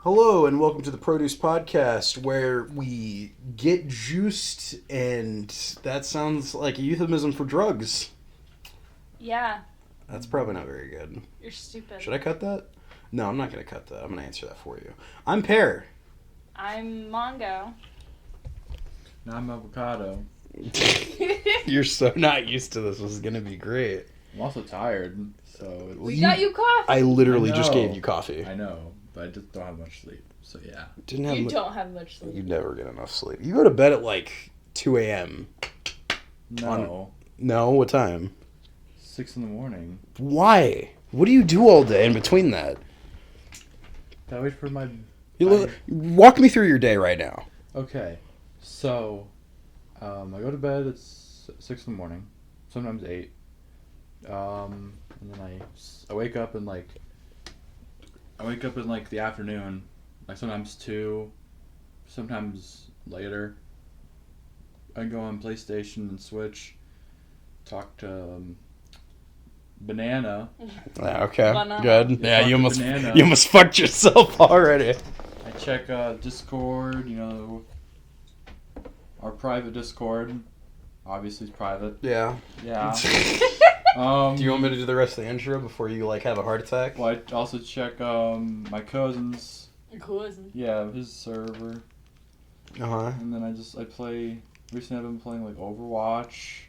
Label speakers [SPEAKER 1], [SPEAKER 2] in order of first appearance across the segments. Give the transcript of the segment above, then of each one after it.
[SPEAKER 1] Hello and welcome to the ProducePodcast, where we get juiced, and that sounds like a euphemism for drugs.
[SPEAKER 2] Yeah.
[SPEAKER 1] That's probably not very good.
[SPEAKER 2] You're stupid.
[SPEAKER 1] Should I cut that? No, I'm not going to cut that. I'm going to answer that for you. I'm Pear.
[SPEAKER 2] I'm Mongo.
[SPEAKER 3] And I'm Avocado.
[SPEAKER 1] You're so not used to this. This is going to be great.
[SPEAKER 3] I'm also tired, so it's...
[SPEAKER 2] We got you coffee.
[SPEAKER 1] I literally
[SPEAKER 3] I
[SPEAKER 1] just
[SPEAKER 3] know.
[SPEAKER 1] gave you coffee.
[SPEAKER 3] I know, but I just don't have much sleep, so yeah.
[SPEAKER 2] You don't have much sleep.
[SPEAKER 1] You never get enough sleep. You go to bed at like 2 a.m.
[SPEAKER 3] No.
[SPEAKER 1] No? What time?
[SPEAKER 3] 6 in the morning.
[SPEAKER 1] Why? What do you do all day in between that?
[SPEAKER 3] I wait for my...
[SPEAKER 1] Walk me through your day right now.
[SPEAKER 3] Okay, so I go to bed at 6 in the morning, sometimes 8. And then I wake up in like the afternoon, like sometimes 2, sometimes later. I go on PlayStation and Switch, talk to Banana.
[SPEAKER 1] Yeah, okay,
[SPEAKER 2] Banana.
[SPEAKER 1] good. Yeah,
[SPEAKER 3] Fuck
[SPEAKER 1] you
[SPEAKER 3] banana.
[SPEAKER 1] almost fucked yourself already.
[SPEAKER 3] I check Discord, our private Discord. Obviously it's private.
[SPEAKER 1] Yeah.
[SPEAKER 3] Yeah.
[SPEAKER 1] Do you want me to do the rest of the intro before you like have a heart attack?
[SPEAKER 3] Well, I also check my cousin's.
[SPEAKER 2] Cousin.
[SPEAKER 3] Yeah, his server.
[SPEAKER 1] Uh-huh.
[SPEAKER 3] And then I play. Recently, I've been playing like Overwatch,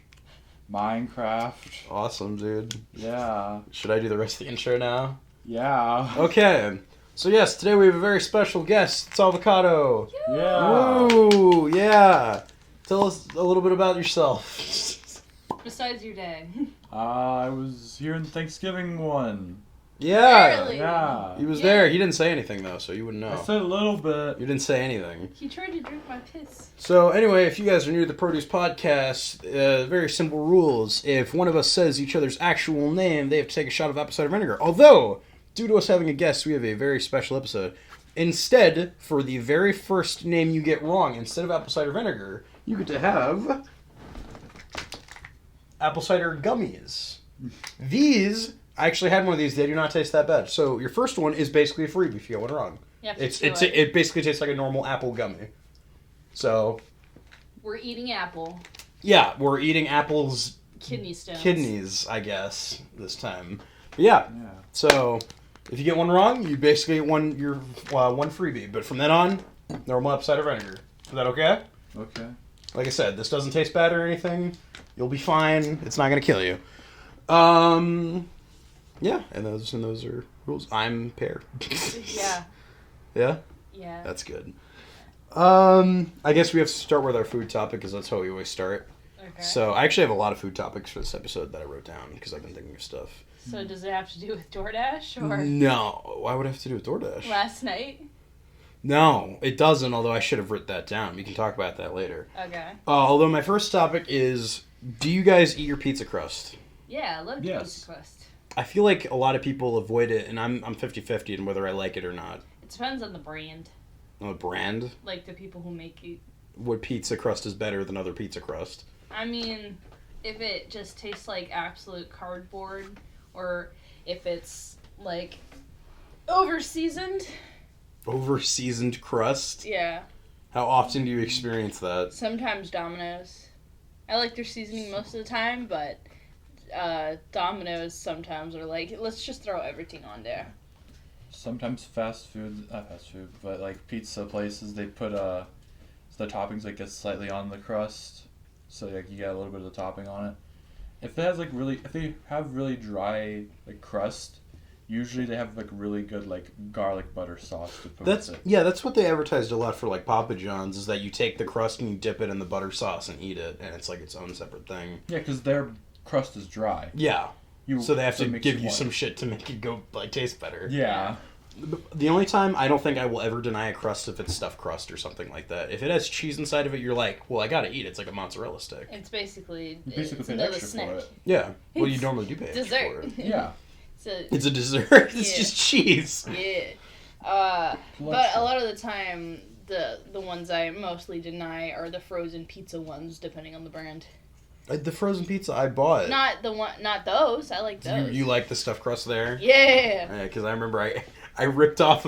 [SPEAKER 3] Minecraft.
[SPEAKER 1] Awesome, dude.
[SPEAKER 3] Yeah.
[SPEAKER 1] Should I do the rest of the intro now?
[SPEAKER 3] Yeah.
[SPEAKER 1] Okay. So yes, today we have a very special guest. It's Avocado.
[SPEAKER 3] Yeah.
[SPEAKER 1] Woo! Yeah. Tell us a little bit about yourself.
[SPEAKER 2] Besides your day.
[SPEAKER 3] I was here in the Thanksgiving one.
[SPEAKER 1] Yeah.
[SPEAKER 2] Really?
[SPEAKER 3] Yeah.
[SPEAKER 1] He was there. He didn't say anything though, so you wouldn't know.
[SPEAKER 3] I said a little bit.
[SPEAKER 1] You didn't say anything.
[SPEAKER 2] He tried to drink my piss.
[SPEAKER 1] So anyway, if you guys are new to the Produce Podcast, very simple rules. If one of us says each other's actual name, they have to take a shot of apple cider vinegar. Although, due to us having a guest, we have a very special episode. Instead, for the very first name you get wrong, instead of apple cider vinegar, you get to have apple cider gummies. These, I actually had one of these. They do not taste that bad. So your first one is basically a freebie if you get one wrong.
[SPEAKER 2] You have to chew
[SPEAKER 1] It basically tastes like a normal apple gummy. So,
[SPEAKER 2] We're eating apple.
[SPEAKER 1] yeah, we're eating apples
[SPEAKER 2] Kidney stones.
[SPEAKER 1] kidneys, I guess, this time. But yeah,
[SPEAKER 3] Yeah.
[SPEAKER 1] so if you get one wrong, you basically get one freebie. But from then on, normal apple cider vinegar. Is that okay?
[SPEAKER 3] Okay.
[SPEAKER 1] Like I said, this doesn't taste bad or anything. You'll be fine. It's not gonna kill you. Yeah, and those are rules. I'm Pear.
[SPEAKER 2] Yeah.
[SPEAKER 1] Yeah?
[SPEAKER 2] Yeah.
[SPEAKER 1] That's good. I guess we have to start with our food topic because that's how we always start.
[SPEAKER 2] Okay.
[SPEAKER 1] So I actually have a lot of food topics for this episode that I wrote down because I've been thinking of stuff.
[SPEAKER 2] So does it have to do with DoorDash or
[SPEAKER 1] No. Why would I have to do with DoorDash?
[SPEAKER 2] last night?
[SPEAKER 1] No, it doesn't, although I should have written that down. We can talk about that later.
[SPEAKER 2] Okay.
[SPEAKER 1] Although my first topic is, do you guys eat your pizza crust?
[SPEAKER 2] Yeah, I love
[SPEAKER 3] Yes.
[SPEAKER 2] pizza crust.
[SPEAKER 1] I feel like a lot of people avoid it, and I'm 50-50 in whether I like it or not.
[SPEAKER 2] It depends on the brand.
[SPEAKER 1] Oh, brand?
[SPEAKER 2] Like the people who make it.
[SPEAKER 1] What pizza crust is better than other pizza crust?
[SPEAKER 2] I mean, if it just tastes like absolute cardboard, or if it's like over-seasoned.
[SPEAKER 1] Over-seasoned crust?
[SPEAKER 2] Yeah.
[SPEAKER 1] How often do you experience that?
[SPEAKER 2] Sometimes Domino's. I like their seasoning most of the time, but Domino's sometimes are like, let's just throw everything on there.
[SPEAKER 3] Sometimes not fast food, but like pizza places, they put so the toppings like get slightly on the crust, so like you get a little bit of the topping on it. If they have really dry like crust, usually they have like really good like garlic butter sauce to put with it.
[SPEAKER 1] That's what they advertised a lot for like Papa John's, is that you take the crust and you dip it in the butter sauce and eat it, and it's like its own separate thing.
[SPEAKER 3] Yeah, because their crust is dry.
[SPEAKER 1] Yeah. So they have to
[SPEAKER 3] makes
[SPEAKER 1] give
[SPEAKER 3] it
[SPEAKER 1] you
[SPEAKER 3] one.
[SPEAKER 1] some shit to make it go like taste better.
[SPEAKER 3] Yeah.
[SPEAKER 1] The only time I don't think I will ever deny a crust if it's stuffed crust or something like that. If it has cheese inside of it, you're like, well, I gotta eat it. It's like a mozzarella stick.
[SPEAKER 2] It's basically
[SPEAKER 3] You basically
[SPEAKER 2] it's
[SPEAKER 3] paid
[SPEAKER 2] another
[SPEAKER 3] extra
[SPEAKER 2] snack.
[SPEAKER 3] for it.
[SPEAKER 1] Yeah. Well, you
[SPEAKER 2] It's
[SPEAKER 1] normally do pay extra
[SPEAKER 2] Dessert.
[SPEAKER 1] for it.
[SPEAKER 3] Yeah.
[SPEAKER 1] It's a dessert. It's
[SPEAKER 2] Yeah.
[SPEAKER 1] just cheese.
[SPEAKER 2] Yeah. But a lot of the time, the ones I mostly deny are the frozen pizza ones, depending on the brand.
[SPEAKER 1] The frozen pizza I bought.
[SPEAKER 2] Not those. I like those.
[SPEAKER 1] You like the stuffed crust there?
[SPEAKER 2] Yeah.
[SPEAKER 1] Because I remember I ripped off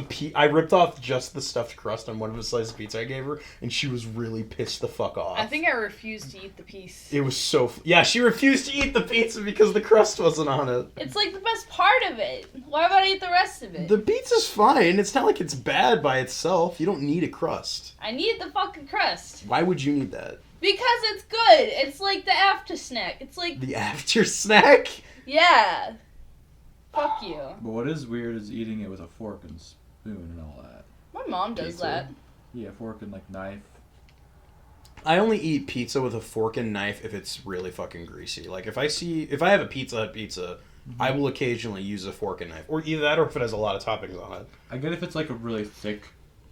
[SPEAKER 1] just the stuffed crust on one of the slices of pizza I gave her, and she was really pissed the fuck off.
[SPEAKER 2] I think I refused to eat the piece.
[SPEAKER 1] It was so... Yeah, she refused to eat the pizza because the crust wasn't on it.
[SPEAKER 2] It's like the best part of it. Why would I eat the rest of it?
[SPEAKER 1] The pizza's fine. It's not like it's bad by itself. You don't need a crust.
[SPEAKER 2] I need the fucking crust.
[SPEAKER 1] Why would you need that?
[SPEAKER 2] Because it's good. It's like the after snack. It's like...
[SPEAKER 1] The after snack?
[SPEAKER 2] Yeah. Fuck you.
[SPEAKER 3] But what is weird is eating it with a fork and spoon and all that.
[SPEAKER 2] My mom does
[SPEAKER 1] Pizza.
[SPEAKER 2] that.
[SPEAKER 3] Yeah, fork and like knife.
[SPEAKER 1] I only eat pizza with a fork and knife if it's really fucking greasy. Like if I have a Pizza Hut pizza, I will occasionally use a fork and knife, or either that or if it has a lot of toppings on it.
[SPEAKER 3] I get if it's like a really thick,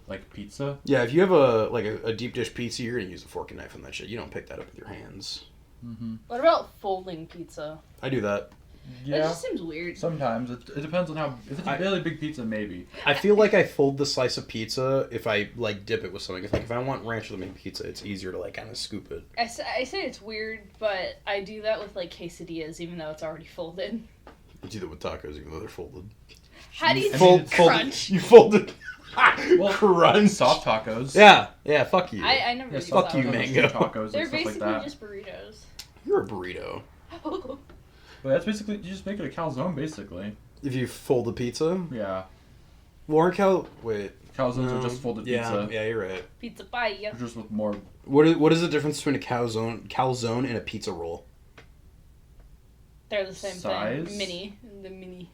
[SPEAKER 3] like pizza.
[SPEAKER 1] Yeah, if you have a deep dish pizza, you're gonna use a fork and knife on that shit. You don't pick that up with your hands.
[SPEAKER 3] Mm-hmm.
[SPEAKER 2] What about folding pizza?
[SPEAKER 1] I do that.
[SPEAKER 2] That
[SPEAKER 3] Yeah.
[SPEAKER 2] just seems weird.
[SPEAKER 3] Sometimes it depends on how. If it's a really big pizza, maybe.
[SPEAKER 1] I feel like I fold the slice of pizza if I like dip it with something. If I want ranch with the main pizza, it's easier to like kind of scoop it.
[SPEAKER 2] I say it's weird, but I do that with like quesadillas, even though it's already folded.
[SPEAKER 1] You do that with tacos, even though they're folded.
[SPEAKER 2] How do you
[SPEAKER 3] Fold-
[SPEAKER 1] You fold it.
[SPEAKER 3] Well,
[SPEAKER 1] Crunch.
[SPEAKER 3] Soft tacos.
[SPEAKER 1] Yeah. Fuck you.
[SPEAKER 2] I never
[SPEAKER 3] Yeah,
[SPEAKER 2] use
[SPEAKER 1] fuck
[SPEAKER 2] that
[SPEAKER 1] you,
[SPEAKER 2] one.
[SPEAKER 1] Mango.
[SPEAKER 3] Tacos
[SPEAKER 2] They're
[SPEAKER 3] and stuff like
[SPEAKER 2] basically
[SPEAKER 3] that.
[SPEAKER 2] just burritos.
[SPEAKER 1] You're a burrito.
[SPEAKER 3] But that's basically you just make it a calzone, basically.
[SPEAKER 1] If you fold a pizza,
[SPEAKER 3] Yeah.
[SPEAKER 1] Wait.
[SPEAKER 3] Calzones
[SPEAKER 1] No.
[SPEAKER 3] are just folded
[SPEAKER 1] Yeah,
[SPEAKER 3] pizza.
[SPEAKER 1] yeah, you're right.
[SPEAKER 2] Pizza pie.
[SPEAKER 3] They're just with more.
[SPEAKER 1] What is the difference between a calzone and a pizza roll?
[SPEAKER 2] They're the same
[SPEAKER 3] Size?
[SPEAKER 2] thing. The mini.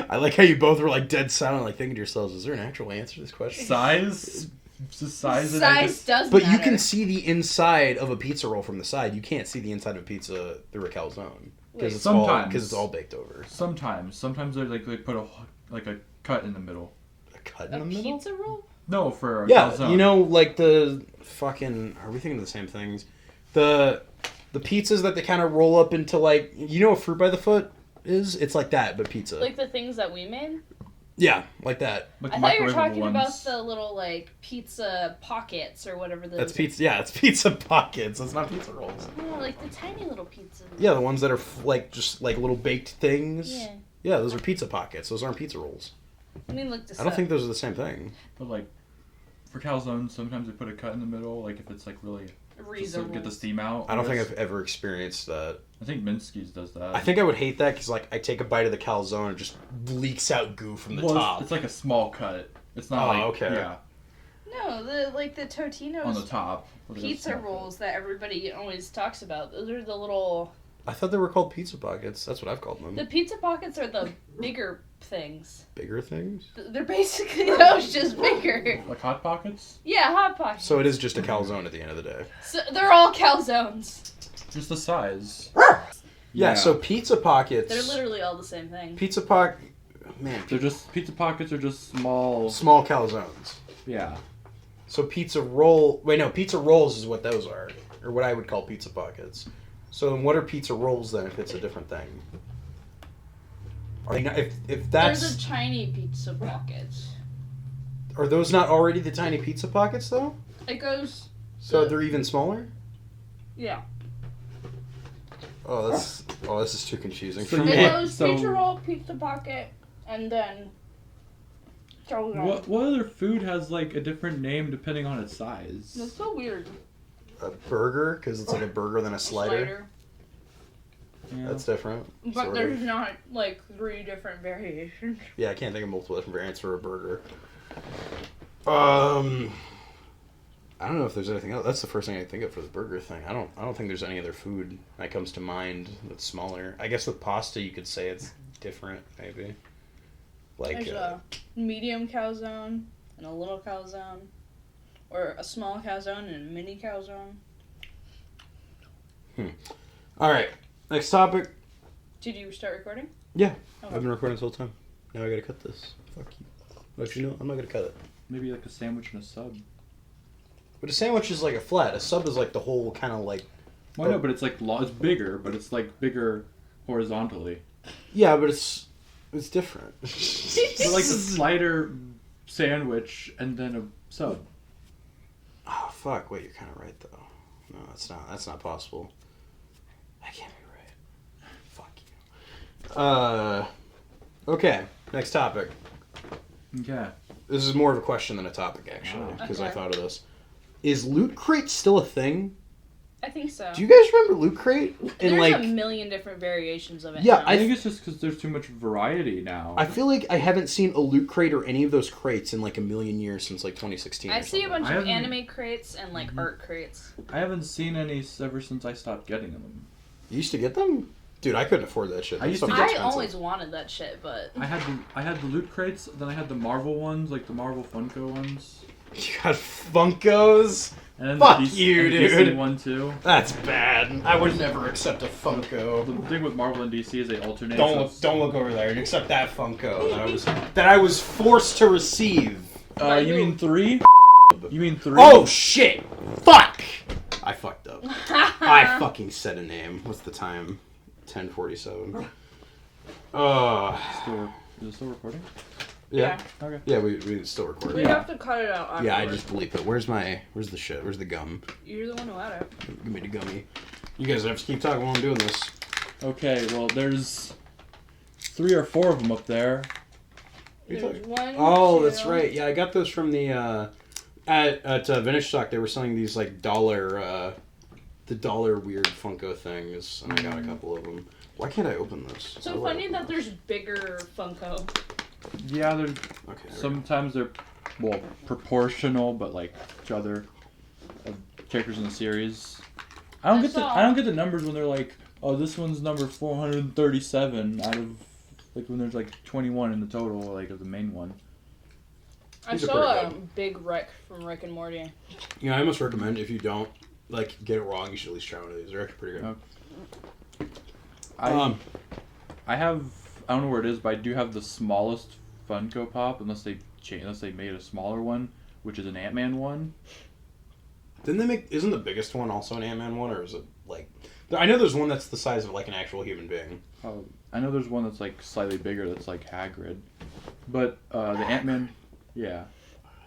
[SPEAKER 1] I like how you both were like dead silent, like thinking to yourselves, "Is there an actual answer to this question?"
[SPEAKER 3] Size? Just size and
[SPEAKER 2] Size does
[SPEAKER 1] But
[SPEAKER 2] matter.
[SPEAKER 1] you can see the inside of a pizza roll from the side. You can't see the inside of a pizza through a calzone
[SPEAKER 2] Wait,
[SPEAKER 3] sometimes.
[SPEAKER 1] because it's all baked over.
[SPEAKER 3] Sometimes they put a cut in the middle.
[SPEAKER 1] A cut in
[SPEAKER 2] A
[SPEAKER 1] the middle.
[SPEAKER 2] pizza roll?
[SPEAKER 3] No, for a
[SPEAKER 1] Yeah,
[SPEAKER 3] calzone.
[SPEAKER 1] you know, like the fucking. Are we thinking of the same things? The pizzas that they kind of roll up into like, you know, what fruit by the foot is? It's like that, but pizza.
[SPEAKER 2] Like the things that we made?
[SPEAKER 1] Yeah, like that.
[SPEAKER 3] Like
[SPEAKER 2] I thought you were
[SPEAKER 3] microwavable
[SPEAKER 2] talking about
[SPEAKER 3] ones.
[SPEAKER 2] the little like pizza pockets or whatever those.
[SPEAKER 1] That's pizza. Yeah, it's pizza pockets. It's not pizza rolls.
[SPEAKER 2] No, like the tiny little pizzas.
[SPEAKER 1] Yeah, the ones that are like just like little baked things.
[SPEAKER 2] Yeah.
[SPEAKER 1] Yeah, those are pizza pockets. Those aren't pizza rolls.
[SPEAKER 2] Let me look this
[SPEAKER 1] I don't
[SPEAKER 2] up.
[SPEAKER 1] think those are the same thing.
[SPEAKER 3] But like for calzones, sometimes they put a cut in the middle, like if it's like really just to get the steam out.
[SPEAKER 1] I don't think I've ever experienced that.
[SPEAKER 3] I think Minsky's does that.
[SPEAKER 1] I think I would hate that because like I take a bite of the calzone and it just leaks out goo from the top.
[SPEAKER 3] It's like a small cut. It's not
[SPEAKER 1] Oh,
[SPEAKER 3] like
[SPEAKER 1] okay.
[SPEAKER 3] yeah
[SPEAKER 2] No, the
[SPEAKER 3] on the
[SPEAKER 2] Totino's
[SPEAKER 3] top.
[SPEAKER 2] pizza rolls that everybody always talks about. Those are the little.
[SPEAKER 1] I thought they were called pizza pockets. That's what I've called them.
[SPEAKER 2] The pizza pockets are the bigger things.
[SPEAKER 1] Bigger things?
[SPEAKER 2] They're basically those, just bigger.
[SPEAKER 3] Like hot pockets.
[SPEAKER 2] Yeah, hot pockets.
[SPEAKER 1] So it is just a calzone at the end of the day.
[SPEAKER 2] So they're all calzones.
[SPEAKER 3] Just the size.
[SPEAKER 1] Yeah, so pizza pockets.
[SPEAKER 2] They're literally all the same thing.
[SPEAKER 1] Pizza pocket. Man,
[SPEAKER 3] They're just pizza pockets are just small.
[SPEAKER 1] small calzones.
[SPEAKER 3] Yeah.
[SPEAKER 1] So pizza roll. Wait, no, pizza rolls is what those are, or what I would call pizza pockets. So then, what are pizza rolls then? If it's a different thing, are they not, if that's
[SPEAKER 2] There's a tiny pizza pockets.
[SPEAKER 1] are those not already the tiny pizza pockets though?
[SPEAKER 2] It goes.
[SPEAKER 1] So they're even smaller.
[SPEAKER 2] Yeah.
[SPEAKER 1] Oh, this is too confusing
[SPEAKER 3] So
[SPEAKER 1] for
[SPEAKER 2] It
[SPEAKER 1] me.
[SPEAKER 2] goes
[SPEAKER 3] So-
[SPEAKER 2] pizza roll, pizza pocket, and then.
[SPEAKER 3] What other food has like a different name depending on its size?
[SPEAKER 2] That's so weird.
[SPEAKER 1] A burger, because it's like a burger than a slider.
[SPEAKER 3] Yeah.
[SPEAKER 1] That's different.
[SPEAKER 2] But
[SPEAKER 1] sort of.
[SPEAKER 2] there's not like 3 different variations.
[SPEAKER 1] Yeah, I can't think of multiple different variants for a burger. I don't know if there's anything else. That's the first thing I think of for the burger thing. I don't think there's any other food that comes to mind that's smaller. I guess with pasta you could say it's different, maybe. Like
[SPEAKER 2] There's a medium calzone and a little calzone, or a small calzone and a mini calzone.
[SPEAKER 1] all right, next topic.
[SPEAKER 2] Did you start recording?
[SPEAKER 1] Yeah,
[SPEAKER 2] Okay.
[SPEAKER 1] I've been recording this whole time. Now I gotta cut this. Fuck you. But you know, I'm not gonna cut it.
[SPEAKER 3] Maybe like a sandwich and a sub.
[SPEAKER 1] But a sandwich is like a flat. A sub is like the whole kind of like.
[SPEAKER 3] Well, no, but it's like it's bigger, but it's like bigger horizontally.
[SPEAKER 1] Yeah, but it's different.
[SPEAKER 3] But like a slider sandwich and then a sub.
[SPEAKER 1] Oh fuck! Wait, you're kind of right though. No, that's not. That's not possible. That can't be right. Fuck you. Okay. Next topic.
[SPEAKER 3] Okay.
[SPEAKER 1] This is more of a question than a topic, actually,
[SPEAKER 3] Oh.
[SPEAKER 1] because I
[SPEAKER 2] Okay.
[SPEAKER 1] thought of this. Is Loot Crate still a thing?
[SPEAKER 2] I think so.
[SPEAKER 1] Do you guys remember Loot Crate?
[SPEAKER 2] There's a million different variations of it.
[SPEAKER 1] Yeah,
[SPEAKER 2] now.
[SPEAKER 3] I think it's just because there's too much variety now.
[SPEAKER 1] I feel like I haven't seen a Loot Crate or any of those crates in like a million years since like 2016.
[SPEAKER 2] I see a bunch
[SPEAKER 3] I
[SPEAKER 2] of
[SPEAKER 3] haven't-
[SPEAKER 2] anime crates and like art crates.
[SPEAKER 3] I haven't seen any ever since I stopped getting them.
[SPEAKER 1] You used to get them? Dude, I couldn't afford that shit.
[SPEAKER 3] I used to
[SPEAKER 1] That
[SPEAKER 3] get-
[SPEAKER 1] stuff's
[SPEAKER 2] I
[SPEAKER 1] expensive.
[SPEAKER 2] always wanted that shit, but
[SPEAKER 3] I had the loot crates, then I had the Marvel ones, like the Marvel Funko ones.
[SPEAKER 1] You got Funkos?
[SPEAKER 3] And then
[SPEAKER 1] Fuck
[SPEAKER 3] the DC,
[SPEAKER 1] you,
[SPEAKER 3] and the DC
[SPEAKER 1] dude.
[SPEAKER 3] one too.
[SPEAKER 1] That's bad. I would never accept a
[SPEAKER 3] The
[SPEAKER 1] Funko.
[SPEAKER 3] thing with Marvel and DC is they alternate.
[SPEAKER 1] Don't look over there. Accept that Funko that I was forced to receive.
[SPEAKER 3] You mean 3? You mean 3?
[SPEAKER 1] Oh shit! Fuck! I fucked up. I fucking said a name. What's the time? 10:47.
[SPEAKER 3] Is it still recording?
[SPEAKER 1] Yeah.
[SPEAKER 3] Okay.
[SPEAKER 1] Yeah, we still recording.
[SPEAKER 2] we have to cut it out afterwards.
[SPEAKER 1] Yeah, I just bleep it. Where's the shit? Where's the gum?
[SPEAKER 2] You're the one who had it.
[SPEAKER 1] Give me the gummy. You guys have to keep talking while I'm doing this.
[SPEAKER 3] Okay, well, there's 3 or 4 of them up there.
[SPEAKER 2] There's one.
[SPEAKER 1] Oh,
[SPEAKER 2] two.
[SPEAKER 1] that's right. Yeah, I got those from the at Vintage Stock. They were selling these like the dollar weird Funko things, and I got a couple of them. Why can't I open this? How
[SPEAKER 2] So
[SPEAKER 1] do I
[SPEAKER 2] funny
[SPEAKER 1] open
[SPEAKER 2] that
[SPEAKER 1] this?
[SPEAKER 2] there's bigger Funko.
[SPEAKER 3] Yeah, they're
[SPEAKER 1] Okay. there we go.
[SPEAKER 3] sometimes they're proportional, but like to other characters in the series. I don't get the numbers when they're like, oh, this one's number 437 out of like when there's like 21 in the total, like of the main one.
[SPEAKER 2] I
[SPEAKER 1] These are
[SPEAKER 2] saw
[SPEAKER 1] pretty
[SPEAKER 2] a big wreck from Rick and Morty.
[SPEAKER 1] You know, I must recommend if you don't like get it wrong, you should at least try one of these. They're actually pretty good.
[SPEAKER 3] Okay. I don't know where it is, but I do have the smallest Funko Pop, unless they made a smaller one, which is an Ant-Man one.
[SPEAKER 1] Didn't they make? Isn't the biggest one also an Ant-Man one, or is it like? I know there's one that's the size of like an actual human being.
[SPEAKER 3] I know there's one that's like slightly bigger, that's like Hagrid, but the Ant-Man, yeah.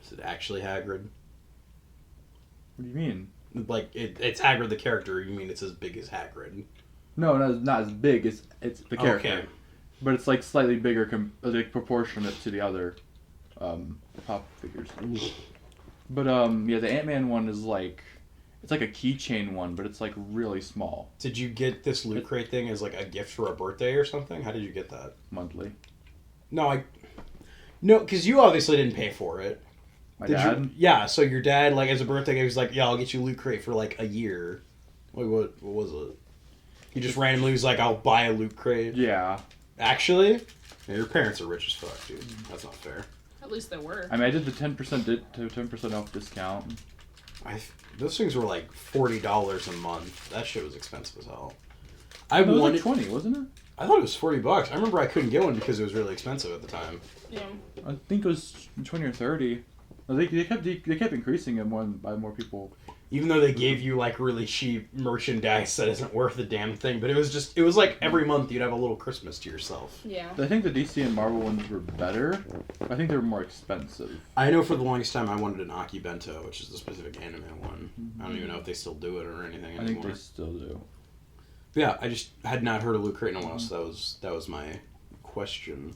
[SPEAKER 1] Is it actually Hagrid?
[SPEAKER 3] What do you mean?
[SPEAKER 1] Like it's Hagrid the character. You mean it's as big as Hagrid?
[SPEAKER 3] No, not as big. It's the character,
[SPEAKER 1] Okay.
[SPEAKER 3] but it's like slightly bigger, like proportionate to the other pop figures. But yeah, the Ant-Man one is like, it's like a keychain one, but it's like really small.
[SPEAKER 1] Did you get this Loot Crate thing as like a gift for a birthday or something? How did you get that?
[SPEAKER 3] Monthly.
[SPEAKER 1] No, because you obviously didn't pay for it.
[SPEAKER 3] My
[SPEAKER 1] Did
[SPEAKER 3] dad.
[SPEAKER 1] you? Yeah, so your dad, like, as a birthday gift, was like, "Yeah, I'll get you Loot Crate for like a year." Wait, what was it? He just randomly was like, "I'll buy a Loot Crate."
[SPEAKER 3] Yeah.
[SPEAKER 1] Actually, yeah, your parents are rich as fuck, dude. That's not fair.
[SPEAKER 2] At least there were.
[SPEAKER 3] I mean, I did the 10% off discount.
[SPEAKER 1] Those things were like $40 a month. That shit was expensive as hell.
[SPEAKER 3] It was like 20, wasn't it?
[SPEAKER 1] I thought it was $40. I remember I couldn't get one because it was really expensive at the time.
[SPEAKER 2] Yeah.
[SPEAKER 3] I think it was 20 or 30. They kept increasing it by more people.
[SPEAKER 1] Even though they gave you like really cheap merchandise that isn't worth a damn thing, but it was like every month you'd have a little Christmas to yourself.
[SPEAKER 2] Yeah.
[SPEAKER 3] I think the DC and Marvel ones were better. I think they were more expensive.
[SPEAKER 1] I know for the longest time I wanted an Aki Bento, which is the specific anime one. I don't even know if they still do it or anything anymore.
[SPEAKER 3] I think they still do.
[SPEAKER 1] Yeah, I just had not heard of Loot Crate in a while, so that was my question.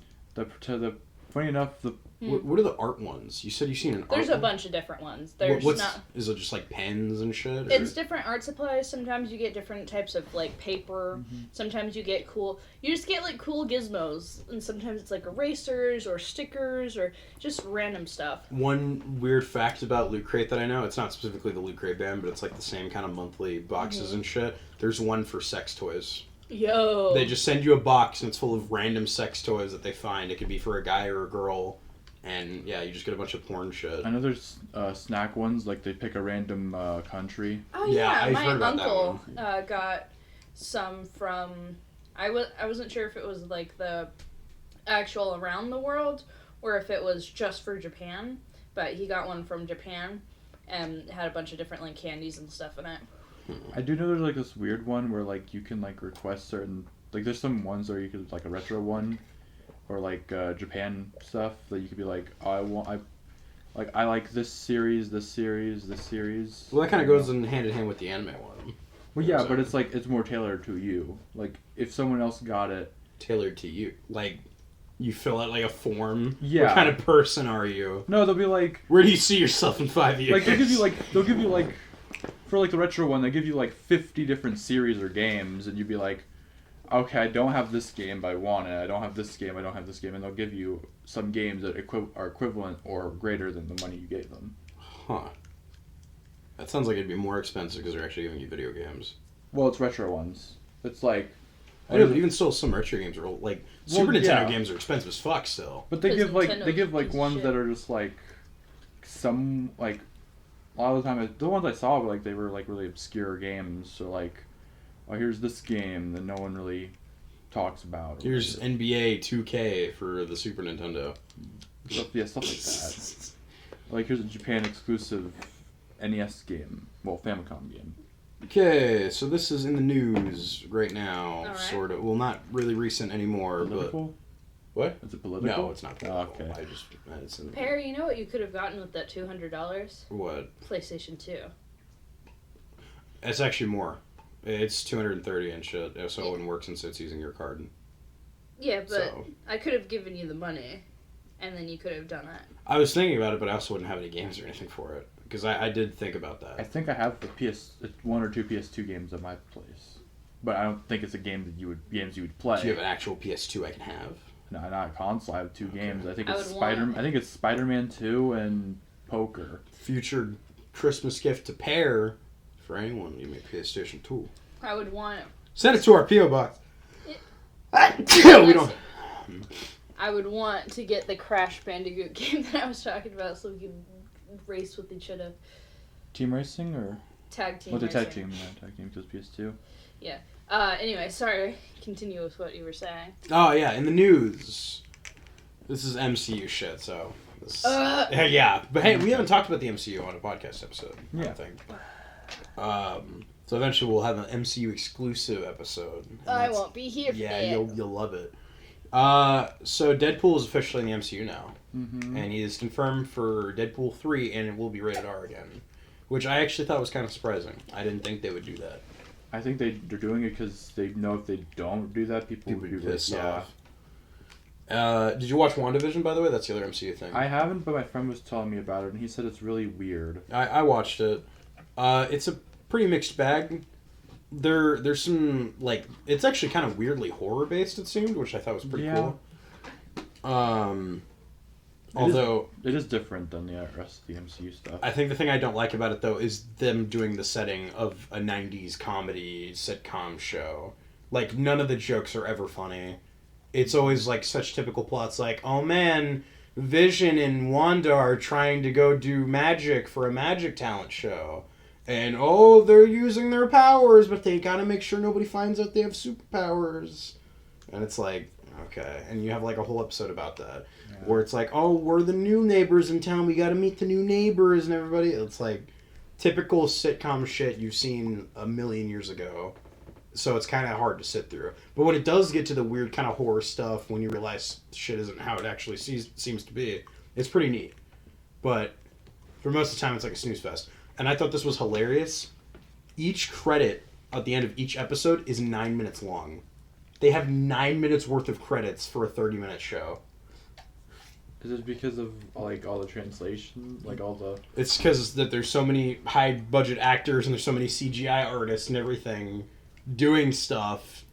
[SPEAKER 3] Funny enough,
[SPEAKER 1] What are the art ones? You said you've seen an art
[SPEAKER 2] There's a
[SPEAKER 1] one?
[SPEAKER 2] bunch of different ones. There's not.
[SPEAKER 1] Is it just like pens and shit? Or?
[SPEAKER 2] It's different art supplies. Sometimes you get different types of like paper. Sometimes you get cool. You just get like cool gizmos, and sometimes it's like erasers or stickers or just random stuff.
[SPEAKER 1] One weird fact about Loot Crate that I know, it's not specifically the Loot Crate band, but it's like the same kind of monthly boxes and shit. There's one for sex toys.
[SPEAKER 2] Yo.
[SPEAKER 1] They just send you a box and it's full of random sex toys that they find. It could be for a guy or a girl. And yeah, you just get a bunch of porn shit.
[SPEAKER 3] I know there's snack ones, like they pick a random country.
[SPEAKER 2] Oh
[SPEAKER 1] Yeah,
[SPEAKER 2] yeah,
[SPEAKER 1] I've
[SPEAKER 2] my
[SPEAKER 1] heard about that
[SPEAKER 2] uncle got some from. I wasn't sure if it was like the actual around the world or if it was just for Japan, but he got one from Japan and had a bunch of different like candies and stuff in it.
[SPEAKER 3] I do know there's like this weird one where like you can like request certain, like there's some ones where you could like a retro one, or like Japan stuff that you could be like, oh, I like this series.
[SPEAKER 1] Well, that kind of goes hand in hand with the anime one.
[SPEAKER 3] Well, yeah, but it's more tailored to you. Like if someone else got it,
[SPEAKER 1] Tailored to you. Like, You fill out like a form.
[SPEAKER 3] Yeah.
[SPEAKER 1] What kind of person are you?
[SPEAKER 3] No, they'll be like,
[SPEAKER 1] Where do you see yourself in 5 years?
[SPEAKER 3] like they'll give you like, for like the retro one, they give you like 50 different series or games, and you'd be like, okay, I don't have this game, but I want it. I don't have this game, I don't have this game, and they'll give you some games that are equivalent or greater than the money you gave them.
[SPEAKER 1] Huh. That sounds like it'd be more expensive because they're actually giving you video games.
[SPEAKER 3] Well, it's retro ones. It's like,
[SPEAKER 1] I know, but even still, some retro games are like Super Nintendo
[SPEAKER 3] yeah.
[SPEAKER 1] games are expensive as fuck still.
[SPEAKER 3] But they give
[SPEAKER 2] Nintendo's
[SPEAKER 3] like
[SPEAKER 2] piece of
[SPEAKER 3] ones
[SPEAKER 2] shit.
[SPEAKER 3] that are just like some like a lot of the time the ones I saw were like they were like really obscure games. So like, oh, here's this game that no one really talks about.
[SPEAKER 1] Here's NBA 2K for the Super Nintendo.
[SPEAKER 3] Stuff like that. Like here's a Japan exclusive NES game, well Famicom game.
[SPEAKER 1] Okay, so this is in the news right now,
[SPEAKER 2] All right.
[SPEAKER 1] sort of. Well, not really recent anymore,
[SPEAKER 3] Political?
[SPEAKER 1] but what?
[SPEAKER 3] Is it political?
[SPEAKER 1] No, it's not political.
[SPEAKER 3] Oh, okay.
[SPEAKER 1] It's in
[SPEAKER 2] Pear, you know what you could have gotten with that $200?
[SPEAKER 1] what?
[SPEAKER 2] PlayStation 2.
[SPEAKER 1] It's actually more. It's 230 and shit, so it wouldn't work since it's using your card.
[SPEAKER 2] Yeah, but
[SPEAKER 1] So
[SPEAKER 2] I could have given you the money, and then you could have done it.
[SPEAKER 1] I was thinking about it, but I also wouldn't have any games or anything for it because I did think about
[SPEAKER 3] I
[SPEAKER 1] that.
[SPEAKER 3] think I have the one or two PS2 games at my place, but I don't think it's a game that you would play.
[SPEAKER 1] Do you have an actual PS2 I can have?
[SPEAKER 3] No, not a console. I have two games. I think
[SPEAKER 2] I
[SPEAKER 3] it's
[SPEAKER 2] would want-
[SPEAKER 3] I think it's Spider-Man 2 and Poker.
[SPEAKER 1] Future Christmas gift to Pear for anyone. You make PlayStation 2.
[SPEAKER 2] I would want.
[SPEAKER 1] Send it to our PO box.
[SPEAKER 2] It-
[SPEAKER 1] We don't.
[SPEAKER 2] I would want to get the Crash Bandicoot game that I was talking about, so we could race with each other.
[SPEAKER 3] Team racing or
[SPEAKER 2] Tag team.
[SPEAKER 3] what's a tag
[SPEAKER 2] racing.
[SPEAKER 3] team? Yeah, tag team because PS2.
[SPEAKER 2] Anyway, sorry. Continue with what you were saying.
[SPEAKER 1] Oh yeah, in the news. This is MCU shit, so. Yeah, but hey, we haven't talked about the MCU on a podcast episode. I
[SPEAKER 3] Yeah.
[SPEAKER 1] don't think. So eventually we'll have an MCU exclusive episode. and
[SPEAKER 2] I
[SPEAKER 1] that's-
[SPEAKER 2] won't be here for
[SPEAKER 1] Yeah,
[SPEAKER 2] that.
[SPEAKER 1] you'll love it. So Deadpool is officially in the MCU now,
[SPEAKER 3] Mm-hmm.
[SPEAKER 1] and he is confirmed for Deadpool 3, and it will be rated R again, which I actually thought was kind of surprising. I didn't think they would do that.
[SPEAKER 3] I think they're doing it because they know if they don't do that, people
[SPEAKER 1] People
[SPEAKER 3] would
[SPEAKER 1] would
[SPEAKER 3] be
[SPEAKER 1] be pissed
[SPEAKER 3] yeah.
[SPEAKER 1] off. Did you watch WandaVision, by the way? That's the other MCU thing.
[SPEAKER 3] I haven't, but my friend was telling me about it, and he said it's really weird.
[SPEAKER 1] I watched it. It's a pretty mixed bag. There's some, like, it's actually kind of weirdly horror based, it seemed, which I thought was pretty
[SPEAKER 3] Yeah.
[SPEAKER 1] cool. Although
[SPEAKER 3] It is different than the rest of the MCU stuff.
[SPEAKER 1] I think the thing I don't like about it though is them doing the setting of a 90s comedy sitcom show. Like none of the jokes are ever funny. It's always like such typical plots like, oh man, Vision and Wanda are trying to go do magic for a magic talent show. And oh, they're using their powers, but they gotta make sure nobody finds out they have superpowers. And it's like, okay. And you have like a whole episode about that.
[SPEAKER 3] Yeah.
[SPEAKER 1] Where it's like, oh, we're the new neighbors in town. We got to meet the new neighbors and everybody. It's like typical sitcom shit you've seen a million years ago. So it's kind of hard to sit through. But when it does get to the weird kind of horror stuff, when you realize shit isn't how it actually seems to be, it's pretty neat. But for most of the time, it's like a snooze fest. And I thought this was hilarious. Each credit at the end of each episode is 9 minutes long. They have 9 minutes worth of credits for a 30-minute show.
[SPEAKER 3] Is it because of like all the translation, like all the?
[SPEAKER 1] It's because that there's so many high-budget actors and there's so many CGI artists and everything doing stuff.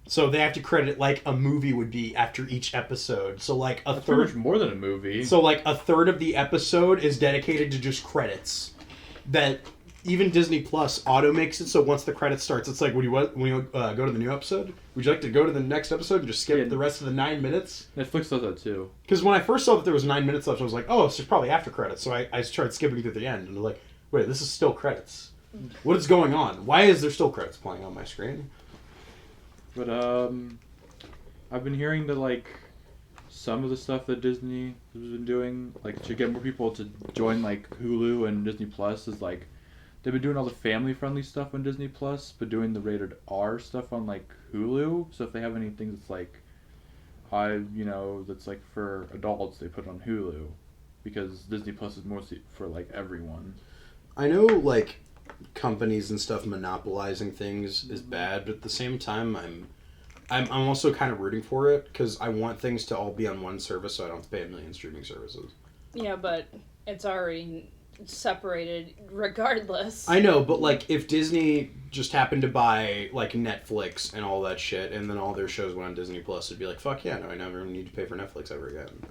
[SPEAKER 1] So they have to credit like a movie would be after each episode. So like
[SPEAKER 3] That's pretty much more than a movie.
[SPEAKER 1] So like a third of the episode is dedicated to just credits. That even Disney Plus auto makes it so once the credits starts, it's like, when you go to the new episode, would you like to go to the next episode and just skip the rest of the 9 minutes?
[SPEAKER 3] Netflix does that too.
[SPEAKER 1] Because when I first saw that there was 9 minutes left, I was like, oh, it's probably after credits. So I tried skipping through the end, and I'm like, wait, this is still credits. What is going on? Why is there still credits playing on my screen?
[SPEAKER 3] But I've been hearing that like some of the stuff that Disney has been doing, like to get more people to join like Hulu and Disney Plus, is like they've been doing all the family-friendly stuff on Disney Plus, but doing the rated R stuff on like Hulu. So if they have anything that's like that's like for adults, they put on Hulu, because Disney Plus is mostly for like everyone.
[SPEAKER 1] I know, like, companies and stuff monopolizing things is bad, but at the same time, I'm also kind of rooting for it because I want things to all be on one service so I don't have to pay a million streaming services.
[SPEAKER 2] Yeah, but it's already separated regardless.
[SPEAKER 1] I know, but like if Disney just happened to buy like Netflix and all that shit, and then all their shows went on Disney Plus, it'd be like, fuck yeah, no, I never need to pay for Netflix ever again.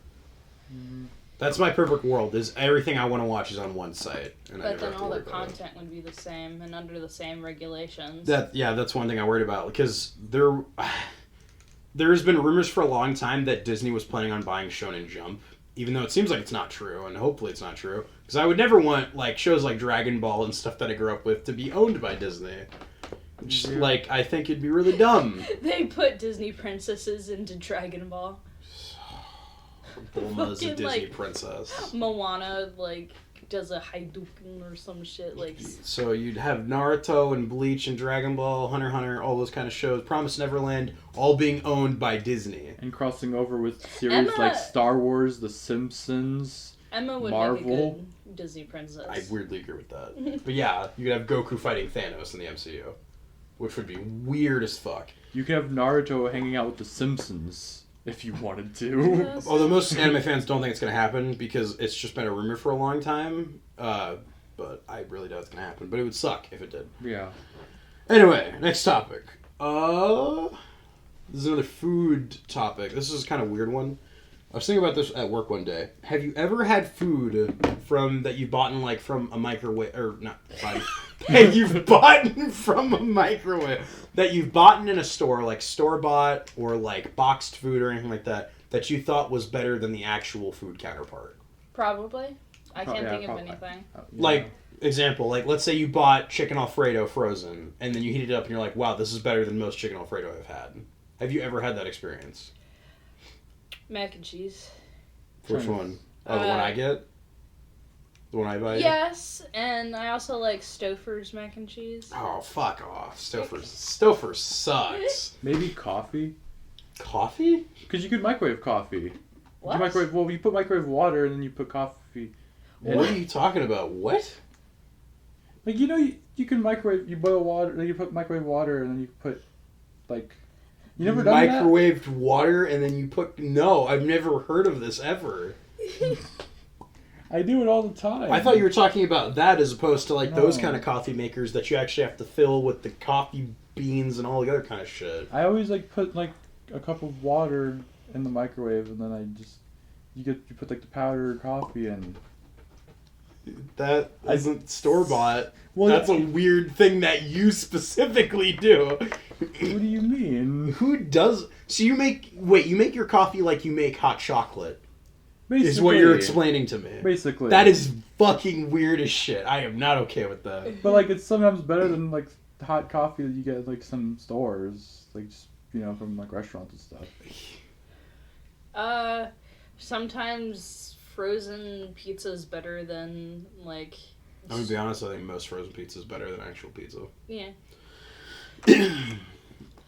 [SPEAKER 1] That's my perfect world. Is everything I want to watch is on one site, and I
[SPEAKER 2] But
[SPEAKER 1] never
[SPEAKER 2] then
[SPEAKER 1] have to
[SPEAKER 2] all
[SPEAKER 1] worry
[SPEAKER 2] the
[SPEAKER 1] about it.
[SPEAKER 2] content would be the same and under the same regulations.
[SPEAKER 1] That's one thing I worried about because there's been rumors for a long time that Disney was planning on buying Shonen Jump, even though it seems like it's not true, and hopefully it's not true. Because I would never want like shows like Dragon Ball and stuff that I grew up with to be owned by Disney. Just like I think it'd be really dumb.
[SPEAKER 2] They put Disney princesses into Dragon Ball.
[SPEAKER 1] Bulma's a
[SPEAKER 2] Fucking,
[SPEAKER 1] Disney
[SPEAKER 2] like,
[SPEAKER 1] princess.
[SPEAKER 2] Moana like does a Hadouken or some shit like.
[SPEAKER 1] So you'd have Naruto and Bleach and Dragon Ball, Hunter x Hunter, all those kind of shows, Promised Neverland, all being owned by Disney.
[SPEAKER 3] And crossing over with series
[SPEAKER 2] Emma-
[SPEAKER 3] like Star Wars, The Simpsons.
[SPEAKER 2] Emma would
[SPEAKER 3] Marvel.
[SPEAKER 2] make a good Disney princess.
[SPEAKER 1] I weirdly agree with that. But yeah, you could have Goku fighting Thanos in the MCU, which would be weird as fuck.
[SPEAKER 3] You could have Naruto hanging out with The Simpsons if you wanted to.
[SPEAKER 2] Yes.
[SPEAKER 1] Although most anime fans don't think it's going to happen because it's just been a rumor for a long time. But I really doubt it's going to happen. But it would suck if it did.
[SPEAKER 3] Yeah.
[SPEAKER 1] Anyway, next topic. This is another food topic. This is kind of a weird one. I was thinking about this at work one day. Have you ever had food that you bought in like from a microwave or not? That you've bought from a microwave that you've bought in a store like store bought or like boxed food or anything like that you thought was better than the actual food counterpart?
[SPEAKER 2] Probably. I can't think of
[SPEAKER 3] probably.
[SPEAKER 2] anything.
[SPEAKER 3] Yeah.
[SPEAKER 1] Like example, like let's say you bought chicken Alfredo frozen and then you heat it up and you're like, wow, this is better than most chicken Alfredo I've had. Have you ever had that experience?
[SPEAKER 2] Mac and cheese.
[SPEAKER 1] Which one? Oh, the one I get? The one I buy?
[SPEAKER 2] Yes, and I also like Stouffer's mac and cheese.
[SPEAKER 1] Oh, fuck off. Stouffer sucks.
[SPEAKER 3] Maybe coffee?
[SPEAKER 1] Coffee?
[SPEAKER 3] Because you could microwave coffee.
[SPEAKER 2] What?
[SPEAKER 3] You put microwave water and then you put coffee.
[SPEAKER 1] What are you talking about? What?
[SPEAKER 3] Like, you can microwave, you boil water, then you put microwave water and then you put, like... You never done that?
[SPEAKER 1] Microwaved water and then you put... No, I've never heard of this ever.
[SPEAKER 3] I do it all the time.
[SPEAKER 1] I thought you were talking about that as opposed to like those
[SPEAKER 3] No.
[SPEAKER 1] kind of coffee makers that you actually have to fill with the coffee beans and all the other kind of shit.
[SPEAKER 3] I always like put like a cup of water in the microwave and then you put like the powdered coffee in.
[SPEAKER 1] That isn't store-bought.
[SPEAKER 3] Well,
[SPEAKER 1] That's a weird thing that you specifically do.
[SPEAKER 3] What do you mean?
[SPEAKER 1] Who does... So you make your coffee like you make hot chocolate.
[SPEAKER 3] Basically.
[SPEAKER 1] Is what you're explaining to me.
[SPEAKER 3] Basically.
[SPEAKER 1] That is fucking weird as shit. I am not okay with that.
[SPEAKER 3] But like it's sometimes better than like hot coffee that you get at like some stores. Like just, from like restaurants and stuff.
[SPEAKER 2] Sometimes frozen pizza is better than like.
[SPEAKER 1] I'm gonna be honest, I think most frozen pizza is better than actual pizza.
[SPEAKER 2] Yeah.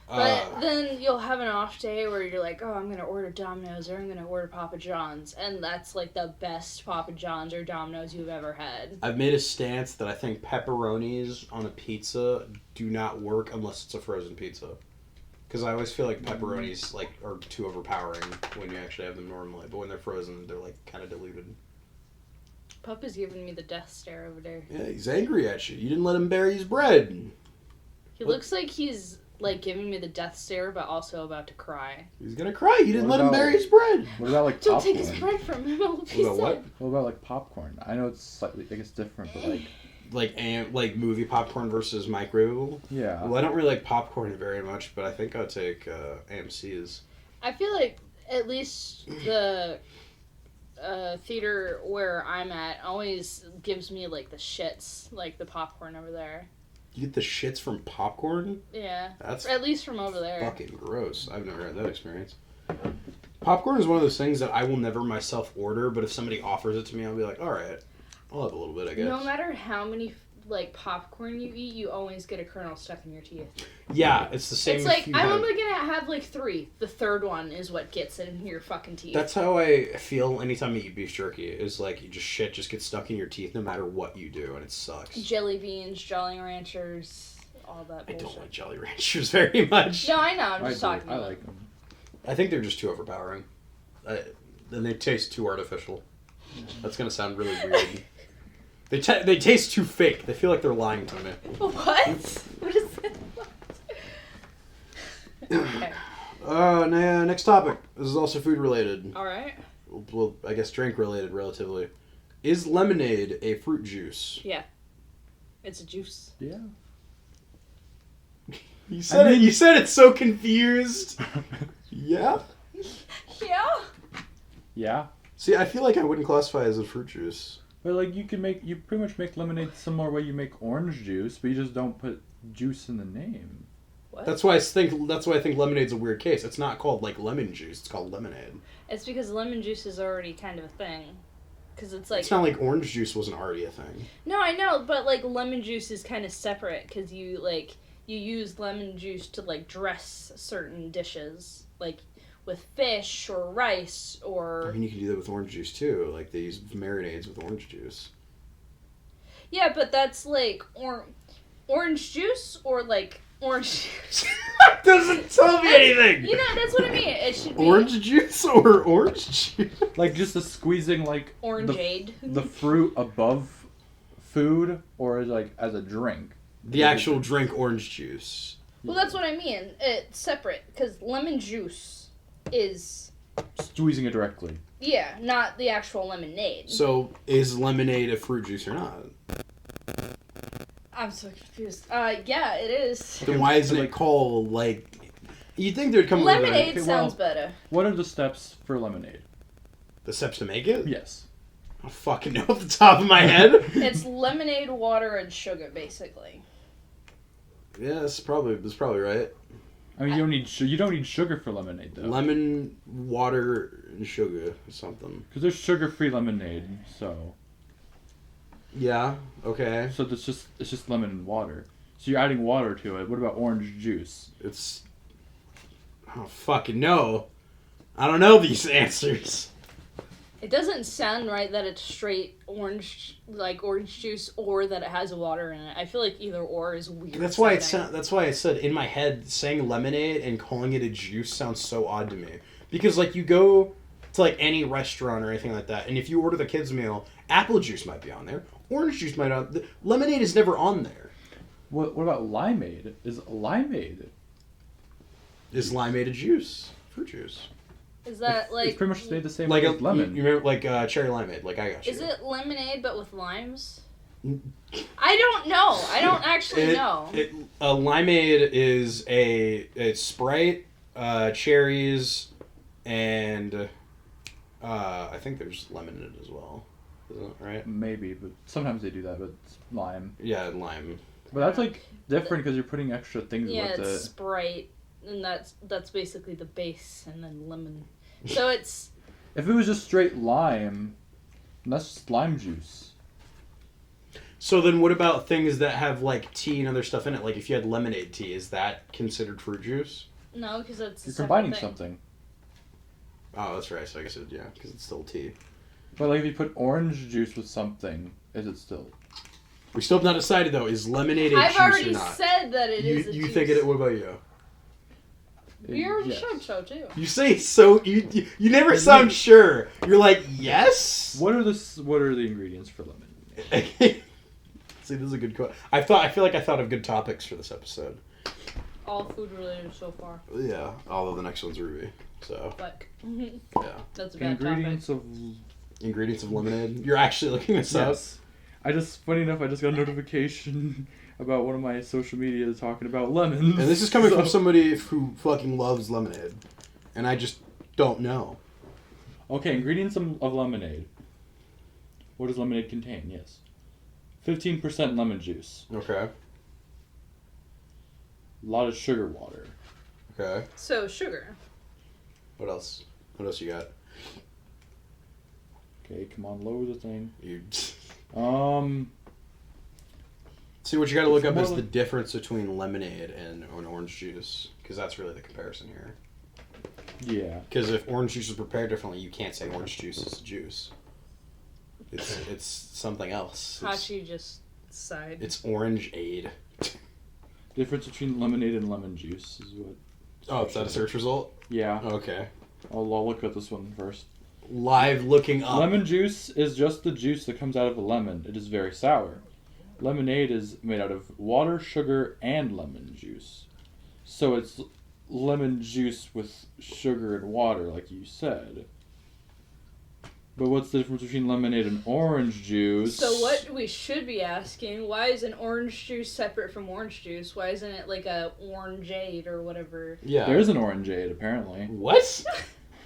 [SPEAKER 2] But then you'll have an off day where you're like, oh, I'm going to order Domino's or I'm going to order Papa John's. And that's like the best Papa John's or Domino's you've ever had.
[SPEAKER 1] I've made a stance that I think pepperonis on a pizza do not work unless it's a frozen pizza. Because I always feel like pepperonis are too overpowering when you actually have them normally. But when they're frozen, they're like kind of diluted.
[SPEAKER 2] Papa's giving me the death stare over there.
[SPEAKER 1] Yeah, he's angry at you. You didn't let him bury his bread.
[SPEAKER 2] He looks like he's like giving me the death stare, but also about to cry.
[SPEAKER 1] He's gonna cry. You didn't
[SPEAKER 3] What
[SPEAKER 1] let him
[SPEAKER 3] about-
[SPEAKER 1] bury his bread.
[SPEAKER 3] What about like
[SPEAKER 2] Don't
[SPEAKER 3] popcorn?
[SPEAKER 2] take his bread from him. It'll be
[SPEAKER 1] What about what?
[SPEAKER 2] sad.
[SPEAKER 3] What about like popcorn? I know it's slightly, I guess, different, but like
[SPEAKER 1] Movie popcorn versus microwave.
[SPEAKER 3] yeah.
[SPEAKER 1] Well, I don't really like popcorn very much, but I think I'll take AMC's.
[SPEAKER 2] I feel like at least the theater where I'm at always gives me like the shits, like the popcorn over there.
[SPEAKER 1] You get the shits from popcorn?
[SPEAKER 2] Yeah.
[SPEAKER 1] That's
[SPEAKER 2] At least from over there.
[SPEAKER 1] fucking gross. I've never had that experience. Popcorn is one of those things that I will never myself order, but if somebody offers it to me, I'll be like, alright, I'll have a little bit, I guess.
[SPEAKER 2] No matter how many like popcorn you eat, you always get a kernel stuck in your teeth.
[SPEAKER 1] Yeah, it's the same.
[SPEAKER 2] It's
[SPEAKER 1] if
[SPEAKER 2] like,
[SPEAKER 1] you
[SPEAKER 2] I'm
[SPEAKER 1] have-
[SPEAKER 2] only gonna have like 3. The third one is what gets it in your fucking teeth.
[SPEAKER 1] That's how I feel anytime I eat beef jerky. Is like shit just gets stuck in your teeth no matter what you do, and it sucks.
[SPEAKER 2] Jelly beans, Jolly Ranchers, all that
[SPEAKER 1] I
[SPEAKER 2] bullshit.
[SPEAKER 1] don't like Jolly Ranchers very much.
[SPEAKER 2] No, I know. I'm just talking
[SPEAKER 3] I
[SPEAKER 2] about
[SPEAKER 3] like them.
[SPEAKER 1] I think they're just too overpowering. Then they taste too artificial. That's gonna sound really weird. They taste too fake. They feel like they're lying to me.
[SPEAKER 2] What? What is that? Okay.
[SPEAKER 1] Next topic. This is also food related.
[SPEAKER 2] All right.
[SPEAKER 1] Well, I guess drink related relatively. Is lemonade a fruit juice?
[SPEAKER 2] Yeah. It's a juice.
[SPEAKER 3] Yeah.
[SPEAKER 1] You said it. You said it so confused. Yeah.
[SPEAKER 2] Yeah.
[SPEAKER 3] Yeah.
[SPEAKER 1] See, I feel like I wouldn't classify it as a fruit juice.
[SPEAKER 3] But like you pretty much make lemonade similar way you make orange juice, but you just don't put juice in the name.
[SPEAKER 2] What?
[SPEAKER 1] That's why I think lemonade's a weird case. It's not called like lemon juice. It's called lemonade.
[SPEAKER 2] It's because lemon juice is already kind of a thing. Because it's like...
[SPEAKER 1] It's not like orange juice wasn't already a thing.
[SPEAKER 2] No, I know, but like lemon juice is kind of separate because you use lemon juice to like dress certain dishes, like with fish or rice or...
[SPEAKER 1] I mean, you can do that with orange juice too. Like they use marinades with orange juice.
[SPEAKER 2] Yeah, but that's like orange juice or like orange juice.
[SPEAKER 1] Doesn't tell me anything.
[SPEAKER 2] You know, that's what I mean. It should be
[SPEAKER 1] Orange juice or orange juice?
[SPEAKER 3] Like just the squeezing like
[SPEAKER 2] orangeade.
[SPEAKER 3] the fruit above food or like as a drink.
[SPEAKER 1] The actual drink orange juice.
[SPEAKER 2] Well, that's what I mean. It's separate because lemon juice is
[SPEAKER 3] Squeezing it directly.
[SPEAKER 2] not the actual lemonade.
[SPEAKER 1] So is lemonade a fruit juice or not?
[SPEAKER 2] I'm so confused. Yeah, it is.
[SPEAKER 1] Then why isn't it called like? You'd think there'd come
[SPEAKER 2] Lemonade
[SPEAKER 3] Okay,
[SPEAKER 2] sounds
[SPEAKER 3] well-
[SPEAKER 2] better.
[SPEAKER 3] What are the steps for lemonade?
[SPEAKER 1] the steps to make it.
[SPEAKER 3] Yes.
[SPEAKER 1] I don't fucking know off the top of my head.
[SPEAKER 2] It's lemonade, water, and sugar, basically.
[SPEAKER 1] Yeah, that's probably right.
[SPEAKER 3] I mean, you don't need sugar for lemonade though.
[SPEAKER 1] Lemon, water, and sugar or something.
[SPEAKER 3] Because there's sugar-free lemonade, so
[SPEAKER 1] Yeah. Okay.
[SPEAKER 3] it's just lemon and water. So you're adding water to it. What about orange juice?
[SPEAKER 1] It's. I don't fucking know. I don't know these answers.
[SPEAKER 2] It doesn't sound right that it's straight orange juice, or that it has water in it. I feel like either or is weird.
[SPEAKER 1] That's why
[SPEAKER 2] sounding.
[SPEAKER 1] That's why I said in my head saying lemonade and calling it a juice sounds so odd to me. Because like you go to like any restaurant or anything like that, and if you order the kids meal, apple juice might be on there, orange juice might on. Lemonade is never on there.
[SPEAKER 3] What about limeade? Is limeade?
[SPEAKER 1] Is limeade a juice? Fruit juice.
[SPEAKER 2] Is that
[SPEAKER 3] It's
[SPEAKER 2] like
[SPEAKER 3] pretty much stayed the same
[SPEAKER 1] Like
[SPEAKER 3] as lemon.
[SPEAKER 1] You remember like cherry limeade? Like I got you.
[SPEAKER 2] Is it lemonade but with limes? I don't know. I don't actually know.
[SPEAKER 1] A limeade is it's Sprite, cherries, and I think there's lemon in it as well. Isn't it right?
[SPEAKER 3] Maybe, but sometimes they do that. But it's lime.
[SPEAKER 1] Yeah, lime.
[SPEAKER 3] But that's like different because you're putting extra things
[SPEAKER 2] Yeah,
[SPEAKER 3] with
[SPEAKER 2] it's
[SPEAKER 3] it.
[SPEAKER 2] Sprite, and that's basically the base, and then lemon. So it's
[SPEAKER 3] If it was just straight lime, that's just lime juice.
[SPEAKER 1] So then what about things that have like tea and other stuff in it? Like if you had lemonade tea, is that considered fruit juice?
[SPEAKER 2] no, because it's
[SPEAKER 3] You're
[SPEAKER 2] a separate
[SPEAKER 3] combining
[SPEAKER 2] thing.
[SPEAKER 3] something.
[SPEAKER 1] Oh, that's right. So I guess yeah, because it's still tea.
[SPEAKER 3] But like if you put orange juice with something, is it still?
[SPEAKER 1] We still have not decided though. Is lemonade a
[SPEAKER 2] I've
[SPEAKER 1] juice
[SPEAKER 2] already
[SPEAKER 1] or not?
[SPEAKER 2] said that it is.
[SPEAKER 1] You think it? What about you?
[SPEAKER 2] We already
[SPEAKER 3] Yes.
[SPEAKER 2] said so too.
[SPEAKER 1] You say so. You never sound sure. You're like yes.
[SPEAKER 3] What are the ingredients for lemon?
[SPEAKER 1] See, this is a good quote. I feel like I thought of good topics for this episode.
[SPEAKER 2] All food related so far.
[SPEAKER 1] Yeah, although the next one's Ruby. So
[SPEAKER 2] But
[SPEAKER 1] yeah,
[SPEAKER 2] that's a bad
[SPEAKER 3] Ingredients of
[SPEAKER 1] ingredients of lemonade. You're actually looking this up.
[SPEAKER 3] yes. Funny enough, I just got a notification about one of my social media talking about lemons.
[SPEAKER 1] And this is coming
[SPEAKER 3] So-
[SPEAKER 1] from somebody who fucking loves lemonade, and I just don't know.
[SPEAKER 3] Okay, ingredients of lemonade. What does lemonade contain? Yes. 15% lemon juice.
[SPEAKER 1] Okay.
[SPEAKER 3] A lot of sugar water.
[SPEAKER 1] Okay.
[SPEAKER 2] So sugar.
[SPEAKER 1] What else? What else you got?
[SPEAKER 3] Okay, come on, load the thing.
[SPEAKER 1] You
[SPEAKER 3] Um,
[SPEAKER 1] see what you got to look
[SPEAKER 3] It's
[SPEAKER 1] up
[SPEAKER 3] more
[SPEAKER 1] is
[SPEAKER 3] like-
[SPEAKER 1] the difference between lemonade and an orange juice, because that's really the comparison here.
[SPEAKER 3] yeah.
[SPEAKER 1] Because if orange juice is prepared differently, you can't say orange juice is juice. It's something else.
[SPEAKER 2] Hachi just sighed.
[SPEAKER 1] It's orange aid.
[SPEAKER 3] Difference between lemonade and lemon juice is what.
[SPEAKER 1] Oh, is that a search result?
[SPEAKER 3] Yeah.
[SPEAKER 1] Okay.
[SPEAKER 3] I'll look at this one first.
[SPEAKER 1] Live looking up.
[SPEAKER 3] Lemon juice is just the juice that comes out of a lemon. It is very sour. Lemonade is made out of water, sugar, and lemon juice. So it's lemon juice with sugar and water, like you said. But what's the difference between lemonade and orange juice?
[SPEAKER 2] So what we should be asking, why is an orange juice separate from orange juice? Why isn't it like a orangeade or whatever?
[SPEAKER 1] Yeah.
[SPEAKER 3] There's an orangeade, apparently.
[SPEAKER 1] What?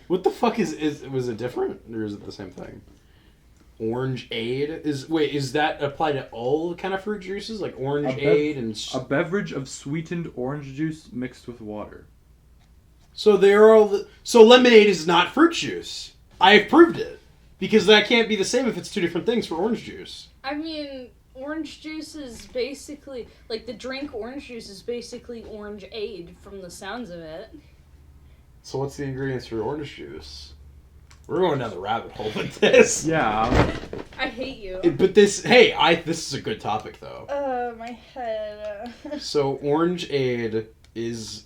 [SPEAKER 1] What the fuck was it different? Or is it the same thing? Orangeade? Is that applied to all kind of fruit juices? Like orangeade and...
[SPEAKER 3] A beverage of sweetened orange juice mixed with water.
[SPEAKER 1] So they're all... So lemonade is not fruit juice. I have proved it. Because that can't be the same if it's two different things for orange juice.
[SPEAKER 2] I mean, orange juice is basically... Like, the drink orange juice is basically orangeade from the sounds of it.
[SPEAKER 1] So what's the ingredients for orange juice? We're going down the rabbit hole with this.
[SPEAKER 3] Yeah.
[SPEAKER 2] I hate you.
[SPEAKER 1] This is a good topic, though.
[SPEAKER 2] My head.
[SPEAKER 1] So orangeade is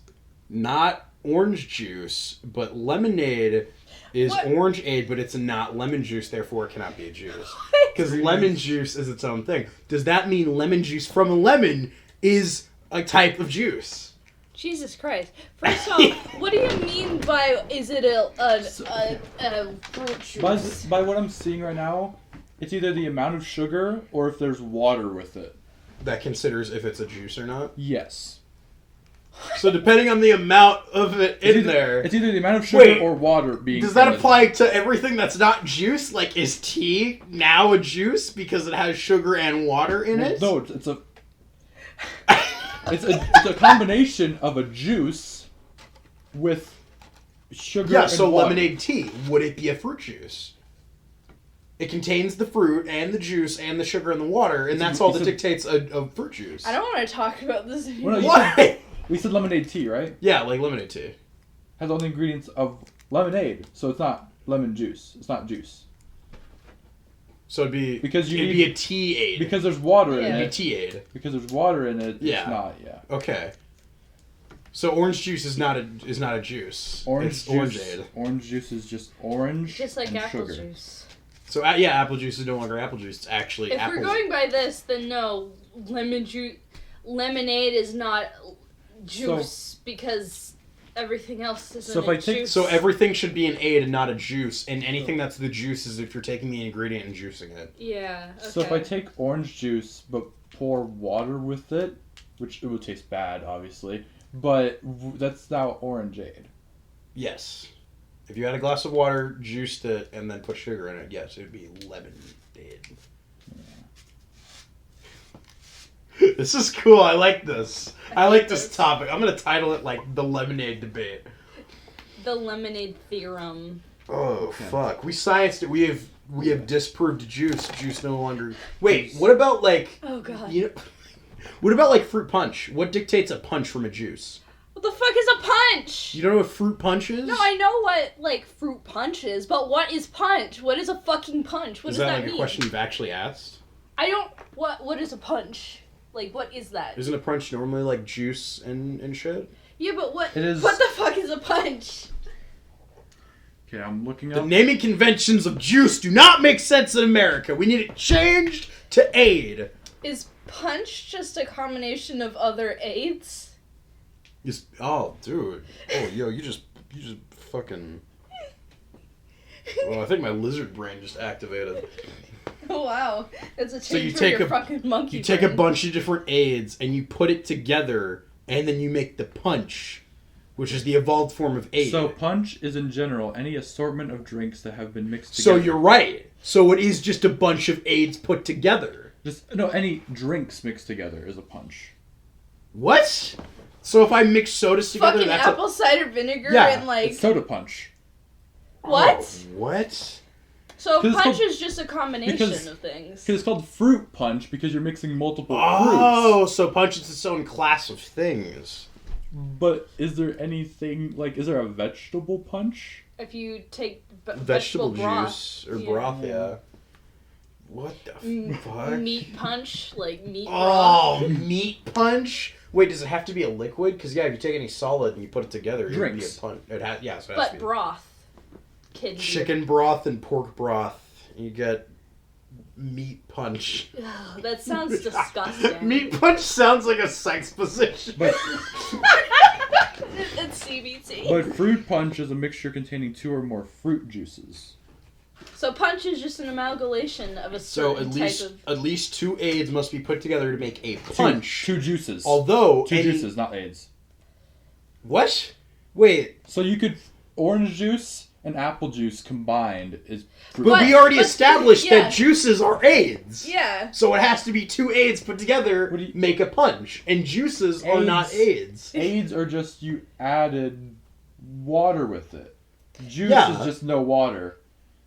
[SPEAKER 1] not orange juice, but lemonade is
[SPEAKER 2] What?
[SPEAKER 1] orangeade, but it's not lemon juice, therefore it cannot be a juice. Because lemon juice is its own thing. Does that mean lemon juice from a lemon is a type of juice?
[SPEAKER 2] Jesus Christ. First off, what do you mean by, is it a fruit juice?
[SPEAKER 3] By what I'm seeing right now, it's either the amount of sugar or if there's water with it.
[SPEAKER 1] That considers if it's a juice or not?
[SPEAKER 3] Yes.
[SPEAKER 1] So depending on the amount of it in there...
[SPEAKER 3] It's either the amount of sugar or water being...
[SPEAKER 1] Does that apply to everything that's not juice? Like, is tea now a juice because it has sugar and water in it?
[SPEAKER 3] No, it's a... It's a combination of a juice with sugar and
[SPEAKER 1] so
[SPEAKER 3] water.
[SPEAKER 1] lemonade tea, would it be a fruit juice? It contains the fruit and the juice and the sugar and the water, and that's all that dictates a fruit juice.
[SPEAKER 2] I don't want to talk about this anymore.
[SPEAKER 3] Well, no,
[SPEAKER 1] Why?
[SPEAKER 3] We said lemonade tea, right?
[SPEAKER 1] Yeah, like lemonade tea.
[SPEAKER 3] Has all the ingredients of lemonade, so it's not lemon juice. It's not juice.
[SPEAKER 1] So it'd be a tea aid.
[SPEAKER 3] Because there's water in
[SPEAKER 2] Yeah.
[SPEAKER 1] It'd be
[SPEAKER 3] it.
[SPEAKER 1] tea aid.
[SPEAKER 3] Because there's water in it.
[SPEAKER 1] Yeah.
[SPEAKER 3] It's not. Yeah.
[SPEAKER 1] Okay. So orange juice is not a juice. It's orangeade.
[SPEAKER 3] Orange juice is just orange.
[SPEAKER 2] Just like
[SPEAKER 3] and
[SPEAKER 2] apple
[SPEAKER 3] sugar.
[SPEAKER 2] juice.
[SPEAKER 1] So apple juice is no longer apple juice. It's actually
[SPEAKER 2] If
[SPEAKER 1] apple.
[SPEAKER 2] we're going by this, then no, lemonade is not juice because everything else isn't
[SPEAKER 3] So if I take-
[SPEAKER 2] juice.
[SPEAKER 1] So everything should be an aid and not a juice, and anything that's the juice is if you're taking the ingredient and juicing it.
[SPEAKER 2] Yeah, okay.
[SPEAKER 3] So if I take orange juice but pour water with it, which it would taste bad, obviously, but that's now orangeade.
[SPEAKER 1] Yes. If you had a glass of water, juiced it, and then put sugar in it, yes, it would be lemonade. This is cool. I like this. I like this topic. I'm going to title it, like, the lemonade debate.
[SPEAKER 2] The lemonade theorem.
[SPEAKER 1] Oh, fuck. We scienced it. We have disproved juice. Juice no longer... Wait, what about, like...
[SPEAKER 2] Oh, God.
[SPEAKER 1] You know, what about, like, fruit punch? What dictates a punch from a juice?
[SPEAKER 2] What the fuck is a punch?
[SPEAKER 1] You don't know what fruit punch is?
[SPEAKER 2] No, I know what, like, fruit punch is, but what is punch? What is a fucking punch? What
[SPEAKER 1] Is
[SPEAKER 2] does
[SPEAKER 1] that,
[SPEAKER 2] that
[SPEAKER 1] like,
[SPEAKER 2] mean?
[SPEAKER 1] a question you've actually asked?
[SPEAKER 2] I don't... What is a punch? Like, what is that?
[SPEAKER 1] Isn't a punch normally, like, juice and shit?
[SPEAKER 2] Yeah, but what...
[SPEAKER 3] It is-
[SPEAKER 2] What the fuck is a punch?
[SPEAKER 3] Okay, I'm looking
[SPEAKER 1] The
[SPEAKER 3] up.
[SPEAKER 1] naming conventions of juice do not make sense in America. We need it changed to aid.
[SPEAKER 2] Is punch just a combination of other aids?
[SPEAKER 1] Oh, dude. Oh, yo, you just fucking... Well, I think my lizard brain just activated.
[SPEAKER 2] Oh, wow. That's a
[SPEAKER 1] So you
[SPEAKER 2] change for
[SPEAKER 1] take
[SPEAKER 2] your
[SPEAKER 1] a-
[SPEAKER 2] fucking monkey
[SPEAKER 1] You take a
[SPEAKER 2] brain.
[SPEAKER 1] bunch of different aids and you put it together, and then you make the punch, which is the evolved form of aid.
[SPEAKER 3] So punch is in general any assortment of drinks that have been mixed
[SPEAKER 1] So
[SPEAKER 3] together.
[SPEAKER 1] you're right. So it is just a bunch of aids put together.
[SPEAKER 3] Any drinks mixed together is a punch.
[SPEAKER 1] What? So if I mix sodas together,
[SPEAKER 2] Fucking
[SPEAKER 1] that's
[SPEAKER 2] apple cider vinegar
[SPEAKER 1] Yeah,
[SPEAKER 2] and, like...
[SPEAKER 3] It's soda punch.
[SPEAKER 2] What?
[SPEAKER 1] Oh, what?
[SPEAKER 2] So
[SPEAKER 3] 'Cause it's
[SPEAKER 2] punch
[SPEAKER 3] called-
[SPEAKER 2] is just a combination
[SPEAKER 3] because-
[SPEAKER 2] of things.
[SPEAKER 3] Because it's called fruit punch because you're mixing multiple
[SPEAKER 1] Oh, so punch is its own class of things.
[SPEAKER 3] fruits. But is there anything, like, is there a vegetable punch?
[SPEAKER 2] If you take
[SPEAKER 1] Vegetable
[SPEAKER 2] broth,
[SPEAKER 1] juice or
[SPEAKER 2] yeah.
[SPEAKER 1] broth, yeah. What the fuck?
[SPEAKER 2] Meat punch, like meat
[SPEAKER 1] Oh,
[SPEAKER 2] broth.
[SPEAKER 1] meat punch? Wait, does it have to be a liquid? Because, yeah, if you take any solid and you put it together, it would be a
[SPEAKER 3] Drinks.
[SPEAKER 1] punch. So it has
[SPEAKER 2] But
[SPEAKER 1] to be.
[SPEAKER 2] broth. Kid
[SPEAKER 1] Chicken broth and pork broth. You get meat punch.
[SPEAKER 2] Ugh, that sounds disgusting.
[SPEAKER 1] Meat punch sounds like a sex position.
[SPEAKER 3] But
[SPEAKER 2] It's CBT.
[SPEAKER 3] but fruit punch is a mixture containing 2 or more fruit juices.
[SPEAKER 2] So punch is just an amalgamation of a
[SPEAKER 1] So
[SPEAKER 2] certain
[SPEAKER 1] at least 2 aids must be put together to make a punch.
[SPEAKER 3] Two juices.
[SPEAKER 1] Although
[SPEAKER 3] 2 juices, not aids.
[SPEAKER 1] What? Wait.
[SPEAKER 3] So you could orange juice and apple juice combined is fruit.
[SPEAKER 1] But we already
[SPEAKER 2] but-
[SPEAKER 1] established
[SPEAKER 2] yeah.
[SPEAKER 1] that juices are aids.
[SPEAKER 2] Yeah.
[SPEAKER 1] So it has to be 2 aids put together
[SPEAKER 3] What do you-
[SPEAKER 1] make a punch. And juices are
[SPEAKER 3] Aids.
[SPEAKER 1] not aids.
[SPEAKER 3] Aids are just you added water with it. Juice
[SPEAKER 1] Yeah.
[SPEAKER 3] is just no water.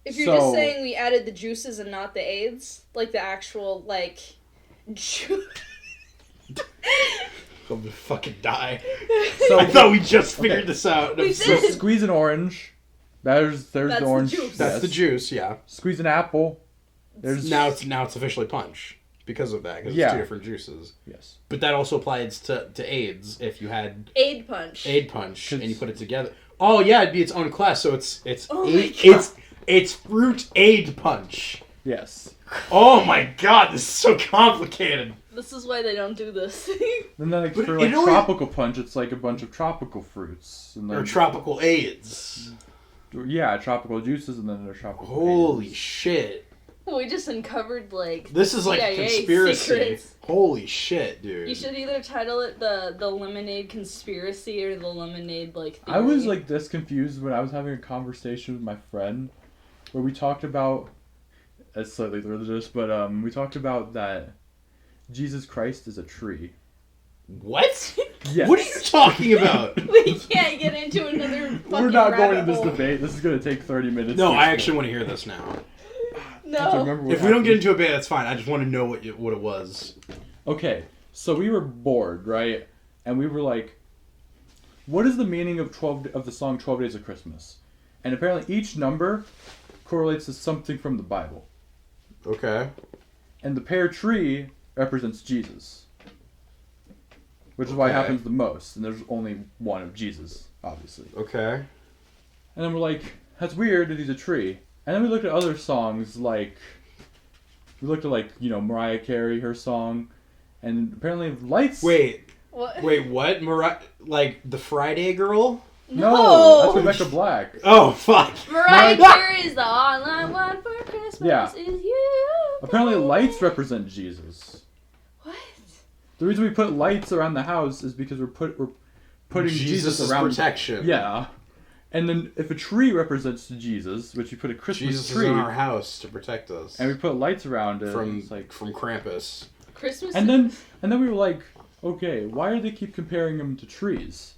[SPEAKER 2] If you're
[SPEAKER 3] So-
[SPEAKER 2] just saying we added the juices and not the aids, like the actual juice.
[SPEAKER 1] I'm gonna fucking die.
[SPEAKER 3] So
[SPEAKER 1] I thought we just figured this out.
[SPEAKER 2] We
[SPEAKER 3] So
[SPEAKER 2] did.
[SPEAKER 3] squeeze an orange. There's
[SPEAKER 2] That's
[SPEAKER 3] the
[SPEAKER 2] the
[SPEAKER 3] orange.
[SPEAKER 2] juice.
[SPEAKER 1] That's
[SPEAKER 3] yes.
[SPEAKER 1] the juice, yeah.
[SPEAKER 3] Squeeze an apple. There's
[SPEAKER 1] Now it's officially punch because of that. Because
[SPEAKER 3] Yeah.
[SPEAKER 1] it's 2 different juices.
[SPEAKER 3] yes.
[SPEAKER 1] But that also applies to aids if you had
[SPEAKER 2] Aid punch.
[SPEAKER 1] aid punch and you
[SPEAKER 3] 'Cause-
[SPEAKER 1] put it together. Oh yeah, it'd be its own class. So it's
[SPEAKER 2] Oh
[SPEAKER 1] aid,
[SPEAKER 2] my God.
[SPEAKER 1] it's fruit aid punch.
[SPEAKER 3] Yes.
[SPEAKER 1] Oh my god, this is so complicated.
[SPEAKER 2] This is why they don't do this.
[SPEAKER 3] And then
[SPEAKER 1] But
[SPEAKER 3] for
[SPEAKER 1] it
[SPEAKER 3] like
[SPEAKER 1] only-
[SPEAKER 3] tropical punch, it's like a bunch of tropical fruits. And then,
[SPEAKER 1] Or tropical aids.
[SPEAKER 3] yeah, tropical juices and then there's tropical.
[SPEAKER 1] Holy
[SPEAKER 3] aids.
[SPEAKER 1] shit.
[SPEAKER 2] We just uncovered
[SPEAKER 1] This is like a
[SPEAKER 2] CIA
[SPEAKER 1] conspiracy.
[SPEAKER 2] secrets.
[SPEAKER 1] Holy shit, dude.
[SPEAKER 2] You should either title it the lemonade conspiracy or the lemonade theory.
[SPEAKER 3] I was like this confused when I was having a conversation with my friend where we talked about, it's slightly religious, but we talked about that Jesus Christ is a tree.
[SPEAKER 1] What?
[SPEAKER 3] Yes.
[SPEAKER 1] What are you talking about?
[SPEAKER 2] we can't get into another fucking
[SPEAKER 3] We're not going
[SPEAKER 2] rabbit
[SPEAKER 3] in this
[SPEAKER 2] hole.
[SPEAKER 3] debate. This is going to take 30 minutes.
[SPEAKER 1] No,
[SPEAKER 3] to
[SPEAKER 1] I
[SPEAKER 3] explain.
[SPEAKER 1] actually want to hear this now.
[SPEAKER 3] I have to
[SPEAKER 2] No.
[SPEAKER 3] remember what
[SPEAKER 1] If we don't get
[SPEAKER 3] happened.
[SPEAKER 1] into a debate, that's fine. I just want to know what it was.
[SPEAKER 3] Okay, so we were bored, right? And we were like, what is the meaning of the song 12 Days of Christmas? And apparently each number correlates to something from the Bible.
[SPEAKER 1] Okay.
[SPEAKER 3] And the pear tree represents Jesus. Which is why it
[SPEAKER 1] Okay.
[SPEAKER 3] happens the most. And there's only one of Jesus, obviously.
[SPEAKER 1] Okay.
[SPEAKER 3] And then we're like, that's weird that he's a tree. And then we looked at other songs like, Mariah Carey, her song. And apparently lights...
[SPEAKER 2] What?
[SPEAKER 1] What? Like the Friday girl?
[SPEAKER 3] No! That's Rebecca Black.
[SPEAKER 1] Oh, fuck.
[SPEAKER 2] Mariah Carey's the all I want for Christmas
[SPEAKER 3] Yeah.
[SPEAKER 2] is you.
[SPEAKER 3] Apparently lights represent Jesus.
[SPEAKER 2] What?
[SPEAKER 3] The reason we put lights around the house is because we're putting Jesus around
[SPEAKER 1] protection.
[SPEAKER 3] Yeah. And then if a tree represents Jesus, which you put a Christmas
[SPEAKER 1] Jesus
[SPEAKER 3] tree,
[SPEAKER 1] is in our house to protect us
[SPEAKER 3] and we put lights around it,
[SPEAKER 1] from
[SPEAKER 3] it's like,
[SPEAKER 1] Krampus.
[SPEAKER 2] Christmas.
[SPEAKER 3] and then we were like, okay, why do they keep comparing them to trees?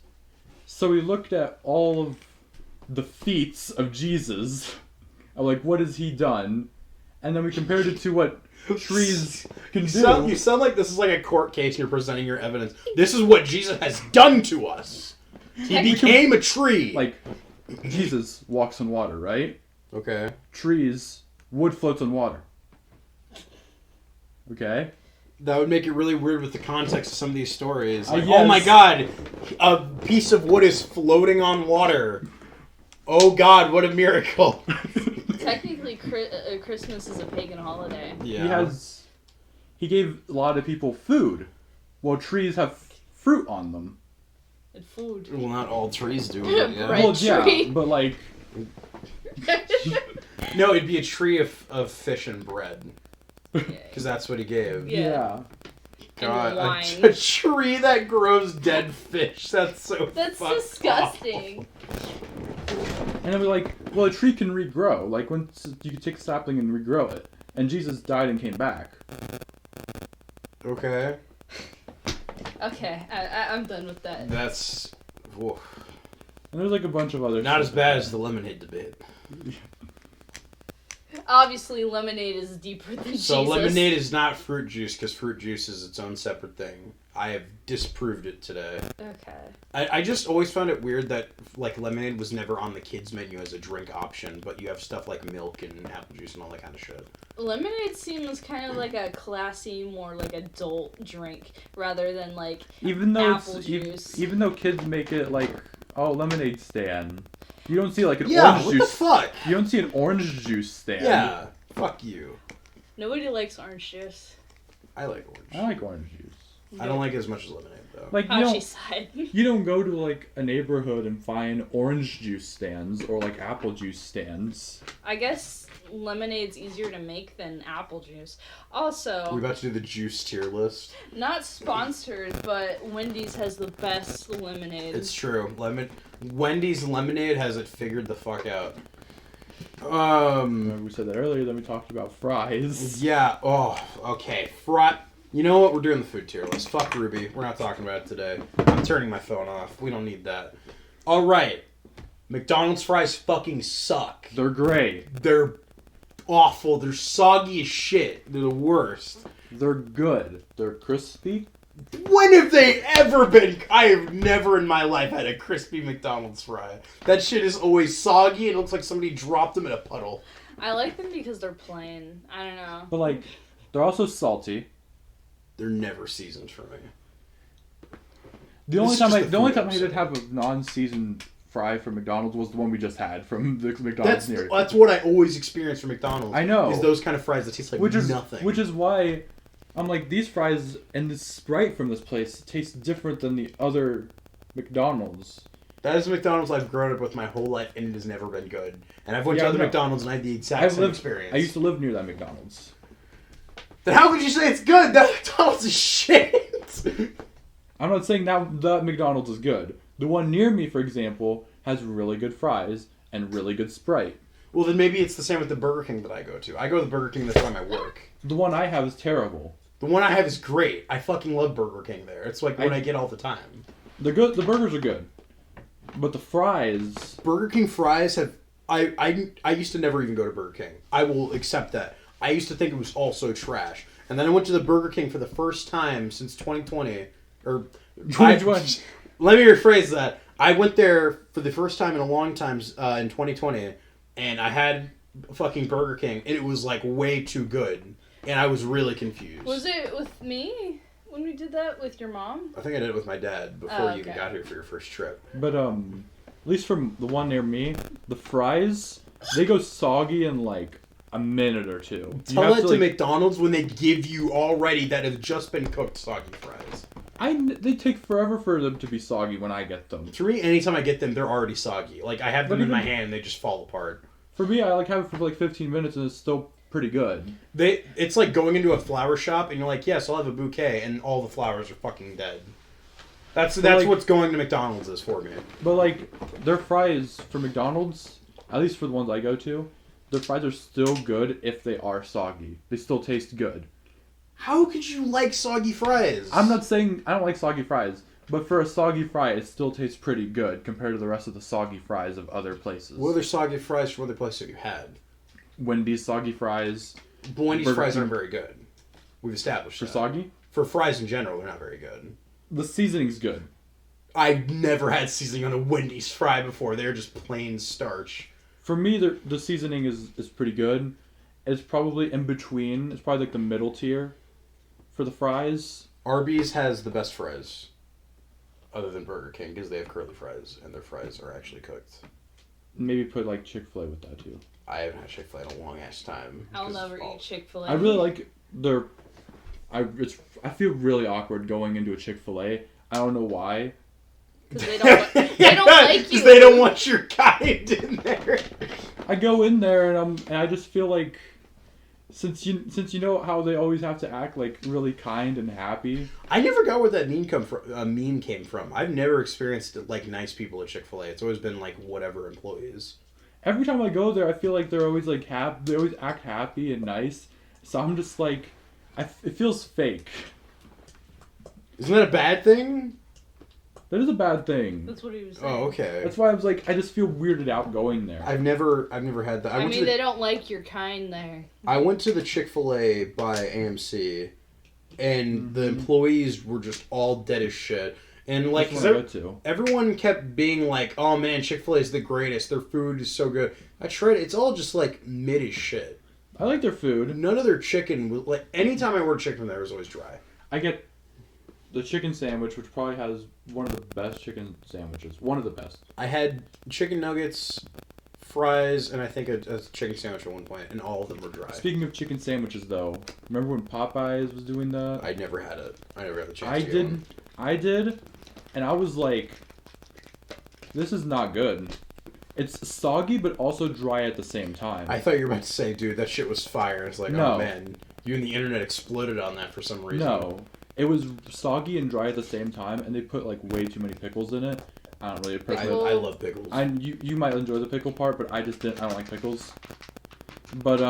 [SPEAKER 3] So we looked at all of the feats of Jesus, of like what has he done, and then we compared it to what trees can
[SPEAKER 1] You
[SPEAKER 3] do.
[SPEAKER 1] sound like this is like a court case and you're presenting your evidence. This is what Jesus has done to us. He became a tree.
[SPEAKER 3] Like Jesus walks on water, right?
[SPEAKER 1] Okay.
[SPEAKER 3] Trees, wood floats on water. Okay?
[SPEAKER 1] That would make it really weird with the context of some of these stories. Like,
[SPEAKER 3] Yes.
[SPEAKER 1] oh my god, a piece of wood is floating on water. Oh god, what a miracle.
[SPEAKER 2] Technically, Christmas is a pagan holiday.
[SPEAKER 1] Yeah.
[SPEAKER 3] He gave a lot of people food, while trees have fruit on them.
[SPEAKER 2] And food.
[SPEAKER 1] Well, not all trees do. But yeah.
[SPEAKER 2] Right.
[SPEAKER 3] Well, yeah,
[SPEAKER 2] tree.
[SPEAKER 3] but like,
[SPEAKER 1] No, it'd be a tree of fish and bread.
[SPEAKER 2] Yeah.
[SPEAKER 1] Because that's what he gave.
[SPEAKER 2] Yeah.
[SPEAKER 1] God,
[SPEAKER 2] wine.
[SPEAKER 1] a tree that grows dead fish. That's so
[SPEAKER 2] That's
[SPEAKER 1] fucked
[SPEAKER 2] disgusting.
[SPEAKER 3] and then we're like, well, a tree can regrow. Like, once you can take a sapling and regrow it. And Jesus died and came back.
[SPEAKER 1] awful. Okay.
[SPEAKER 2] Okay, I'm done with that.
[SPEAKER 1] That's woof.
[SPEAKER 3] And there's like a bunch of other
[SPEAKER 1] Not
[SPEAKER 3] stuff
[SPEAKER 1] as bad
[SPEAKER 3] like
[SPEAKER 1] as the lemonade debate.
[SPEAKER 2] Obviously, lemonade is deeper than
[SPEAKER 1] So
[SPEAKER 2] Jesus.
[SPEAKER 1] lemonade is not fruit juice because fruit juice is its own separate thing. I have disproved it today.
[SPEAKER 2] Okay.
[SPEAKER 1] I just always found it weird that like lemonade was never on the kids menu as a drink option, but you have stuff like milk and apple juice and all that kind of shit.
[SPEAKER 2] Lemonade seems kind of like a classy, more like adult drink rather than like apple juice.
[SPEAKER 3] Even though kids make it like lemonade stand, you don't see like an
[SPEAKER 1] Yeah,
[SPEAKER 3] orange
[SPEAKER 1] what
[SPEAKER 3] juice.
[SPEAKER 1] the fuck?
[SPEAKER 3] You don't see an orange juice stand.
[SPEAKER 1] Yeah, fuck you.
[SPEAKER 2] Nobody likes orange juice.
[SPEAKER 1] I like orange.
[SPEAKER 3] I like orange juice.
[SPEAKER 1] I don't like it as much as lemonade though.
[SPEAKER 3] Like
[SPEAKER 2] you
[SPEAKER 3] you don't go to like a neighborhood and find orange juice stands or like apple juice stands.
[SPEAKER 2] I guess lemonade's easier to make than apple juice. Also,
[SPEAKER 1] We're about to do the juice tier list.
[SPEAKER 2] not sponsored, but Wendy's has the best lemonade.
[SPEAKER 1] It's true. Wendy's lemonade has it figured the fuck out.
[SPEAKER 3] Remember we said that earlier. Then we talked about fries.
[SPEAKER 1] Yeah. Oh, okay. You know what? We're doing the food tier list. Fuck Ruby. We're not talking about it today. I'm turning my phone off. We don't need that. All right. McDonald's fries fucking suck.
[SPEAKER 3] They're great.
[SPEAKER 1] They're awful. They're soggy as shit. They're the worst.
[SPEAKER 3] They're good. They're crispy.
[SPEAKER 1] When have they ever been? I have never in my life had a crispy McDonald's fry. That shit is always soggy. It looks like somebody dropped them in a puddle.
[SPEAKER 2] I like them because they're plain. I don't know.
[SPEAKER 3] But like, they're also salty.
[SPEAKER 1] They're never seasoned for me.
[SPEAKER 3] The only time I did have a non-seasoned fry from McDonald's was the one we just had from the McDonald's near.
[SPEAKER 1] That's what I always experience from McDonald's.
[SPEAKER 3] I know.
[SPEAKER 1] Is those kind of fries that taste like nothing.
[SPEAKER 3] Which is why I'm like, these fries and the Sprite from this place taste different than the other McDonald's.
[SPEAKER 1] That is a McDonald's I've grown up with my whole life, and it has never been good. And I've went to other McDonald's, and I had the exact same experience.
[SPEAKER 3] I used to live near that McDonald's.
[SPEAKER 1] Then how could you say it's good? That McDonald's is shit!
[SPEAKER 3] I'm not saying that McDonald's is good. The one near me, for example, has really good fries and really good Sprite.
[SPEAKER 1] Well, then maybe it's the same with the Burger King that I go to. I go to the Burger King that's by my work.
[SPEAKER 3] The one I have is terrible.
[SPEAKER 1] The one I have is great. I fucking love Burger King there. It's like what I get all the time.
[SPEAKER 3] They're good. The burgers are good. But the fries...
[SPEAKER 1] Burger King fries have... I used to never even go to Burger King. I will accept that. I used to think it was all so trash. And then I went to the Burger King for the first time since 2020. Or...
[SPEAKER 3] 2020.
[SPEAKER 1] Let me rephrase that. I went there for the first time in a long time in 2020. And I had fucking Burger King. And it was like way too good. And I was really confused.
[SPEAKER 2] Was it with me when we did that with your mom?
[SPEAKER 1] I think I did it with my dad before you even got here for your first trip.
[SPEAKER 3] But, at least from the one near me, the fries, they go soggy in, like, a minute or two.
[SPEAKER 1] Tell that to McDonald's when they give you already that have just been cooked soggy fries.
[SPEAKER 3] They take forever for them to be soggy when I get them.
[SPEAKER 1] For me, anytime I get them, they're already soggy. Like, I have them in my hand and they just fall apart.
[SPEAKER 3] For me, I, like, have it for, like, 15 minutes and it's still pretty good.
[SPEAKER 1] It's like going into a flower shop and you're like, yes, I'll have a bouquet, and all the flowers are fucking dead. That's like, what's going to McDonald's is for me.
[SPEAKER 3] But, like, their fries for McDonald's, at least for the ones I go to, their fries are still good if they are soggy. They still taste good.
[SPEAKER 1] How could you like soggy fries?
[SPEAKER 3] I'm not saying I don't like soggy fries, but for a soggy fry, it still tastes pretty good compared to the rest of the soggy fries of other places.
[SPEAKER 1] What other soggy fries from other places have you had?
[SPEAKER 3] Wendy's soggy fries.
[SPEAKER 1] But Wendy's fries aren't very good. We've established
[SPEAKER 3] For
[SPEAKER 1] that.
[SPEAKER 3] soggy?
[SPEAKER 1] For fries in general, they're not very good.
[SPEAKER 3] The seasoning's good.
[SPEAKER 1] I've never had seasoning on a Wendy's fry before. They're just plain starch.
[SPEAKER 3] For me, the seasoning is pretty good. It's probably in between. It's probably like the middle tier for the fries.
[SPEAKER 1] Arby's has the best fries, other than Burger King, because they have curly fries, and their fries are actually cooked.
[SPEAKER 3] Maybe put like Chick-fil-A with that too.
[SPEAKER 1] I haven't had Chick-fil-A in a long ass time.
[SPEAKER 2] I'll never eat Chick-fil-A.
[SPEAKER 3] I really like their... I feel really awkward going into a Chick-fil-A. I don't know why.
[SPEAKER 2] Because they don't like you.
[SPEAKER 1] Because they don't want your kind in there.
[SPEAKER 3] I go in there and I just feel like since you know how they always have to act like really kind and happy.
[SPEAKER 1] I never got where that meme came from. I've never experienced like nice people at Chick-fil-A. It's always been like whatever employees.
[SPEAKER 3] Every time I go there, I feel like they're always like happy. They always act happy and nice. So I'm just like, it feels fake.
[SPEAKER 1] Isn't that a bad thing?
[SPEAKER 3] That is a bad thing.
[SPEAKER 2] That's what he was saying.
[SPEAKER 1] Oh, okay.
[SPEAKER 3] That's why I was like, I just feel weirded out going there.
[SPEAKER 1] I've never had that.
[SPEAKER 2] They don't like your kind there.
[SPEAKER 1] I went to the Chick-fil-A by AMC and the employees were just all dead as shit. And like,
[SPEAKER 3] That's what I go to.
[SPEAKER 1] everyone kept being like, "Oh man, Chick-fil-A is the greatest. Their food is so good." I tried it. It's all just like mid as shit.
[SPEAKER 3] I like their food.
[SPEAKER 1] None of their chicken was like. Anytime I ordered chicken from there, it was always dry.
[SPEAKER 3] I get the chicken sandwich, which probably has one of the best chicken sandwiches. One of the best.
[SPEAKER 1] I had chicken nuggets, fries, and I think a chicken sandwich at one point, and all of them were dry.
[SPEAKER 3] Speaking of chicken sandwiches, though, remember when Popeyes was doing that?
[SPEAKER 1] I never had it. I never had the chance.
[SPEAKER 3] I
[SPEAKER 1] to get
[SPEAKER 3] did.
[SPEAKER 1] one.
[SPEAKER 3] I did, and I was like, "This is not good." It's soggy, but also dry at the same time.
[SPEAKER 1] I thought you were about to say, "Dude, that shit was fire." It's like,
[SPEAKER 3] No.
[SPEAKER 1] oh man, you and the internet exploded on that for some reason.
[SPEAKER 3] No, it was soggy and dry at the same time, and they put like way too many pickles in it. I don't really personally.
[SPEAKER 1] I love pickles.
[SPEAKER 3] You might enjoy the pickle part, but I just didn't. I don't like pickles. But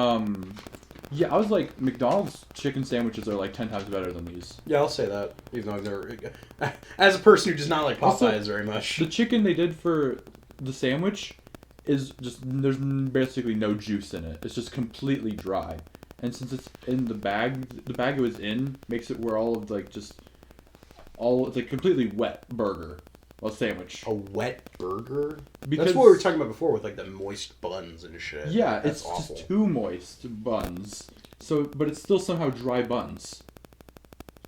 [SPEAKER 3] yeah, I was like, McDonald's chicken sandwiches are like 10 times better than these.
[SPEAKER 1] Yeah, I'll say that. Even though I've never, as a person who does not like Popeyes
[SPEAKER 3] Also,
[SPEAKER 1] very much.
[SPEAKER 3] The chicken they did for the sandwich is just there's basically no juice in it. It's just completely dry. And since it's in the bag it was in makes it where all of like just all it's like completely wet burger. Well, sandwich.
[SPEAKER 1] A wet burger?
[SPEAKER 3] Because
[SPEAKER 1] That's what we were talking about before with like the moist buns and shit.
[SPEAKER 3] yeah,
[SPEAKER 1] That's
[SPEAKER 3] it's
[SPEAKER 1] awful.
[SPEAKER 3] just too moist buns. So, but it's still somehow dry buns.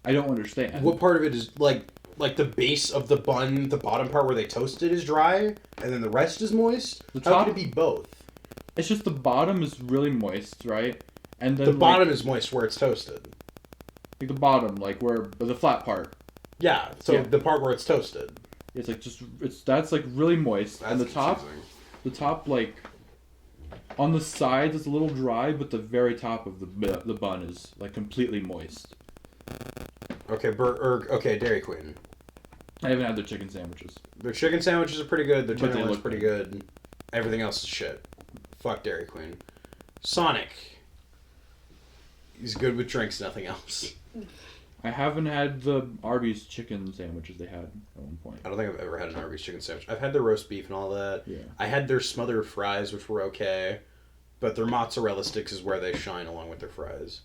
[SPEAKER 3] I don't understand.
[SPEAKER 1] What part of it is like the base of the bun, the bottom part where they toast it is dry, and then the rest is moist?
[SPEAKER 3] The
[SPEAKER 1] How
[SPEAKER 3] top-
[SPEAKER 1] could it be both?
[SPEAKER 3] It's just the bottom is really moist, right? And then
[SPEAKER 1] The bottom is moist where it's toasted.
[SPEAKER 3] like the bottom, like where the flat part.
[SPEAKER 1] Yeah, so
[SPEAKER 3] Yeah.
[SPEAKER 1] the part where it's toasted.
[SPEAKER 3] It's like that's like really moist, and the
[SPEAKER 1] That's
[SPEAKER 3] top,
[SPEAKER 1] confusing.
[SPEAKER 3] the top like on the sides is a little dry, but the very top of the bun is like completely moist.
[SPEAKER 1] Okay, okay, Dairy Queen.
[SPEAKER 3] I haven't had their chicken sandwiches.
[SPEAKER 1] Their chicken sandwiches are pretty good. Their
[SPEAKER 3] But they
[SPEAKER 1] tenderloin's
[SPEAKER 3] look
[SPEAKER 1] pretty good. Everything else is shit. Fuck Dairy Queen. Sonic. He's good with drinks, nothing else.
[SPEAKER 3] I haven't had the Arby's chicken sandwiches they had at one point.
[SPEAKER 1] I don't think I've ever had an Arby's chicken sandwich. I've had their roast beef and all that.
[SPEAKER 3] Yeah.
[SPEAKER 1] I had their smothered fries, which were okay. But their mozzarella sticks is where they shine along with their fries.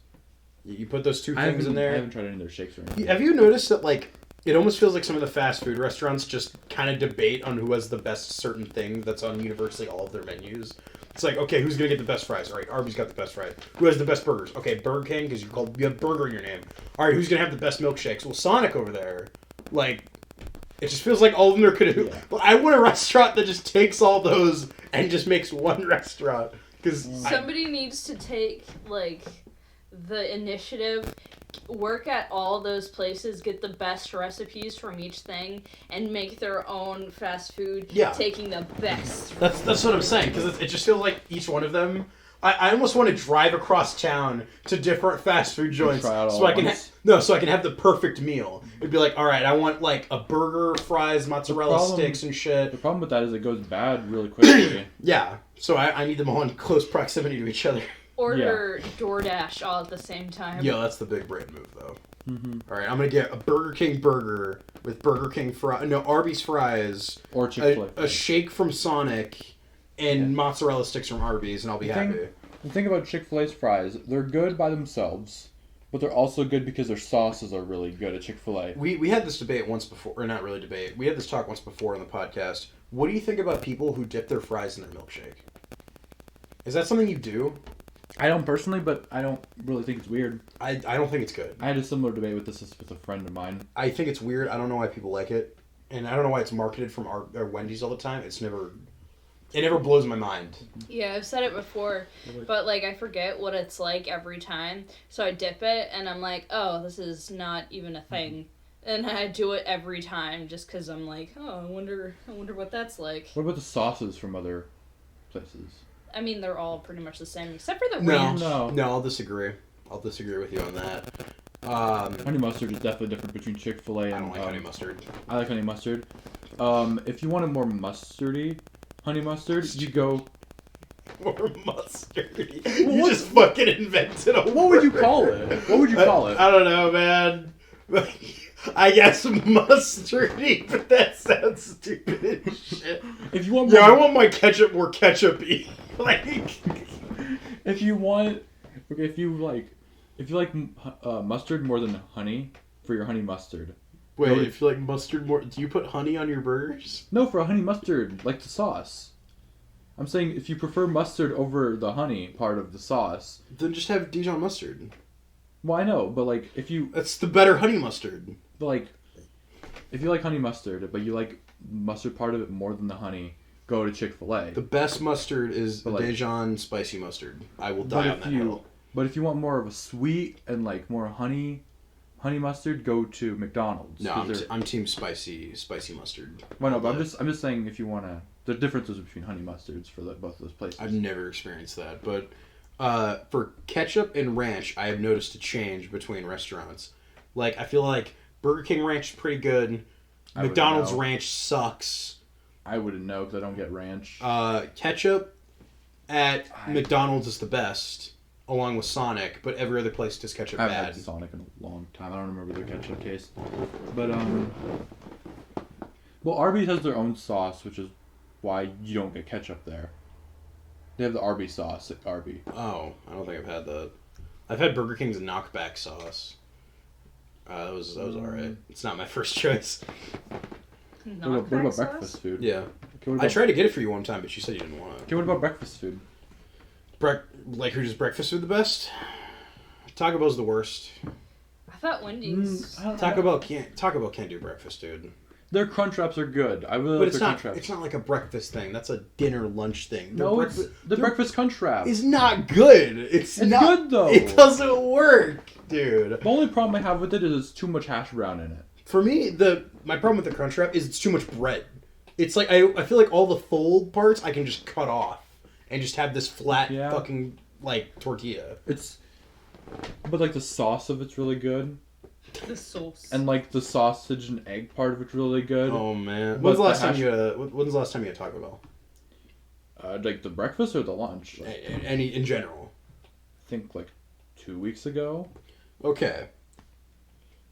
[SPEAKER 1] You put those two things in
[SPEAKER 3] I
[SPEAKER 1] there.
[SPEAKER 3] haven't tried any of their shakes or anything.
[SPEAKER 1] Have you noticed that, like, it almost feels like some of the fast food restaurants just kind of debate on who has the best certain thing that's on universally all of their menus? It's like, okay, who's going to get the best fries? All right, Arby's got the best fries. Who has the best burgers? Okay, Burger King, because you have burger in your name. All right, who's going to have the best milkshakes? Well, Sonic over there. Like, it just feels like all of them are going to...
[SPEAKER 3] Yeah.
[SPEAKER 1] Well, I want a restaurant that just takes all those and just makes one restaurant. Because
[SPEAKER 2] Somebody needs to take, like, the initiative, work at all those places, get the best recipes from each thing, and make their own fast food,
[SPEAKER 1] Yeah.
[SPEAKER 2] taking the best.
[SPEAKER 1] That's what I'm saying, because it just feels like each one of them... I almost want to drive across town to different fast food joints
[SPEAKER 3] Try it all
[SPEAKER 1] so I
[SPEAKER 3] at
[SPEAKER 1] can
[SPEAKER 3] once.
[SPEAKER 1] so I can have the perfect meal. It'd be like, all right, I want like a burger, fries, mozzarella sticks, and shit.
[SPEAKER 3] The problem with that is it goes bad really quickly.
[SPEAKER 1] Yeah, so I need them all in close proximity to each other.
[SPEAKER 2] Order DoorDash all at the same time.
[SPEAKER 1] Yo, that's the big brand move, though.
[SPEAKER 3] Mm-hmm.
[SPEAKER 1] All right, I'm gonna get a Burger King burger with Burger King Arby's fries,
[SPEAKER 3] Or Chick-fil-A.
[SPEAKER 1] a shake from Sonic, and mozzarella sticks from Arby's, and I'll be happy.
[SPEAKER 3] The thing about Chick-fil-A's fries, they're good by themselves, but they're also good because their sauces are really good at Chick-fil-A.
[SPEAKER 1] We had this debate once before, or not really debate. We had this talk once before on the podcast. What do you think about people who dip their fries in their milkshake? Is that something you do?
[SPEAKER 3] I don't personally, but I don't really think it's weird.
[SPEAKER 1] I don't think it's good.
[SPEAKER 3] I had a similar debate with this with a friend of mine.
[SPEAKER 1] I think it's weird. I don't know why people like it, and I don't know why it's marketed from Wendy's all the time. It never blows my mind.
[SPEAKER 2] Yeah, I've said it before, but, like, I forget what it's like every time. So I dip it, and I'm like, oh, this is not even a thing. And I do it every time just because I'm like, oh, I wonder what that's like.
[SPEAKER 3] What about the sauces from other places?
[SPEAKER 2] I mean, they're all pretty much the same, except for the
[SPEAKER 1] No,
[SPEAKER 2] ranch.
[SPEAKER 1] no, I'll disagree. I'll disagree with you on that.
[SPEAKER 3] Honey mustard is definitely different between Chick-fil-A and...
[SPEAKER 1] I don't like honey mustard.
[SPEAKER 3] I like honey mustard. If you want a more mustardy honey mustard, you go...
[SPEAKER 1] Or mustardy. You just fucking invented a
[SPEAKER 3] What would you
[SPEAKER 1] word.
[SPEAKER 3] call it? What would you call it?
[SPEAKER 1] I don't know, man. I guess mustardy, but that sounds stupid as shit.
[SPEAKER 3] If you want
[SPEAKER 1] Yeah, I
[SPEAKER 3] more,
[SPEAKER 1] want my ketchup more ketchup-y. Like,
[SPEAKER 3] if you want, okay, if you like, if you like mustard more than honey, for your honey mustard.
[SPEAKER 1] Wait,
[SPEAKER 3] No,
[SPEAKER 1] if you like mustard more, do you put honey on your burgers?
[SPEAKER 3] No, for a honey mustard, like the sauce. I'm saying if you prefer mustard over the honey part of the sauce.
[SPEAKER 1] Then just have Dijon mustard.
[SPEAKER 3] Well, I know, but like if you...
[SPEAKER 1] That's the better honey mustard.
[SPEAKER 3] But like, if you like honey mustard, but you like mustard part of it more than the honey, go to Chick-fil-A.
[SPEAKER 1] The best mustard is
[SPEAKER 3] But, like,
[SPEAKER 1] Dijon spicy mustard. I will die on that hill.
[SPEAKER 3] But if you want more of a sweet and like more honey mustard, go to McDonald's.
[SPEAKER 1] No, I'm team spicy mustard.
[SPEAKER 3] Well, no, but I'm just saying if you want to... The differences between honey mustards for both of those places.
[SPEAKER 1] I've never experienced that, but for ketchup and ranch, I have noticed a change between restaurants. Like, I feel like Burger King ranch is pretty good. McDonald's ranch sucks.
[SPEAKER 3] I wouldn't know because I don't get ranch.
[SPEAKER 1] Ketchup at McDonald's is the best, along with Sonic, but every other place does ketchup
[SPEAKER 3] I
[SPEAKER 1] bad.
[SPEAKER 3] haven't had Sonic in a long time. I don't remember their ketchup taste. But, well, Arby's has their own sauce, which is why you don't get ketchup there. They have the Arby's sauce at Arby's.
[SPEAKER 1] Oh, I don't think I've had that. I've had Burger King's knockback sauce. That was alright. It's not my first choice.
[SPEAKER 3] What about breakfast food?
[SPEAKER 1] Yeah.
[SPEAKER 3] Okay, I
[SPEAKER 1] tried to get it for you one time, but you said you didn't want it.
[SPEAKER 3] Okay, what about breakfast food?
[SPEAKER 1] Like, who does breakfast food the best? Taco Bell's the worst.
[SPEAKER 2] I thought Wendy's.
[SPEAKER 1] Taco Bell can't do breakfast, dude.
[SPEAKER 3] Their crunch wraps are good. I really
[SPEAKER 1] But
[SPEAKER 3] like their crunch wraps.
[SPEAKER 1] It's not like a breakfast thing. That's a dinner lunch thing.
[SPEAKER 3] It's the breakfast crunch wrap.
[SPEAKER 1] It's not good. It's not
[SPEAKER 3] good though.
[SPEAKER 1] It doesn't work, dude.
[SPEAKER 3] The only problem I have with it is it's too much hash brown in it.
[SPEAKER 1] For me, my problem with the crunch wrap is it's too much bread. It's like I feel like all the fold parts I can just cut off and just have this flat fucking like tortilla.
[SPEAKER 3] But like the sauce of it's really good.
[SPEAKER 2] The sauce.
[SPEAKER 3] And like the sausage and egg part of it's really good.
[SPEAKER 1] Oh man. When's the last time you had Taco Bell?
[SPEAKER 3] Like the breakfast or the lunch?
[SPEAKER 1] Any in general?
[SPEAKER 3] I think like 2 weeks ago.
[SPEAKER 1] Okay.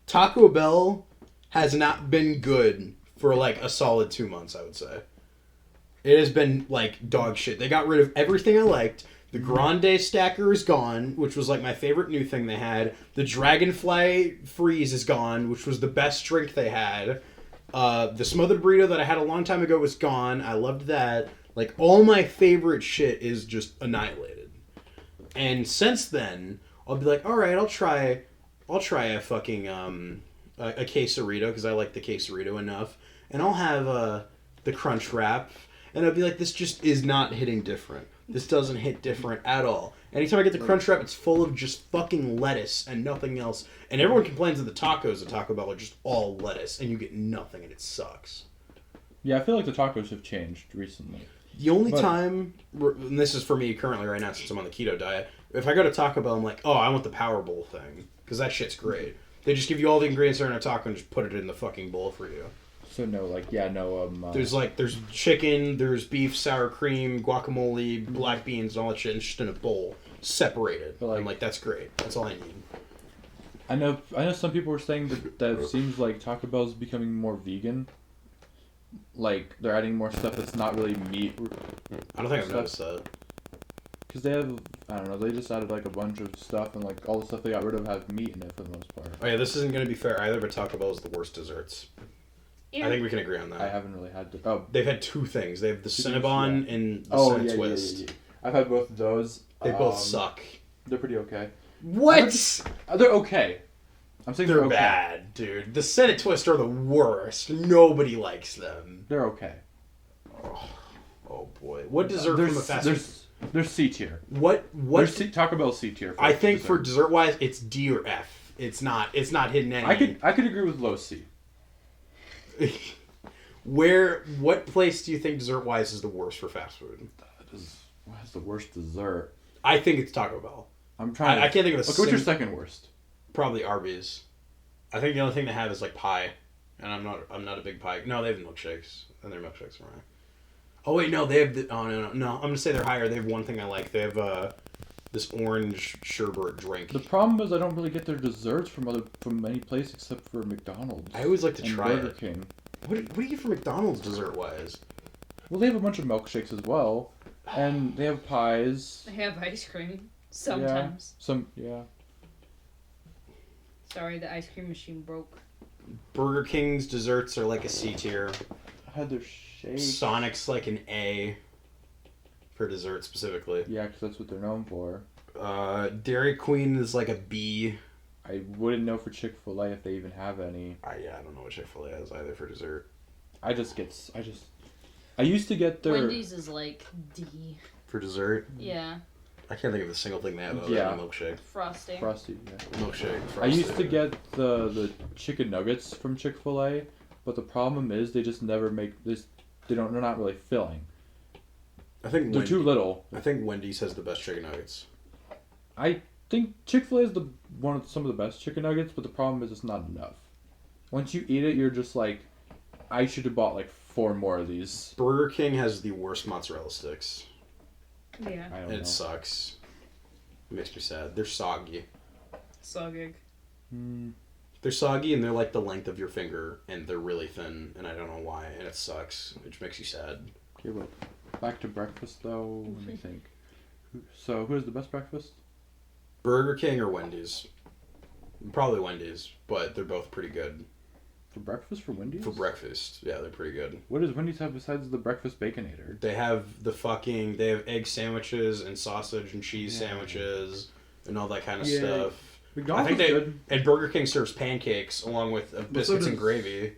[SPEAKER 1] Taco Bell has not been good for like a solid 2 months, I would say. It has been like dog shit. They got rid of everything I liked. The Grande Stacker is gone, which was like my favorite new thing they had. The Dragonfly Freeze is gone, which was the best drink they had. The Smothered Burrito that I had a long time ago was gone. I loved that. Like, all my favorite shit is just annihilated. And since then, I'll be like, alright, I'll try a fucking, a quesarito, because I like the quesarito enough. And I'll have, the Crunch Wrap. And I'll be like, this just is not hitting different. This doesn't hit different at all. Anytime I get the Crunch Wrap, it's full of just fucking lettuce and nothing else. And everyone complains that the tacos at Taco Bell are just all lettuce, and you get nothing, and it sucks.
[SPEAKER 3] Yeah, I feel like the tacos have changed recently.
[SPEAKER 1] The only time, and this is for me currently right now since I'm on the keto diet, if I go to Taco Bell, I'm like, oh, I want the Power Bowl thing. Because that shit's great. They just give you all the ingredients that are in a taco and just put it in the fucking bowl for you.
[SPEAKER 3] So
[SPEAKER 1] There's chicken, there's beef, sour cream, guacamole, black beans, and all that shit, and it's just in a bowl, separated. I'm like, that's great. That's all I need.
[SPEAKER 3] I know some people were saying that it seems like Taco Bell's becoming more vegan. Like, they're adding more stuff that's not really meat.
[SPEAKER 1] I don't think I've noticed that.
[SPEAKER 3] Because they have, I don't know, they just added like a bunch of stuff, and like all the stuff they got rid of have meat in it for the most part.
[SPEAKER 1] Oh yeah, this isn't going to be fair either, but Taco Bell is the worst desserts. Yeah. I think we can agree on that.
[SPEAKER 3] I haven't really had to. Oh,
[SPEAKER 1] they've had two things. They have the Cinnabon and the Cinnamon Twist.
[SPEAKER 3] Yeah. I've had both of those.
[SPEAKER 1] They both suck.
[SPEAKER 3] They're pretty okay.
[SPEAKER 1] What?
[SPEAKER 3] They're okay. I'm saying they're okay.
[SPEAKER 1] Bad, dude. The Cinnamon Twist are the worst. Nobody likes them.
[SPEAKER 3] They're okay.
[SPEAKER 1] Oh boy. What dessert from a fast food?
[SPEAKER 3] There's C tier.
[SPEAKER 1] What?
[SPEAKER 3] Taco Bell C tier.
[SPEAKER 1] I think for dessert wise, it's D or F. It's not hidden any.
[SPEAKER 3] I could agree with low C.
[SPEAKER 1] What place do you think dessert wise is the worst for fast food?
[SPEAKER 3] What has the worst dessert?
[SPEAKER 1] I think it's Taco Bell.
[SPEAKER 3] I'm trying.
[SPEAKER 1] I can't think of a.
[SPEAKER 3] Okay, what's your second worst?
[SPEAKER 1] Probably Arby's. I think the only thing they have is like pie, and I'm not a big pie. No, they have milkshakes, and their milkshakes are right. Oh wait, no, they have no. I'm gonna say they're higher. They have one thing I like. They have this orange sherbet drink.
[SPEAKER 3] The problem is I don't really get their desserts from any place except for McDonald's.
[SPEAKER 1] I always like to try
[SPEAKER 3] Burger King.
[SPEAKER 1] What do you get for McDonald's dessert wise?
[SPEAKER 3] Well, they have a bunch of milkshakes as well, and they have pies.
[SPEAKER 2] They have ice cream sometimes.
[SPEAKER 3] Yeah.
[SPEAKER 2] Sorry, the ice cream machine broke.
[SPEAKER 1] Burger King's desserts are like a C tier.
[SPEAKER 3] I had their shake.
[SPEAKER 1] Sonic's like an A for dessert specifically.
[SPEAKER 3] Yeah, because that's what they're known for.
[SPEAKER 1] Dairy Queen is like a B.
[SPEAKER 3] I wouldn't know for Chick-fil-A if they even have any.
[SPEAKER 1] I don't know what Chick-fil-A has either for dessert.
[SPEAKER 3] I used to get their...
[SPEAKER 2] Wendy's is like D.
[SPEAKER 1] For dessert?
[SPEAKER 2] Yeah.
[SPEAKER 1] I can't think of a single thing they have other
[SPEAKER 3] Yeah.
[SPEAKER 1] than a milkshake.
[SPEAKER 2] Frosty.
[SPEAKER 3] Yeah.
[SPEAKER 1] Milkshake, frosty.
[SPEAKER 3] I used to get the chicken nuggets from Chick-fil-A, but the problem is they just never make this. They're not really filling.
[SPEAKER 1] I think
[SPEAKER 3] They're too little.
[SPEAKER 1] I think Wendy's has the best chicken nuggets.
[SPEAKER 3] I think Chick-fil-A is some of the best chicken nuggets, but the problem is it's not enough. Once you eat it, you're just like, I should have bought like 4 more of these.
[SPEAKER 1] Burger King has the worst mozzarella sticks.
[SPEAKER 2] Yeah.
[SPEAKER 3] I don't
[SPEAKER 1] And
[SPEAKER 3] know.
[SPEAKER 1] it sucks. It makes me sad. They're soggy.
[SPEAKER 2] Sogig.
[SPEAKER 1] They're soggy and they're like the length of your finger and they're really thin and I don't know why and it sucks, which makes you sad.
[SPEAKER 3] Okay, but back to breakfast though. Let me think. So who has the best breakfast?
[SPEAKER 1] Burger King or Wendy's? Probably Wendy's, but they're both pretty good.
[SPEAKER 3] For breakfast for Wendy's?
[SPEAKER 1] For breakfast, yeah, they're pretty good.
[SPEAKER 3] What does Wendy's have besides the breakfast Baconator?
[SPEAKER 1] They have they have egg sandwiches and sausage and cheese sandwiches and all that kind of stuff.
[SPEAKER 3] McDonald's
[SPEAKER 1] I think
[SPEAKER 3] is good.
[SPEAKER 1] and Burger King serves pancakes along with biscuits and
[SPEAKER 3] does-
[SPEAKER 1] gravy.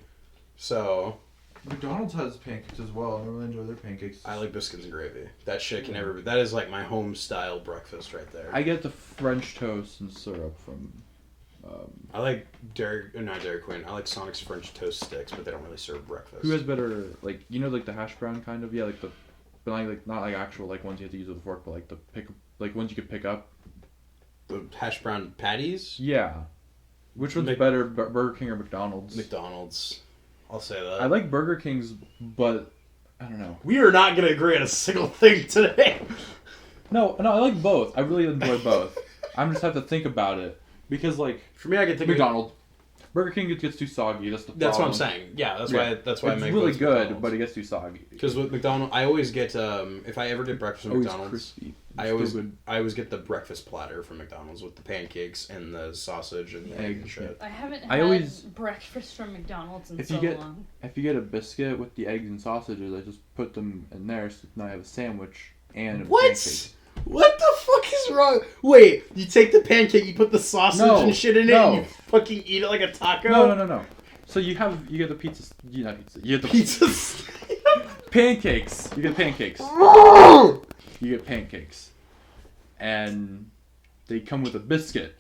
[SPEAKER 1] So
[SPEAKER 3] McDonald's has pancakes as well. I really enjoy their pancakes.
[SPEAKER 1] I like biscuits and gravy. That shit can never be. That is like my home style breakfast right there.
[SPEAKER 3] I get the French toast and syrup from.
[SPEAKER 1] I like not Dairy Queen. I like Sonic's French toast sticks, but they don't really serve breakfast.
[SPEAKER 3] Who has better, like, you know, like the hash brown kind of? Yeah, like the, but like not like actual like ones you have to use with a fork, but like the like ones you could pick up.
[SPEAKER 1] the hash brown patties?
[SPEAKER 3] Yeah. Which one's better, Burger King or McDonald's?
[SPEAKER 1] McDonald's. I'll say that.
[SPEAKER 3] I like Burger King's, but I don't know.
[SPEAKER 1] We are not going to agree on a single thing today.
[SPEAKER 3] No, I like both. I really enjoy both. I just have to think about it because, like,
[SPEAKER 1] For me, I can think
[SPEAKER 3] McDonald's, Burger King gets too soggy. That's the problem.
[SPEAKER 1] That's what I'm saying. Yeah, that's why. That's why
[SPEAKER 3] it's
[SPEAKER 1] I make
[SPEAKER 3] really
[SPEAKER 1] both
[SPEAKER 3] good,
[SPEAKER 1] McDonald's.
[SPEAKER 3] but it gets too soggy.
[SPEAKER 1] Because with McDonald's, I always get if I ever did breakfast at
[SPEAKER 3] Always
[SPEAKER 1] McDonald's,
[SPEAKER 3] crispy.
[SPEAKER 1] I always get the breakfast platter from McDonald's with the pancakes and the sausage and the egg and shit.
[SPEAKER 2] I haven't
[SPEAKER 3] I
[SPEAKER 2] had
[SPEAKER 3] always-
[SPEAKER 2] breakfast from McDonald's in
[SPEAKER 3] If
[SPEAKER 2] so
[SPEAKER 3] you get-
[SPEAKER 2] long.
[SPEAKER 3] If you get a biscuit with the eggs and sausages, I just put them in there, so now I have a sandwich and a
[SPEAKER 1] What?
[SPEAKER 3] pancake.
[SPEAKER 1] What the fuck is wrong? Wait, you take the pancake, you put the sausage
[SPEAKER 3] No,
[SPEAKER 1] and shit in it,
[SPEAKER 3] no.
[SPEAKER 1] and you fucking eat it like a taco?
[SPEAKER 3] No. So you get the pizza. You not pizza. You get the
[SPEAKER 1] Pizza.
[SPEAKER 3] pancakes. You get pancakes. You get pancakes, and they come with a biscuit.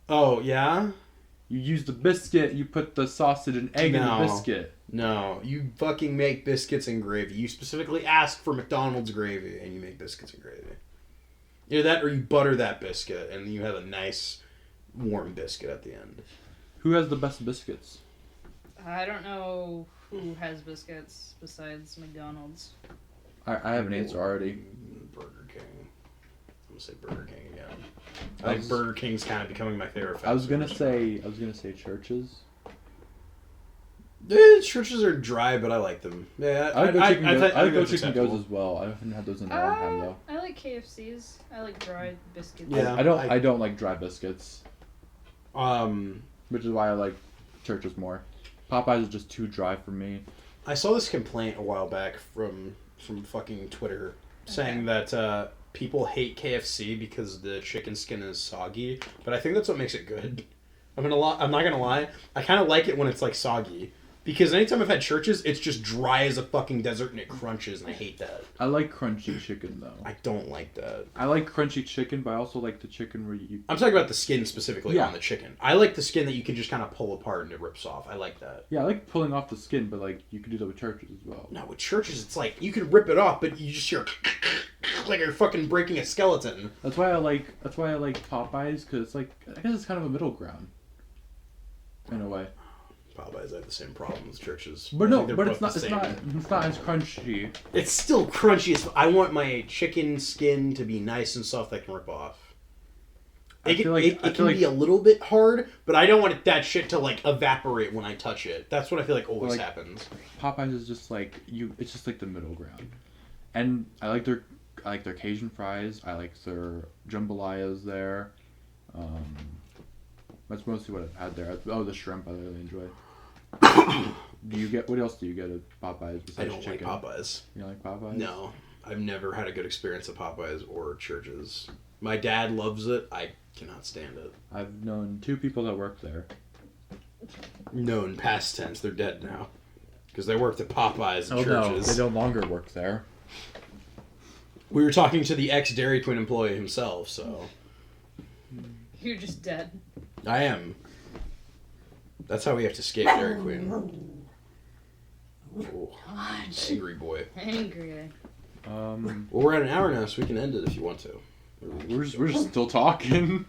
[SPEAKER 1] Oh yeah.
[SPEAKER 3] You use the biscuit. You put the sausage and egg in
[SPEAKER 1] No.
[SPEAKER 3] the biscuit.
[SPEAKER 1] No, you fucking make biscuits and gravy. You specifically ask for McDonald's gravy, and you make biscuits and gravy. Either that, or you butter that biscuit, and you have a nice, warm biscuit at the end.
[SPEAKER 3] Who has the best biscuits?
[SPEAKER 2] I don't know who has biscuits besides McDonald's.
[SPEAKER 3] I have an answer already.
[SPEAKER 1] Burger King. I'm gonna say Burger King again. I think Burger King's kind of becoming my favorite.
[SPEAKER 3] I was
[SPEAKER 1] fast
[SPEAKER 3] gonna
[SPEAKER 1] food
[SPEAKER 3] say Church's.
[SPEAKER 1] Churches are dry, but I like them. Yeah,
[SPEAKER 3] I like Go Chicken Goes. I like Go
[SPEAKER 1] that's
[SPEAKER 3] Chicken Goes
[SPEAKER 1] acceptable.
[SPEAKER 3] as well. I haven't had those in a long time though.
[SPEAKER 2] I like KFC's. I like dried biscuits.
[SPEAKER 1] Yeah.
[SPEAKER 3] I don't like dry biscuits,
[SPEAKER 1] Um,
[SPEAKER 3] which is why I like Church's more. Popeyes is just too dry for me.
[SPEAKER 1] I saw this complaint a while back from fucking Twitter saying that people hate KFC because the chicken skin is soggy, but I think that's what makes it good. I'm not gonna lie. I kind of like it when it's like soggy because anytime I've had Churches, it's just dry as a fucking desert and it crunches, and I hate that.
[SPEAKER 3] I like crunchy chicken though.
[SPEAKER 1] I don't like that.
[SPEAKER 3] I like crunchy chicken, but I also like the chicken where you.
[SPEAKER 1] I'm talking about the skin specifically
[SPEAKER 3] Yeah.
[SPEAKER 1] on the chicken. I like the skin that you can just kind of pull apart and it rips off. I like that.
[SPEAKER 3] Yeah, I like pulling off the skin, but like you could do that with Church's as well.
[SPEAKER 1] No, with Churches, it's like you can rip it off, but you just hear like you're fucking breaking a skeleton.
[SPEAKER 3] That's why I like Popeyes, because it's like I guess it's kind of a middle ground. In a way,
[SPEAKER 1] Popeyes have the same problem with Churches.
[SPEAKER 3] but
[SPEAKER 1] I
[SPEAKER 3] no,
[SPEAKER 1] think they're
[SPEAKER 3] but
[SPEAKER 1] both
[SPEAKER 3] it's not.
[SPEAKER 1] the
[SPEAKER 3] It's
[SPEAKER 1] same.
[SPEAKER 3] not. It's not as crunchy.
[SPEAKER 1] It's still crunchy. I want my chicken skin to be nice and soft that I can rip off.
[SPEAKER 3] I feel like-
[SPEAKER 1] It can be a little bit hard, but I don't want that shit to like evaporate when I touch it. That's what I feel like always
[SPEAKER 3] Like-
[SPEAKER 1] happens.
[SPEAKER 3] Popeyes is just like you. It's just like the middle ground, and I like their Cajun fries. I like their jambalayas there. That's mostly what I've had there. Oh, the shrimp I really enjoy. What else do you get at Popeyes besides
[SPEAKER 1] I don't
[SPEAKER 3] chicken?
[SPEAKER 1] like Popeyes.
[SPEAKER 3] You don't like Popeyes?
[SPEAKER 1] No. I've never had a good experience at Popeyes or Church's. My dad loves it. I cannot stand it.
[SPEAKER 3] I've known 2 people that work there.
[SPEAKER 1] Known past tense. They're dead now. Because they worked at Popeyes and
[SPEAKER 3] No,
[SPEAKER 1] Church's.
[SPEAKER 3] they no longer work there.
[SPEAKER 1] We were talking to the ex-Dairy Queen employee himself, so...
[SPEAKER 2] You're just dead.
[SPEAKER 1] I am. That's how we have to escape Dairy Queen. Oh,
[SPEAKER 2] Gosh.
[SPEAKER 1] angry boy.
[SPEAKER 2] Angry.
[SPEAKER 1] Well, we're at an hour now, so we can end it if you want to.
[SPEAKER 3] We're just still talking.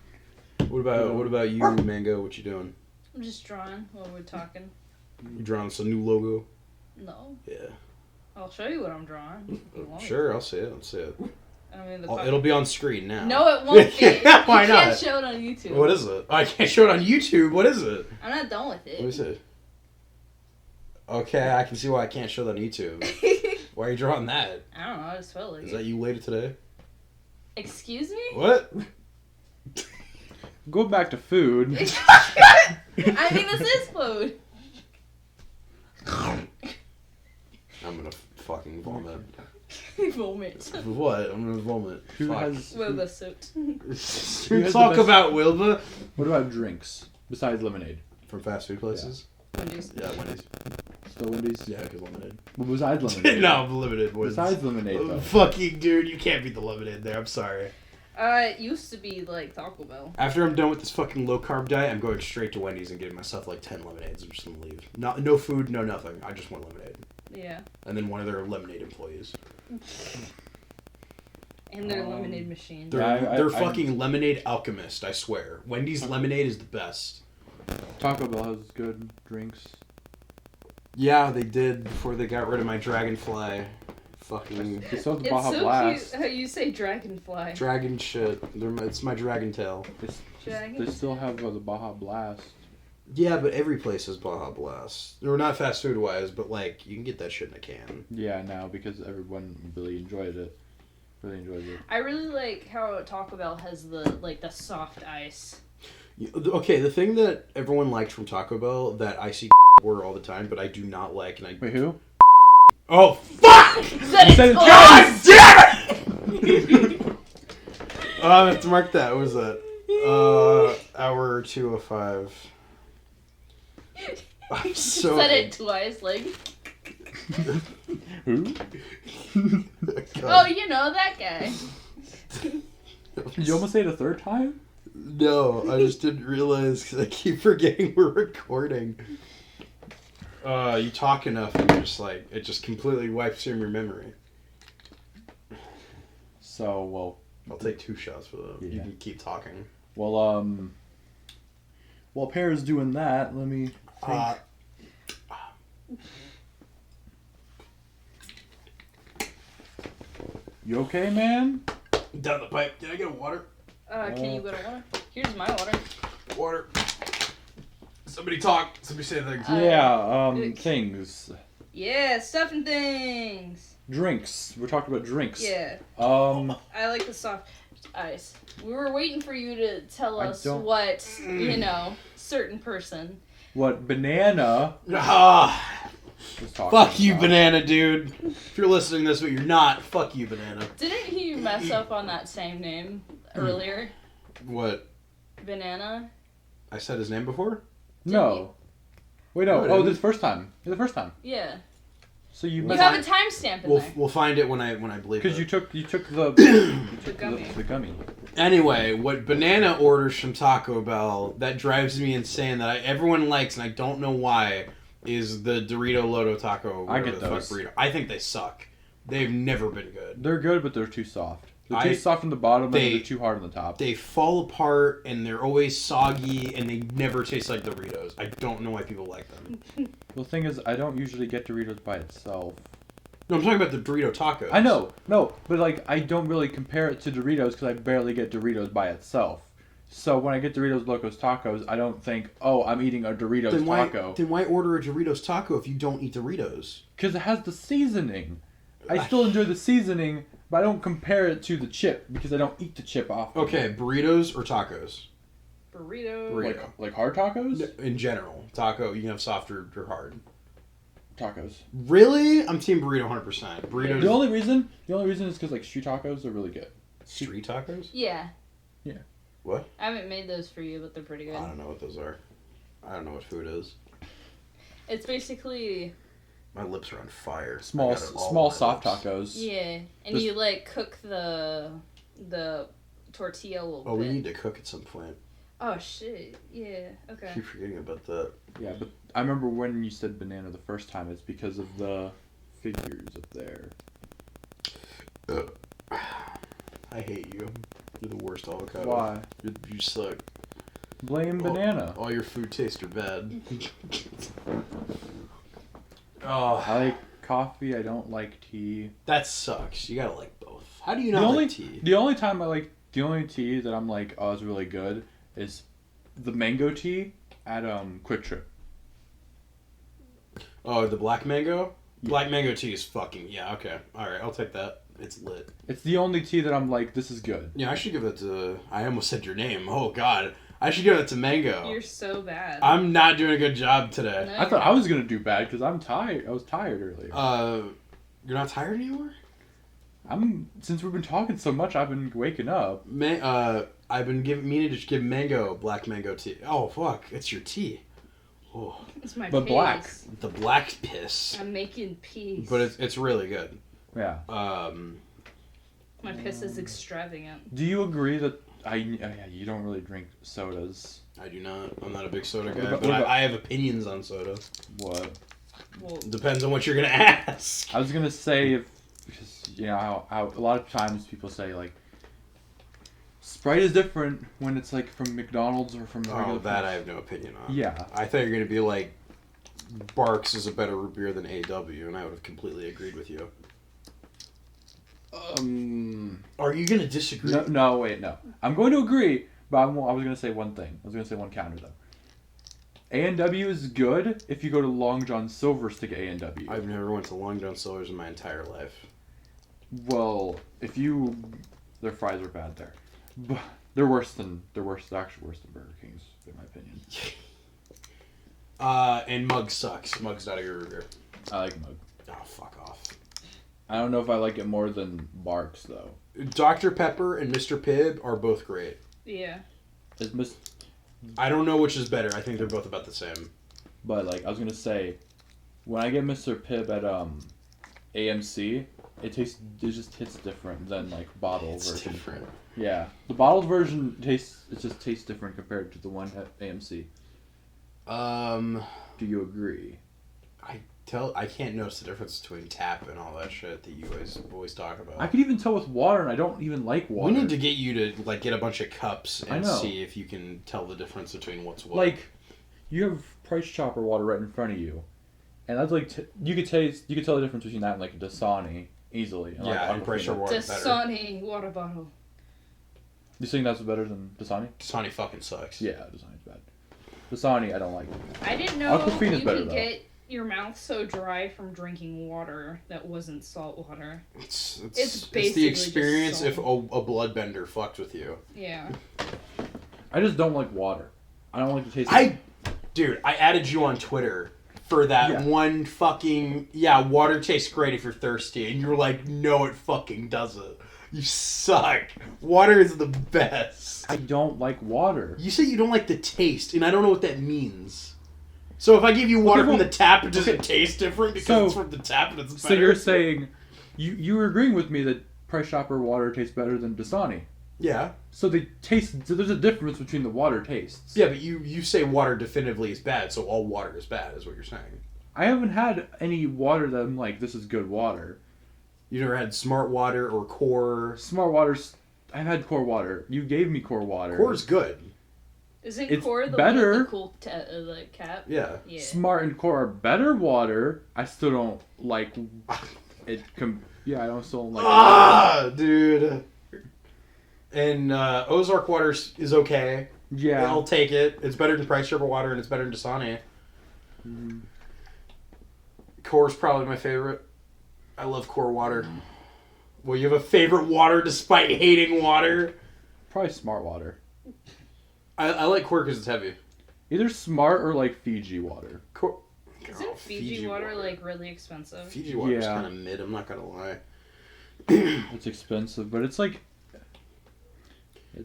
[SPEAKER 1] What about you, Mango? What you doing?
[SPEAKER 2] I'm just drawing while we're talking.
[SPEAKER 1] You drawing some new logo?
[SPEAKER 2] No.
[SPEAKER 1] Yeah.
[SPEAKER 2] I'll show you what I'm drawing. if you want.
[SPEAKER 1] Sure, I'll see it.
[SPEAKER 2] I mean,
[SPEAKER 1] It'll be on screen now.
[SPEAKER 2] No, it won't be.
[SPEAKER 1] Why
[SPEAKER 2] You
[SPEAKER 1] not?
[SPEAKER 2] can't show it on YouTube.
[SPEAKER 1] What is it? I can't show it on YouTube. What is it?
[SPEAKER 2] I'm not done with
[SPEAKER 1] What is
[SPEAKER 2] it.
[SPEAKER 1] it? Okay, I can see why I can't show that on YouTube. Why are you drawing that?
[SPEAKER 2] I don't know. I just felt like
[SPEAKER 1] Is
[SPEAKER 2] it.
[SPEAKER 1] that you later today?
[SPEAKER 2] Excuse me?
[SPEAKER 1] What?
[SPEAKER 3] Go back to food.
[SPEAKER 2] I mean, this is food.
[SPEAKER 1] I'm gonna fucking vomit.
[SPEAKER 2] Vomit.
[SPEAKER 1] What? I'm gonna vomit.
[SPEAKER 3] Who
[SPEAKER 1] Fuck.
[SPEAKER 3] has?
[SPEAKER 2] Wilbur suit.
[SPEAKER 3] has
[SPEAKER 1] Talk
[SPEAKER 3] the best-
[SPEAKER 1] about Wilbur
[SPEAKER 3] What about drinks besides lemonade?
[SPEAKER 1] from fast food places.
[SPEAKER 2] Wendy's.
[SPEAKER 1] Yeah, Wendy's.
[SPEAKER 3] Still Wendy's?
[SPEAKER 1] Yeah, because lemonade.
[SPEAKER 3] But besides lemonade.
[SPEAKER 1] No, limited boys.
[SPEAKER 3] Besides lemonade, though.
[SPEAKER 1] Fucking dude, you can't beat the lemonade there. I'm sorry.
[SPEAKER 2] It used to be like Taco Bell.
[SPEAKER 1] After I'm done with this fucking low carb diet, I'm going straight to Wendy's and getting myself like 10 lemonades. I'm just gonna leave. No food, no nothing. I just want lemonade.
[SPEAKER 2] Yeah.
[SPEAKER 1] And then one of their lemonade employees.
[SPEAKER 2] And their lemonade machine.
[SPEAKER 1] They're fucking lemonade alchemist, I swear. Wendy's lemonade is the best.
[SPEAKER 3] Taco Bell has good drinks.
[SPEAKER 1] Yeah, they did before they got rid of my Dragonfly. Fucking
[SPEAKER 3] They still have the
[SPEAKER 2] It's
[SPEAKER 3] Baja
[SPEAKER 2] so
[SPEAKER 3] Blast.
[SPEAKER 2] cute how you say dragonfly.
[SPEAKER 1] dragon shit. It's my dragon tail.
[SPEAKER 3] They still have the Baja Blast.
[SPEAKER 1] Yeah, but every place has Baja Blast. Or not fast food wise, but like you can get that shit in a can.
[SPEAKER 3] Yeah, now because everyone really enjoyed it. Really enjoyed it.
[SPEAKER 2] I really like how Taco Bell has the soft ice.
[SPEAKER 1] Okay, the thing that everyone liked from Taco Bell that I see order all the time, but I do not like, and I
[SPEAKER 3] Wait, who?
[SPEAKER 1] oh fuck!
[SPEAKER 3] Said it
[SPEAKER 1] God damn it! I have to mark that. What was that? Hour 2:05. I'm so.
[SPEAKER 2] Said it twice, like.
[SPEAKER 3] Who?
[SPEAKER 2] Oh, you know that guy.
[SPEAKER 3] Did you almost say it a third time?
[SPEAKER 1] No, I just didn't realize because I keep forgetting we're recording. You talk enough and you're just like, it just completely wipes from your memory.
[SPEAKER 3] So, well,
[SPEAKER 1] I'll take 2 shots for that. You
[SPEAKER 3] Yeah.
[SPEAKER 1] can keep talking.
[SPEAKER 3] while Pear is doing that, let me think. You okay, man?
[SPEAKER 1] Down the pipe. Can I get a water?
[SPEAKER 2] Can you go to water? Here's my water.
[SPEAKER 1] Water. Somebody talk. Somebody say things.
[SPEAKER 3] Things.
[SPEAKER 2] Yeah, stuff and things.
[SPEAKER 3] Drinks. We're talking about drinks.
[SPEAKER 2] Yeah. I like the soft ice. We were waiting for you to tell us what, certain person.
[SPEAKER 3] What banana was talking
[SPEAKER 1] Fuck you,
[SPEAKER 3] about.
[SPEAKER 1] banana, dude. If you're listening to this, but you're not, fuck you, banana.
[SPEAKER 2] Didn't he mess up on that same name earlier?
[SPEAKER 1] What?
[SPEAKER 2] Banana?
[SPEAKER 1] I said his name before?
[SPEAKER 3] No. Wait, no.
[SPEAKER 1] No, I
[SPEAKER 3] Oh,
[SPEAKER 1] didn't.
[SPEAKER 3] this first time. The first time.
[SPEAKER 2] Yeah.
[SPEAKER 3] So you
[SPEAKER 2] You
[SPEAKER 3] messed
[SPEAKER 2] have a timestamp in there.
[SPEAKER 1] We'll find it when I believe
[SPEAKER 3] because
[SPEAKER 1] it.
[SPEAKER 3] you took the
[SPEAKER 2] gummy.
[SPEAKER 3] the gummy.
[SPEAKER 1] Anyway, what banana orders from Taco Bell that drives me insane that everyone likes and I don't know why is the Dorito Loto Taco.
[SPEAKER 3] I get
[SPEAKER 1] whatever the fuck
[SPEAKER 3] those.
[SPEAKER 1] burrito. I think they suck. They've never been good.
[SPEAKER 3] They're good, but they're too soft. They're too soft on the bottom and they're too hard on the top.
[SPEAKER 1] They fall apart and they're always soggy and they never taste like Doritos. I don't know why people like them.
[SPEAKER 3] The thing is, I don't usually get Doritos by itself.
[SPEAKER 1] No, I'm talking about the Dorito tacos.
[SPEAKER 3] I know, no, but like I don't really compare it to Doritos because I barely get Doritos by itself. So when I get Doritos Locos Tacos, I don't think, oh, I'm eating a Doritos taco.
[SPEAKER 1] Then why order a Doritos taco if you don't eat Doritos?
[SPEAKER 3] Because it has the seasoning. I still enjoy the seasoning, but I don't compare it to the chip because I don't eat the chip often.
[SPEAKER 1] Okay, burritos or tacos?
[SPEAKER 2] burrito.
[SPEAKER 3] Like hard tacos?
[SPEAKER 1] In general, taco, you can have soft or hard.
[SPEAKER 3] Tacos.
[SPEAKER 1] Really? I'm team burrito 100%. Burritos.
[SPEAKER 3] The only reason is because like street tacos are really good.
[SPEAKER 1] Street tacos?
[SPEAKER 2] Yeah.
[SPEAKER 3] Yeah.
[SPEAKER 1] What?
[SPEAKER 2] I haven't made those for you, but they're pretty good.
[SPEAKER 1] I don't know what those are. I don't know what food is.
[SPEAKER 2] It's basically...
[SPEAKER 1] My lips are on fire.
[SPEAKER 3] Small soft tacos.
[SPEAKER 2] Yeah. And you like cook the tortilla a little bit.
[SPEAKER 1] Oh, we need to cook at some point.
[SPEAKER 2] Oh, shit. Yeah. Okay.
[SPEAKER 1] I keep forgetting about that.
[SPEAKER 3] Yeah, but I remember when you said banana the first time, it's because of the figures up there.
[SPEAKER 1] I hate you. You're the worst avocado.
[SPEAKER 3] Why?
[SPEAKER 1] You suck.
[SPEAKER 3] Blame banana.
[SPEAKER 1] All your food tastes are bad. Oh,
[SPEAKER 3] I like coffee. I don't like tea.
[SPEAKER 1] that sucks. You gotta like both. How do you not like tea?
[SPEAKER 3] The only tea that I'm like, oh, it's really good is the mango tea at Quick Trip.
[SPEAKER 1] Oh, the black mango?
[SPEAKER 3] Yeah.
[SPEAKER 1] Black mango tea is fucking... Yeah, okay. Alright, I'll take that. It's lit.
[SPEAKER 3] It's the only tea that I'm like, this is good.
[SPEAKER 1] Yeah, I should give it to... I almost said your name. Oh, God. I should give it to mango.
[SPEAKER 2] You're so bad.
[SPEAKER 1] I'm not doing a good job today.
[SPEAKER 2] No,
[SPEAKER 3] I thought I was going to do bad because I'm tired. I was tired earlier.
[SPEAKER 1] You're not tired anymore?
[SPEAKER 3] Since we've been talking so much, I've been waking up.
[SPEAKER 1] I've been meaning to just give mango black mango tea. Oh, fuck. It's your tea. Oh.
[SPEAKER 2] It's my
[SPEAKER 3] But
[SPEAKER 2] piss.
[SPEAKER 3] black.
[SPEAKER 1] The black piss.
[SPEAKER 2] I'm making peace.
[SPEAKER 1] But it's really good.
[SPEAKER 3] Yeah.
[SPEAKER 2] My piss is extravagant.
[SPEAKER 3] Do you agree that you don't really drink sodas?
[SPEAKER 1] I do not. I'm not a big soda guy,
[SPEAKER 3] What about-
[SPEAKER 1] but
[SPEAKER 3] what about-
[SPEAKER 1] I have opinions on soda.
[SPEAKER 3] What?
[SPEAKER 2] Well,
[SPEAKER 1] Depends on what you're gonna ask.
[SPEAKER 3] I was gonna say because you know how a lot of times people say like Sprite is different when it's like from McDonald's or from the regular
[SPEAKER 1] Oh, that
[SPEAKER 3] place.
[SPEAKER 1] I have no opinion on.
[SPEAKER 3] Yeah.
[SPEAKER 1] I thought you were gonna be like Barks is a better root beer than AW, and I would have completely agreed with you. Are you gonna disagree?
[SPEAKER 3] No, wait, no. I'm going to agree, but I was gonna say one thing. I was gonna say one counter though. A&W is good if you go to Long John Silver's to get A&W.
[SPEAKER 1] I've never went to Long John Silver's in my entire life.
[SPEAKER 3] Well, their fries are bad there, but they're actually worse than Burger King's in my opinion.
[SPEAKER 1] And Mug sucks. Mug's not a good root beer.
[SPEAKER 3] I like Mug.
[SPEAKER 1] Oh, fuck off.
[SPEAKER 3] I don't know if I like it more than Barks though.
[SPEAKER 1] Dr. Pepper and Mr. Pibb are both great.
[SPEAKER 2] yeah.
[SPEAKER 1] I don't know which is better. I think they're both about the same.
[SPEAKER 3] But like I was gonna say, when I get Mr. Pibb at AMC, it just hits different than like bottle
[SPEAKER 1] It's
[SPEAKER 3] version.
[SPEAKER 1] different.
[SPEAKER 3] Yeah, the bottled version just tastes different compared to the one at AMC. Do you agree?
[SPEAKER 1] I can't notice the difference between tap and all that shit that you always talk about.
[SPEAKER 3] I could even tell with water, and I don't even like water.
[SPEAKER 1] We need to get you to like get a bunch of cups and
[SPEAKER 3] I know.
[SPEAKER 1] see if you can tell the difference between what's what.
[SPEAKER 3] Like, you have Price Chopper water right in front of you, and that's like you could tell the difference between that and like a Dasani easily. And
[SPEAKER 1] yeah,
[SPEAKER 3] like
[SPEAKER 1] and Price Chopper water better.
[SPEAKER 2] Dasani water bottle.
[SPEAKER 3] You think that's better than Dasani?
[SPEAKER 1] Dasani fucking sucks.
[SPEAKER 3] Yeah, Dasani's bad. Dasani, I don't like.
[SPEAKER 2] I didn't know
[SPEAKER 3] Aquafina is
[SPEAKER 2] you
[SPEAKER 3] better,
[SPEAKER 2] could
[SPEAKER 3] though.
[SPEAKER 2] get your mouth so dry from drinking water that wasn't salt water.
[SPEAKER 1] It's
[SPEAKER 2] basically
[SPEAKER 1] the experience
[SPEAKER 2] just
[SPEAKER 1] if a bloodbender fucked with you.
[SPEAKER 2] Yeah.
[SPEAKER 3] I just don't like water. I don't like the taste.
[SPEAKER 1] Dude, I added you on Twitter for that one fucking water tastes great if you're thirsty, and you're like, no, it fucking doesn't. You suck. Water is the best.
[SPEAKER 3] I don't like water.
[SPEAKER 1] You say you don't like the taste, and I don't know what that means. So if I give you water from the tap, does it taste different because it's from the tap and it's better?
[SPEAKER 3] So you're saying you were agreeing with me that Price Chopper water tastes better than Dasani.
[SPEAKER 1] Yeah.
[SPEAKER 3] So there's a difference between the water tastes.
[SPEAKER 1] Yeah, but you say water definitively is bad, so all water is bad, is what you're saying.
[SPEAKER 3] I haven't had any water that I'm like, this is good water.
[SPEAKER 1] You never had Smart Water or Core?
[SPEAKER 3] Smart Water's... I've had Core Water. You gave me Core Water.
[SPEAKER 1] Core's good.
[SPEAKER 2] Isn't
[SPEAKER 3] It's
[SPEAKER 2] Core the
[SPEAKER 3] better.
[SPEAKER 2] one with the cool like cap?
[SPEAKER 1] Yeah.
[SPEAKER 2] Yeah.
[SPEAKER 3] Smart and Core are better water. I still don't like it. I don't still like
[SPEAKER 1] dude. And Ozark Water is okay.
[SPEAKER 3] Yeah.
[SPEAKER 1] I'll take it. It's better than Price Chopper Water, and it's better than Dasani.
[SPEAKER 3] Mm.
[SPEAKER 1] Core's probably my favorite. I love Core Water. Well, you have a favorite water despite hating water?
[SPEAKER 3] Probably Smart Water.
[SPEAKER 1] I like Core because it's heavy.
[SPEAKER 3] Either Smart or like Fiji water.
[SPEAKER 2] Isn't Fiji water like really expensive?
[SPEAKER 1] Fiji water's kind of mid. I'm not gonna lie.
[SPEAKER 3] It's expensive, but it's like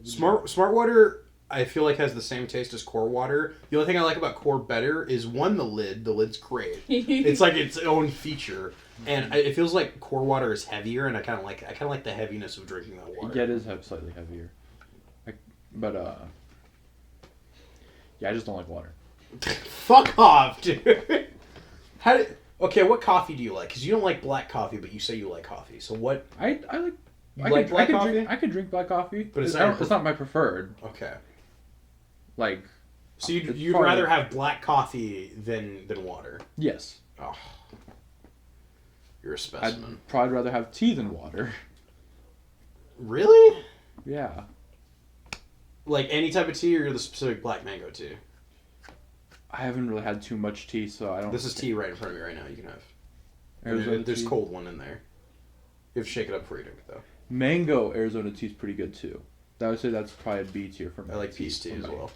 [SPEAKER 1] Smart water. I feel like has the same taste as Core water. The only thing I like about Core better is one, the lid. The lid's great. It's like its own feature, and it feels like Core water is heavier, and I kind of like the heaviness of drinking that water.
[SPEAKER 3] Yeah, it is slightly heavier. Yeah, I just don't like water.
[SPEAKER 1] Fuck off, dude. Okay, what coffee do you like? Because you don't like black coffee, but you say you like coffee. So what?
[SPEAKER 3] I like.
[SPEAKER 1] You like black coffee?
[SPEAKER 3] I could drink black coffee,
[SPEAKER 1] but
[SPEAKER 3] it's not my preferred.
[SPEAKER 1] Okay.
[SPEAKER 3] Like.
[SPEAKER 1] So you'd rather have black coffee than water?
[SPEAKER 3] Yes.
[SPEAKER 1] Oh. You're a specimen.
[SPEAKER 3] I'd probably rather have tea than water.
[SPEAKER 1] Really?
[SPEAKER 3] Yeah.
[SPEAKER 1] Like any type of tea, or the specific black mango tea?
[SPEAKER 3] I haven't really had too much tea, so I don't...
[SPEAKER 1] This is tea right in front of me right now. You can have. There's
[SPEAKER 3] tea?
[SPEAKER 1] cold one in there. You have to shake it up before you drink it, though.
[SPEAKER 3] Mango Arizona tea is pretty good, too. I would say that's probably a B tier for me.
[SPEAKER 1] I like peace tea as well.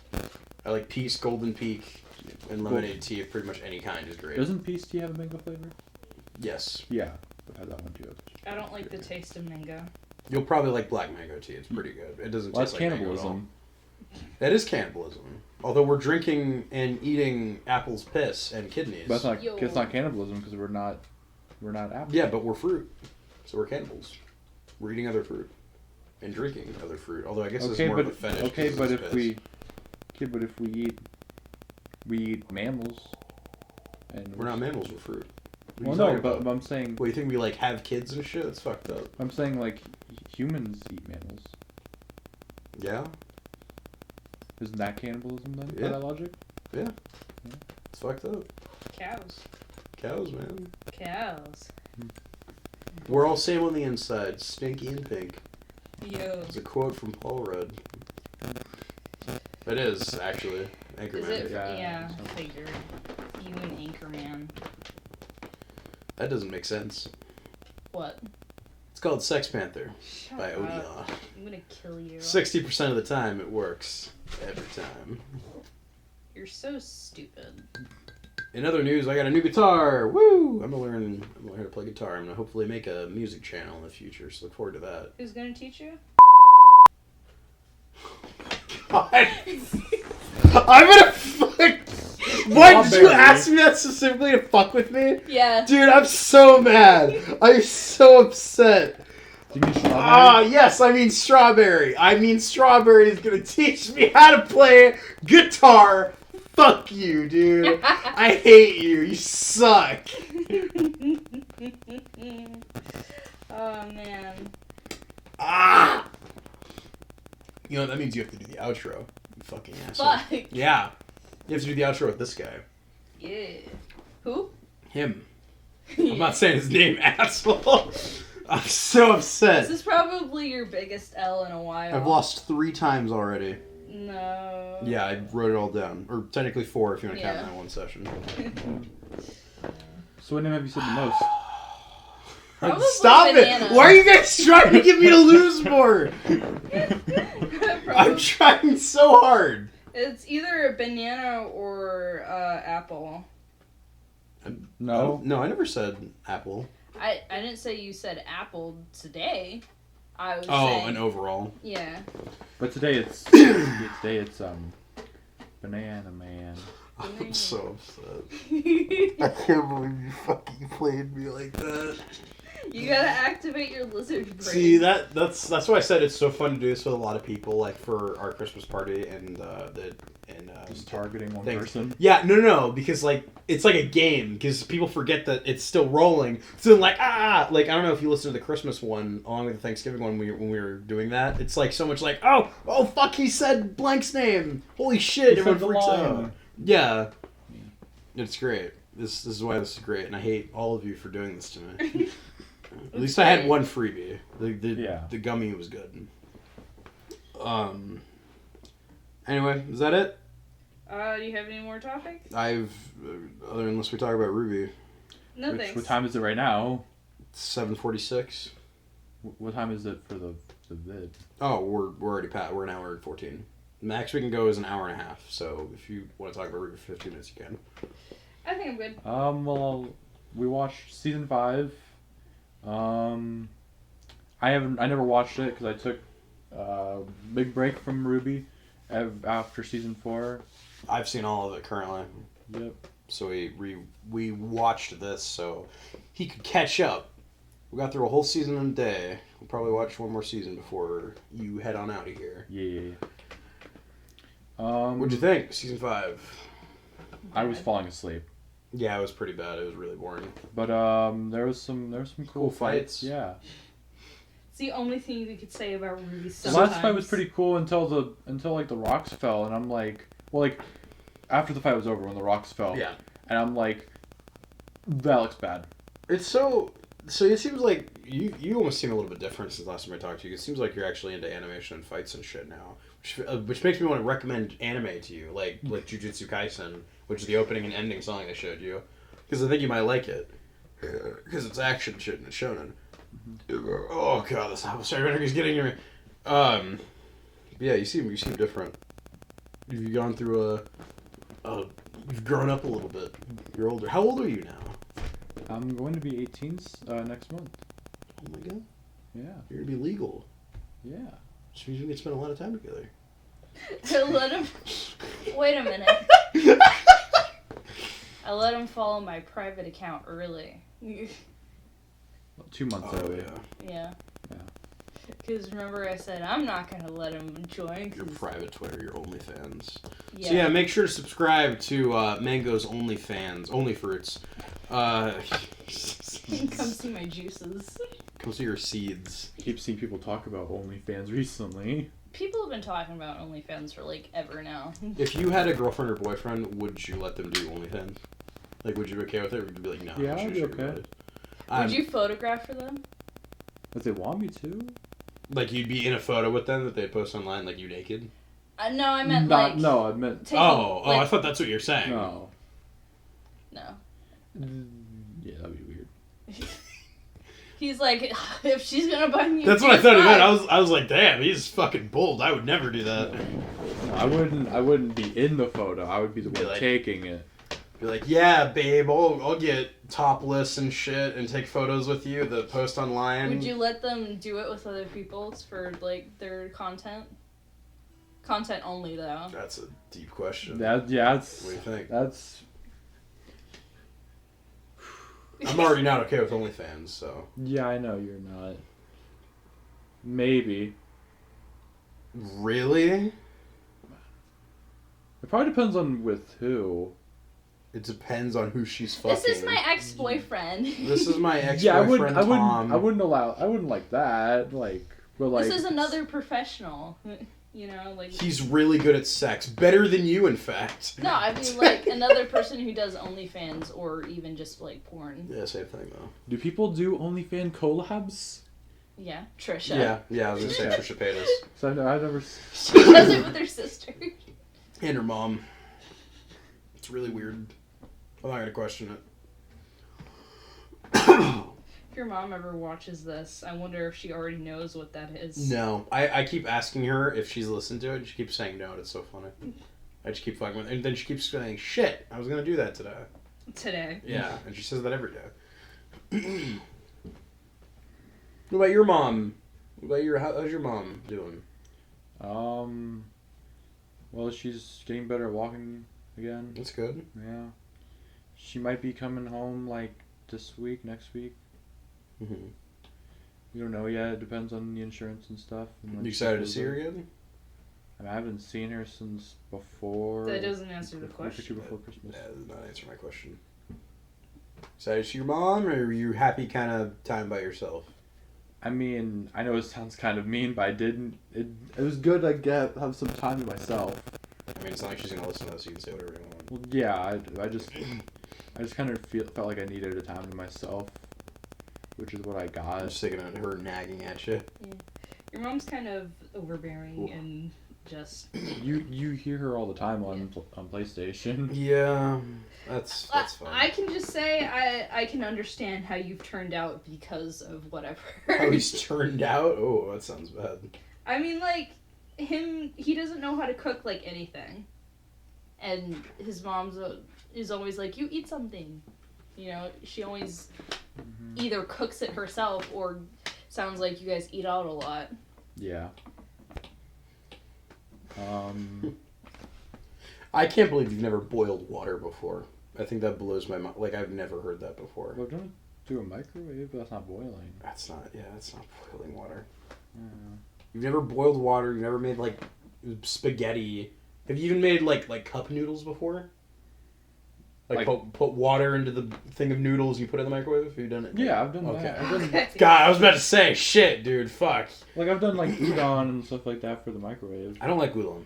[SPEAKER 1] I like Peace, Golden Peak, and lemonade tea of pretty much any kind is great.
[SPEAKER 3] Doesn't peace tea have a mango flavor?
[SPEAKER 1] Yes.
[SPEAKER 3] Yeah, I've had that one, too.
[SPEAKER 2] I don't like the taste of mango.
[SPEAKER 1] You'll probably like black mango tea. It's pretty good. It doesn't taste like
[SPEAKER 3] cannibalism.
[SPEAKER 1] Mango at all. That is cannibalism. Although we're drinking and eating apple's piss and kidneys.
[SPEAKER 3] But it's not cannibalism because we're not apples.
[SPEAKER 1] Yeah, but we're fruit. So we're cannibals. We're eating other fruit. And drinking other fruit. Although I guess it's more of a fetish.
[SPEAKER 3] Okay, but if we eat mammals, and
[SPEAKER 1] we're not mammals, we're fruit.
[SPEAKER 3] Well, no, but I'm saying...
[SPEAKER 1] What, you think we, like, have kids and shit? That's fucked up.
[SPEAKER 3] I'm saying, like, humans eat mammals.
[SPEAKER 1] Yeah?
[SPEAKER 3] Isn't that cannibalism, then, by that logic?
[SPEAKER 1] Yeah. It's fucked up.
[SPEAKER 2] Cows.
[SPEAKER 1] Cows, man.
[SPEAKER 2] Cows.
[SPEAKER 1] We're all same on the inside, stinky and pink.
[SPEAKER 2] Yo.
[SPEAKER 1] It's a quote from Paul Rudd. It is, actually. Anchorman.
[SPEAKER 2] Is it? Yeah, figured. You and Anchorman.
[SPEAKER 1] That doesn't make sense.
[SPEAKER 2] What?
[SPEAKER 1] It's called Sex Panther by
[SPEAKER 2] up.
[SPEAKER 1] Odeon.
[SPEAKER 2] I'm gonna kill you.
[SPEAKER 1] 60% of the time, it works. Every time.
[SPEAKER 2] You're so stupid.
[SPEAKER 1] In other news, I got a new guitar. Woo! I'm gonna learn how to play guitar. I'm gonna hopefully make a music channel in the future. So look forward to that.
[SPEAKER 2] Who's gonna teach you?
[SPEAKER 1] God. I'm gonna fuck. What? Did you ask me that specifically to fuck with me?
[SPEAKER 2] Yeah.
[SPEAKER 1] Dude, I'm so mad. I'm so upset.
[SPEAKER 3] Do you mean strawberry?
[SPEAKER 1] Ah, yes, I mean strawberry. I mean strawberry is gonna teach me how to play guitar. Fuck you, dude. I hate you. You suck.
[SPEAKER 2] Oh, man.
[SPEAKER 1] Ah! You know, that means you have to do the outro. You fucking asshole.
[SPEAKER 2] Fuck.
[SPEAKER 1] Yeah. You have to do the outro with this guy.
[SPEAKER 2] Yeah. Who?
[SPEAKER 1] Him. I'm not saying his name, asshole. I'm so upset.
[SPEAKER 2] This is probably your biggest L in a while.
[SPEAKER 1] I've lost 3 times already.
[SPEAKER 2] No.
[SPEAKER 1] Yeah, I wrote it all down. Or technically 4 if you want to count that one session.
[SPEAKER 3] So what name have you said the most?
[SPEAKER 2] Probably
[SPEAKER 1] Stop
[SPEAKER 2] banana.
[SPEAKER 1] it! Why are you guys trying to get me to lose more? I'm trying so hard.
[SPEAKER 2] It's either banana or apple.
[SPEAKER 3] No.
[SPEAKER 1] No, I never said apple.
[SPEAKER 2] I didn't say you said apple today. I was
[SPEAKER 1] Oh,
[SPEAKER 2] saying...
[SPEAKER 1] and overall.
[SPEAKER 2] Yeah.
[SPEAKER 3] But today it's banana man.
[SPEAKER 1] I'm so upset. I can't believe you fucking played me like that.
[SPEAKER 2] You gotta activate your lizard brain.
[SPEAKER 1] See, that's why I said it's so fun to do this with a lot of people, like for our Christmas party and
[SPEAKER 3] Just targeting one
[SPEAKER 1] things.
[SPEAKER 3] person.
[SPEAKER 1] Yeah, no, because like it's like a game because people forget that it's still rolling. So then, like like I don't know if you listened to the Christmas one along with the Thanksgiving one when we were doing that. It's like so much like oh fuck, he said blank's name. Holy shit,
[SPEAKER 3] He
[SPEAKER 1] everyone
[SPEAKER 3] said the
[SPEAKER 1] freaks
[SPEAKER 3] line.
[SPEAKER 1] out. Yeah, it's great. This is why this is great, and I hate all of you for doing this to me. At least I had one freebie. The gummy was good. Anyway, is that it?
[SPEAKER 2] Do you have any more topics?
[SPEAKER 1] Unless we talk about Ruby.
[SPEAKER 2] No, thanks.
[SPEAKER 3] What time is it right now?
[SPEAKER 1] 7:46.
[SPEAKER 3] What time is it for the vid?
[SPEAKER 1] Oh, we're already past. We're an hour and 14. Max we can go is an hour and a half. So if you want to talk about RWBY for 15 minutes, you can.
[SPEAKER 2] I think I'm good.
[SPEAKER 3] Well, we watched season 5. I never watched it because I took a big break from RWBY after season 4.
[SPEAKER 1] I've seen all of it currently.
[SPEAKER 3] Yep.
[SPEAKER 1] So we watched this so he could catch up. We got through a whole season in a day. We'll probably watch one more season before you head on out of here.
[SPEAKER 3] Yeah.
[SPEAKER 1] What'd you think? Season 5.
[SPEAKER 3] I was falling asleep.
[SPEAKER 1] Yeah, it was pretty bad. It was really boring.
[SPEAKER 3] But there was some cool fights. Yeah.
[SPEAKER 2] It's the only thing you could say about RWBY
[SPEAKER 3] The
[SPEAKER 2] sometimes.
[SPEAKER 3] last fight was pretty cool until like the rocks fell, and I'm like, well, like after the fight was over when the rocks fell.
[SPEAKER 1] Yeah.
[SPEAKER 3] And I'm like, that looks bad.
[SPEAKER 1] It's so it seems like you almost seem a little bit different since the last time I talked to you. It seems like you're actually into animation and fights and shit now, which makes me want to recommend anime to you, like Jujutsu Kaisen, which is the opening and ending song they showed you, because I think you might like it, because it's action shit and it's shonen. Oh god, this Avatar is getting to me. Yeah, you seem different. You've gone through you've grown up a little bit. You're older. How old are you now?
[SPEAKER 3] I'm going to be 18 next month.
[SPEAKER 1] Oh my god.
[SPEAKER 3] Yeah.
[SPEAKER 1] You're gonna be legal.
[SPEAKER 3] Yeah.
[SPEAKER 1] Which means we can spend a lot of time together.
[SPEAKER 2] I let him. Wait a minute. I let him follow my private account early.
[SPEAKER 3] 2 months early.
[SPEAKER 2] Yeah.
[SPEAKER 3] Yeah.
[SPEAKER 2] Because remember I said I'm not going to let him join.
[SPEAKER 1] Your private Twitter, your OnlyFans.
[SPEAKER 2] Yeah.
[SPEAKER 1] So yeah, make sure to subscribe to Mango's OnlyFans, OnlyFruits.
[SPEAKER 2] Come see my juices.
[SPEAKER 1] Come see your seeds.
[SPEAKER 3] Keep seeing people talk about OnlyFans recently.
[SPEAKER 2] People have been talking about OnlyFans for like ever now.
[SPEAKER 1] If you had a girlfriend or boyfriend, would you let them do OnlyFans? Like, would you be okay with it? Or would you be like, no?
[SPEAKER 3] Yeah, I'd be okay.
[SPEAKER 2] Would you photograph for them?
[SPEAKER 3] If they want me to.
[SPEAKER 1] Like, you'd be in a photo with them that they'd post online, like you naked?
[SPEAKER 2] No, I meant like...
[SPEAKER 3] No, I meant...
[SPEAKER 1] I thought that's what you're saying.
[SPEAKER 3] No.
[SPEAKER 2] No.
[SPEAKER 3] Yeah, that'd be weird.
[SPEAKER 2] He's like, if she's gonna buy me.
[SPEAKER 1] That's what I thought he meant. I was like, damn, he's fucking bold. I would never do that.
[SPEAKER 3] No, I wouldn't be in the photo. I would be the one
[SPEAKER 1] like,
[SPEAKER 3] taking it.
[SPEAKER 1] Be like, yeah, babe, I'll get topless and shit and take photos with you that post online.
[SPEAKER 2] Would you let them do it with other people's for like their content? Content only though.
[SPEAKER 1] That's a deep question.
[SPEAKER 3] That's
[SPEAKER 1] What do you think?
[SPEAKER 3] That's.
[SPEAKER 1] I'm already not okay with OnlyFans, so.
[SPEAKER 3] Yeah, I know you're not. Maybe.
[SPEAKER 1] Really?
[SPEAKER 3] It probably depends on with who.
[SPEAKER 1] It depends on who she's fucking.
[SPEAKER 2] This is my ex-boyfriend.
[SPEAKER 1] This is my ex-boyfriend,
[SPEAKER 3] Yeah, I
[SPEAKER 1] Tom.
[SPEAKER 3] wouldn't like that. But
[SPEAKER 2] This is another professional. You know, like...
[SPEAKER 1] He's really good at sex. Better than you, in fact.
[SPEAKER 2] No, I mean, like, another person who does OnlyFans or even just, like, porn.
[SPEAKER 1] Yeah, same thing, though.
[SPEAKER 3] Do people do OnlyFans collabs?
[SPEAKER 2] Yeah, Trisha.
[SPEAKER 1] Yeah, I was gonna say Trisha Paytas.
[SPEAKER 3] So I've never...
[SPEAKER 2] She does it with her sister.
[SPEAKER 1] And her mom. It's really weird. I'm not gonna question it.
[SPEAKER 2] If your mom ever watches this, I wonder if she already knows what that is.
[SPEAKER 1] No. I keep asking her if she's listened to it, and she keeps saying no, and it's so funny. I just keep fucking with her. And then she keeps saying, shit, I was gonna do that today.
[SPEAKER 2] Today.
[SPEAKER 1] Yeah, and she says that every day. What about your mom? How's your mom doing?
[SPEAKER 3] Well, she's getting better at walking again.
[SPEAKER 1] That's good.
[SPEAKER 3] Yeah. She might be coming home, like, this week, next week.
[SPEAKER 1] Mm-hmm.
[SPEAKER 3] We don't know yet. It depends on the insurance and stuff. And
[SPEAKER 1] You excited to see her again?
[SPEAKER 3] I mean, I haven't seen her since before...
[SPEAKER 2] That doesn't answer the question.
[SPEAKER 3] Before Christmas.
[SPEAKER 1] That does not answer my question. Excited to see your mom, or are you happy kind of time by yourself?
[SPEAKER 3] I mean, I know it sounds kind of mean, but I didn't... It was good to have some time to myself.
[SPEAKER 1] I mean, it's not like she's going to listen to us, so you can say whatever you want.
[SPEAKER 3] Well, yeah, I just kind of felt like I needed a time to myself, which is what I got.
[SPEAKER 1] I'm just thinking of her nagging at you.
[SPEAKER 2] Yeah. Your mom's kind of overbearing and just...
[SPEAKER 3] You hear her all the time on PlayStation.
[SPEAKER 1] Yeah, that's fine.
[SPEAKER 2] I can just say I can understand how you've turned out because of whatever.
[SPEAKER 1] How he's turned out? Oh, that sounds bad.
[SPEAKER 2] I mean, like, he doesn't know how to cook like anything, and his mom's is always like, you eat something, you know. She always either cooks it herself or sounds like you guys eat out a lot.
[SPEAKER 3] Yeah.
[SPEAKER 1] I can't believe you've never boiled water before. I think that blows my mind. Like, I've never heard that before.
[SPEAKER 3] Well, don't do a microwave, but that's not boiling.
[SPEAKER 1] That's not boiling water.
[SPEAKER 3] Yeah.
[SPEAKER 1] You've never boiled water. You've never made, like, spaghetti. Have you even made, like cup noodles before? Like put water into the thing of noodles and you put it in the microwave? Have you done it?
[SPEAKER 3] Yeah, I've done
[SPEAKER 1] Okay.
[SPEAKER 3] that. I've done,
[SPEAKER 1] God, I was about to say, shit, dude, fuck.
[SPEAKER 3] like, I've done, like, udon and stuff like that for the microwave.
[SPEAKER 1] I don't like udon.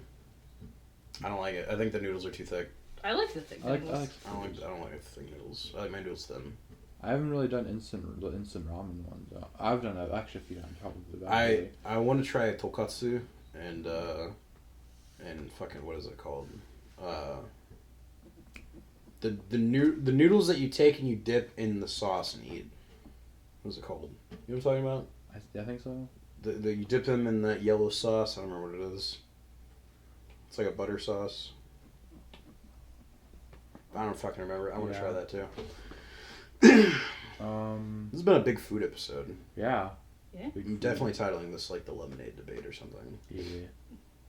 [SPEAKER 1] I don't like it. I think the noodles are too thick.
[SPEAKER 2] I like the thick
[SPEAKER 3] I
[SPEAKER 2] noodles.
[SPEAKER 1] I don't like thick noodles. I like my noodles thin.
[SPEAKER 3] I haven't really done instant ramen ones, though. I've done that actually a few times, probably.
[SPEAKER 1] I want to try tonkatsu and fucking, what is it called? The noodles that you take and you dip in the sauce and eat. What's it called? You know what I'm talking about?
[SPEAKER 3] I think so.
[SPEAKER 1] You dip them in that yellow sauce. I don't remember what it is. It's like a butter sauce. I don't fucking remember. I want to try that too. This has been a big food episode.
[SPEAKER 3] Yeah.
[SPEAKER 2] Yeah.
[SPEAKER 1] I'm definitely titling this like the lemonade debate or something.
[SPEAKER 3] Yeah.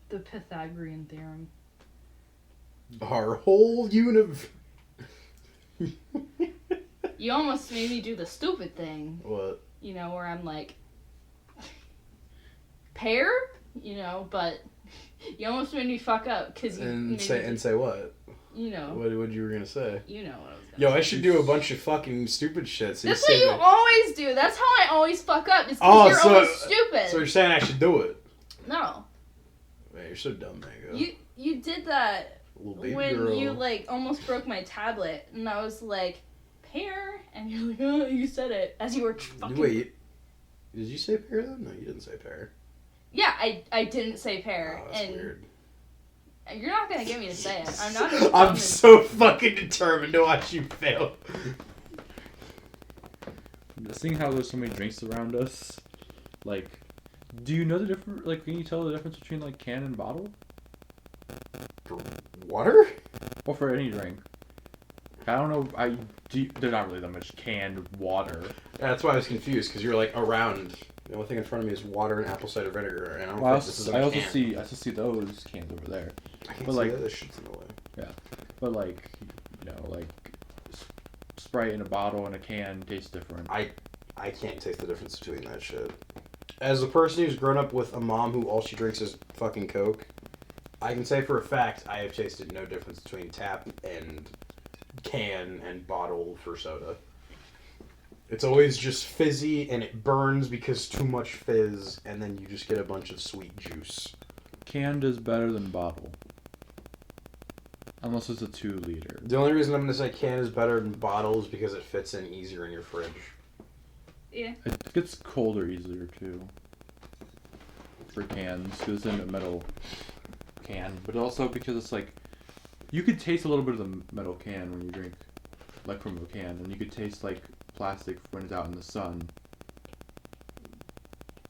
[SPEAKER 2] The Pythagorean theorem.
[SPEAKER 1] Our whole universe.
[SPEAKER 2] You almost made me do the stupid thing.
[SPEAKER 1] What?
[SPEAKER 2] You know, where I'm like, Pear? You know, but you almost made me fuck up because you
[SPEAKER 1] And say what?
[SPEAKER 2] You know.
[SPEAKER 1] What you were gonna say?
[SPEAKER 2] You know what I was gonna
[SPEAKER 1] Yo,
[SPEAKER 2] say.
[SPEAKER 1] I should do a bunch of fucking stupid shit. So
[SPEAKER 2] That's what you always do. That's how I always fuck up. It's because you're
[SPEAKER 1] so,
[SPEAKER 2] always stupid.
[SPEAKER 1] So you're saying I should do it?
[SPEAKER 2] No.
[SPEAKER 1] Man, you're so dumb, Mango.
[SPEAKER 2] You did that
[SPEAKER 1] Little baby
[SPEAKER 2] when
[SPEAKER 1] girl.
[SPEAKER 2] you like almost broke my tablet, and I was like, Pear, and you're like, oh, you said it as you were fucking.
[SPEAKER 1] Wait, did you say pear though? No, you didn't say pear.
[SPEAKER 2] Yeah, I didn't say Pear,
[SPEAKER 1] Oh, that's
[SPEAKER 2] and
[SPEAKER 1] weird.
[SPEAKER 2] you're not gonna get me to say it. I'm not.
[SPEAKER 1] I'm so fucking determined to watch you fail.
[SPEAKER 3] Seeing how there's so many drinks around us, like, do you know the difference? Like, can you tell the difference between like can and bottle?
[SPEAKER 1] For water?
[SPEAKER 3] Or for any drink? I don't know. There's not really that much canned water.
[SPEAKER 1] Yeah, that's why I was confused because you're like around. The only thing in front of me is water and apple cider vinegar, and I don't think this is a can.
[SPEAKER 3] I also see those cans over there.
[SPEAKER 1] I can't
[SPEAKER 3] but
[SPEAKER 1] see
[SPEAKER 3] like,
[SPEAKER 1] that. This shit's in the way.
[SPEAKER 3] Yeah, but like, you know, like Sprite in a bottle and a can tastes different.
[SPEAKER 1] I can't taste the difference between that shit. As a person who's grown up with a mom who all she drinks is fucking Coke, I can say for a fact I have tasted no difference between tap and can and bottle for soda. It's always just fizzy and it burns because too much fizz, and then you just get a bunch of sweet juice.
[SPEAKER 3] Canned is better than bottle. Unless it's a 2 liter.
[SPEAKER 1] The only reason I'm going to say can is better than bottle is because it fits in easier in your fridge.
[SPEAKER 2] Yeah.
[SPEAKER 3] It gets colder easier too. For cans, because it's in a metal can, but also because it's like, you could taste a little bit of the metal can when you drink, like from a can, and you could taste like plastic when it's out in the sun.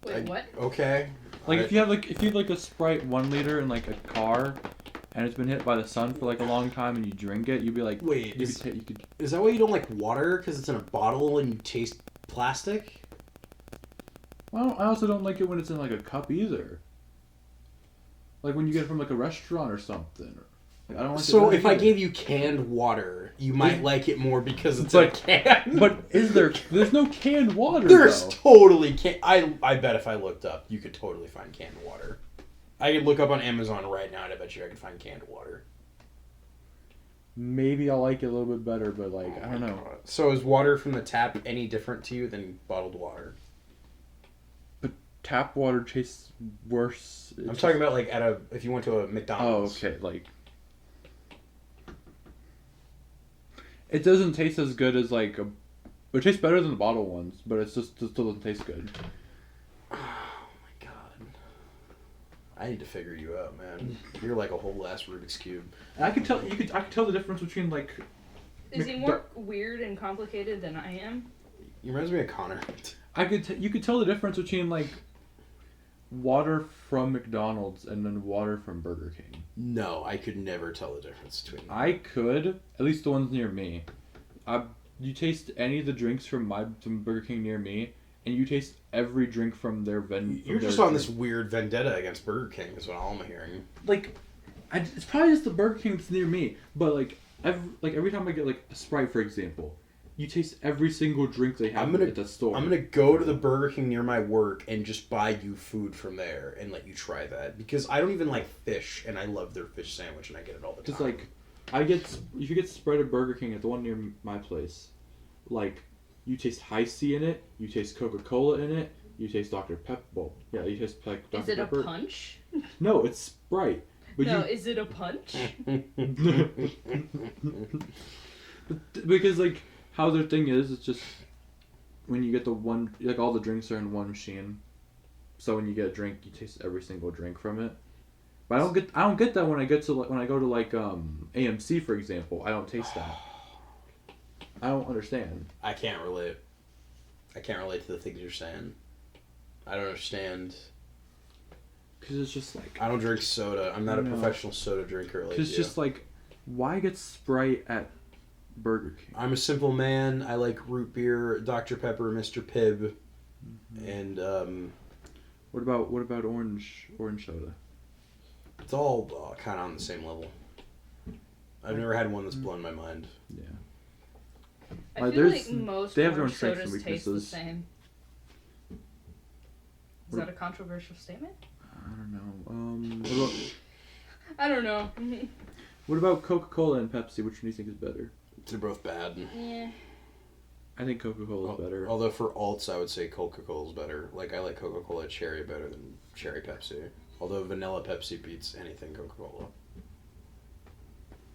[SPEAKER 2] Wait, what?
[SPEAKER 1] Okay.
[SPEAKER 3] Like if you have like a Sprite 1 liter in like a car, and it's been hit by the sun for like a long time, and you drink it, you'd be like,
[SPEAKER 1] wait,
[SPEAKER 3] you could.
[SPEAKER 1] Is that why you don't like water? Because it's in a bottle and you taste plastic?
[SPEAKER 3] Well, I also don't like it when it's in like a cup either. Like when you get it from like a restaurant or something. Like, I don't like
[SPEAKER 1] so
[SPEAKER 3] it
[SPEAKER 1] if I gave you canned water, you might like it more because it's
[SPEAKER 3] But-
[SPEAKER 1] a can.
[SPEAKER 3] But there's no canned water
[SPEAKER 1] There's
[SPEAKER 3] though.
[SPEAKER 1] totally can. I bet if I looked up, you could totally find canned water. I could look up on Amazon right now, and I bet you I could find canned water.
[SPEAKER 3] Maybe I'll like it a little bit better, but like I don't know.
[SPEAKER 1] God. So is water from the tap any different to you than bottled water?
[SPEAKER 3] But tap water tastes worse.
[SPEAKER 1] I'm talking about like if you went to a
[SPEAKER 3] Oh,
[SPEAKER 1] McDonald's.
[SPEAKER 3] okay. Like it doesn't taste as good as like a. It tastes better than the bottle ones, but it still doesn't taste good.
[SPEAKER 1] Oh my god. I need to figure you out, man. You're like a whole ass Rubik's cube.
[SPEAKER 3] And I could tell the difference between like.
[SPEAKER 2] Is he more weird and complicated than I am?
[SPEAKER 1] He reminds me of Connor.
[SPEAKER 3] You could tell the difference between like water from McDonald's and then water from Burger King?
[SPEAKER 1] No, I could never tell the difference between them.
[SPEAKER 3] I could, at least the ones near me. You taste any of the drinks from Burger King near me, and you taste every drink from their
[SPEAKER 1] You're just on this weird vendetta against Burger King, is what I'm hearing.
[SPEAKER 3] Like, it's probably just the Burger King that's near me, but like every time I get like a Sprite, for example, you taste every single drink they have at the store.
[SPEAKER 1] I'm gonna go to the Burger King near my work and just buy you food from there and let you try that, because I don't even like fish, and I love their fish sandwich, and I get it all the time.
[SPEAKER 3] Just like, if you get Sprite at Burger King at the one near my place, like, you taste High C in it, you taste Coca-Cola in it, you taste Dr. Pepper. Well, yeah, you taste like Dr.
[SPEAKER 2] Is it
[SPEAKER 3] Pepper.
[SPEAKER 2] a punch?
[SPEAKER 3] No, it's Sprite. But
[SPEAKER 2] No, is it a punch?
[SPEAKER 3] Because like how their thing is, it's just when you get all the drinks are in one machine. So when you get a drink, you taste every single drink from it. But I don't get that when I go to like AMC, for example. I don't taste that. I don't understand.
[SPEAKER 1] I can't relate. I can't relate to the things you're saying. I don't understand.
[SPEAKER 3] Because it's just like,
[SPEAKER 1] I don't drink soda. I'm not a professional soda drinker like you.
[SPEAKER 3] Because it's just like, why get Sprite at Burger King?
[SPEAKER 1] I'm a simple man. I like root beer, Dr. Pepper, Mr. Pibb, and
[SPEAKER 3] What about orange soda?
[SPEAKER 1] it's all kind of on the same level. I've never had one that's blown my mind.
[SPEAKER 3] Yeah.
[SPEAKER 2] I feel like most
[SPEAKER 3] they have their own
[SPEAKER 2] orange
[SPEAKER 3] strengths and
[SPEAKER 2] sodas taste the
[SPEAKER 3] weaknesses.
[SPEAKER 2] same. Is that a controversial statement?
[SPEAKER 3] I don't know.
[SPEAKER 2] I don't know.
[SPEAKER 3] What about Coca-Cola and Pepsi? Which one do you think is better?
[SPEAKER 1] They're both bad.
[SPEAKER 2] Yeah.
[SPEAKER 3] I think Coca-Cola is better.
[SPEAKER 1] Although for alts, I would say Coca-Cola is better. Like, I like Coca-Cola Cherry better than Cherry Pepsi. Although vanilla Pepsi beats anything Coca-Cola.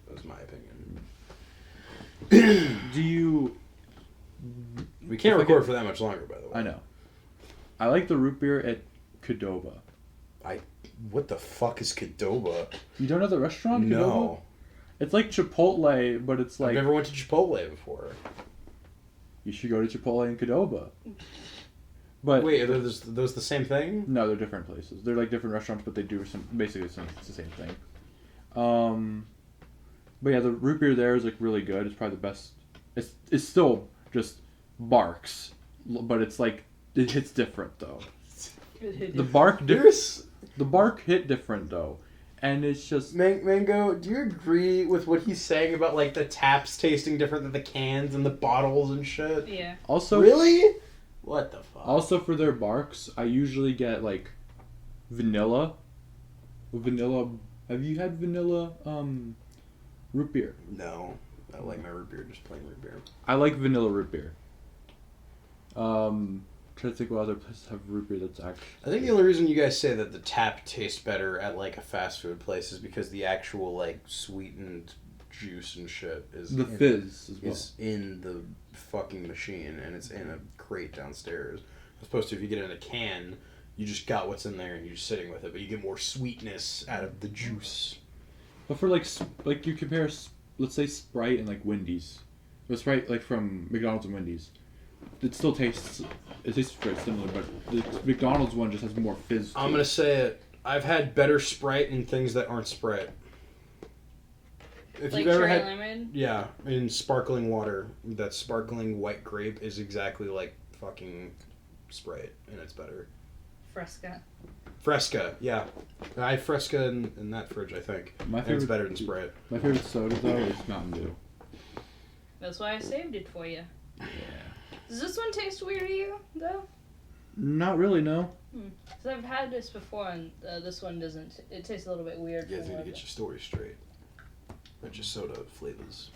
[SPEAKER 1] That's my opinion.
[SPEAKER 3] Do you...
[SPEAKER 1] We can't record for that much longer, by the way.
[SPEAKER 3] I know. I like the root beer at Qdoba.
[SPEAKER 1] What the fuck is Qdoba?
[SPEAKER 3] You don't know the restaurant, Qdoba?
[SPEAKER 1] No.
[SPEAKER 3] It's like Chipotle, but it's like...
[SPEAKER 1] I've never went to Chipotle before.
[SPEAKER 3] You should go to Chipotle in Qdoba. But
[SPEAKER 1] Wait, are those the same thing?
[SPEAKER 3] no, they're different places. They're like different restaurants, but they do basically it's the same thing. But yeah, the root beer there is like really good. It's probably the best. It's still just barks, but it's like it hits different though. The bark hit different though, and it's just
[SPEAKER 1] Mango, do you agree with what he's saying about like the taps tasting different than the cans and the bottles and shit?
[SPEAKER 2] Yeah.
[SPEAKER 3] also
[SPEAKER 1] Really? What the fuck?
[SPEAKER 3] Also for their barks, I usually get like vanilla. Have you had vanilla root beer?
[SPEAKER 1] No. I like my root beer, just plain root beer.
[SPEAKER 3] I like vanilla root beer. Trying to think what other places have root beer that's actually...
[SPEAKER 1] I think the only reason you guys say that the tap tastes better at like a fast food place is because the actual like sweetened juice and shit is
[SPEAKER 3] fizz as well.
[SPEAKER 1] Is in the fucking machine, and it's in a crate downstairs. As opposed to if you get it in a can, you just got what's in there and you're just sitting with it, but you get more sweetness out of the juice.
[SPEAKER 3] But for like you compare, let's say Sprite and like Wendy's, or Sprite like from McDonald's and Wendy's, it tastes very similar, but the McDonald's one just has more fizz.
[SPEAKER 1] I'm gonna say it. I've had better Sprite and things that aren't Sprite. If
[SPEAKER 2] Like
[SPEAKER 1] you've ever
[SPEAKER 2] cherry
[SPEAKER 1] had,
[SPEAKER 2] lemonade?
[SPEAKER 1] yeah, in sparkling water, that sparkling white grape is exactly like fucking Sprite, and it's better. Fresca, yeah. I have Fresca in that fridge, I think.
[SPEAKER 3] My
[SPEAKER 1] favorite, it's better than Sprite.
[SPEAKER 3] My favorite soda though is Mountain Dew.
[SPEAKER 2] That's why I saved it for you.
[SPEAKER 3] Yeah.
[SPEAKER 2] Does this one taste weird to you, though?
[SPEAKER 3] Not really, no.
[SPEAKER 2] Because I've had this before, and this one doesn't. It tastes a little bit weird.
[SPEAKER 1] You guys need to get your story straight. Not just soda flavors.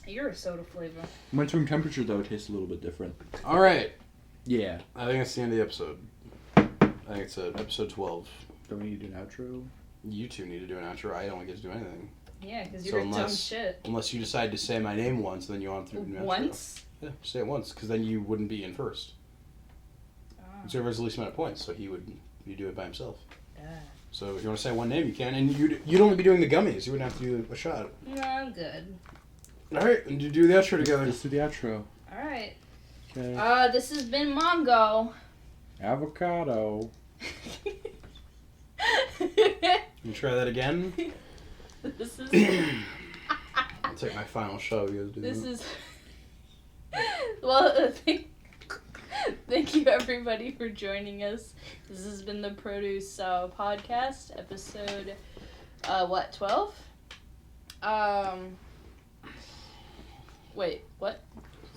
[SPEAKER 2] You're a soda flavor.
[SPEAKER 3] When it's room temperature though, it tastes a little bit different.
[SPEAKER 1] All right.
[SPEAKER 3] Yeah.
[SPEAKER 1] I think that's the end of the episode. I think it's episode 12.
[SPEAKER 3] Don't we need to do an outro?
[SPEAKER 1] You two need to do an outro. I don't get to do anything.
[SPEAKER 2] Yeah, because you're dumb shit.
[SPEAKER 1] Unless you decide to say my name once, then you want to do an outro.
[SPEAKER 2] Once?
[SPEAKER 1] Yeah, say it once, because then you wouldn't be in first. So whoever's the least amount of points, so you do it by himself. So if you want to say one name, you can, and you'd only be doing the gummies. You wouldn't have to do a shot.
[SPEAKER 2] No, I'm good.
[SPEAKER 1] All right, and you do the outro together.
[SPEAKER 3] Let's do the outro.
[SPEAKER 2] All right.
[SPEAKER 3] Okay.
[SPEAKER 2] This has been Mongo.
[SPEAKER 3] Avocado.
[SPEAKER 1] You try that again?
[SPEAKER 2] This is.
[SPEAKER 1] I'll take my final shot. You guys do
[SPEAKER 2] This
[SPEAKER 1] that.
[SPEAKER 2] is. Well, thank you everybody for joining us. This has been the Produce Podcast, episode, 12? Wait, what?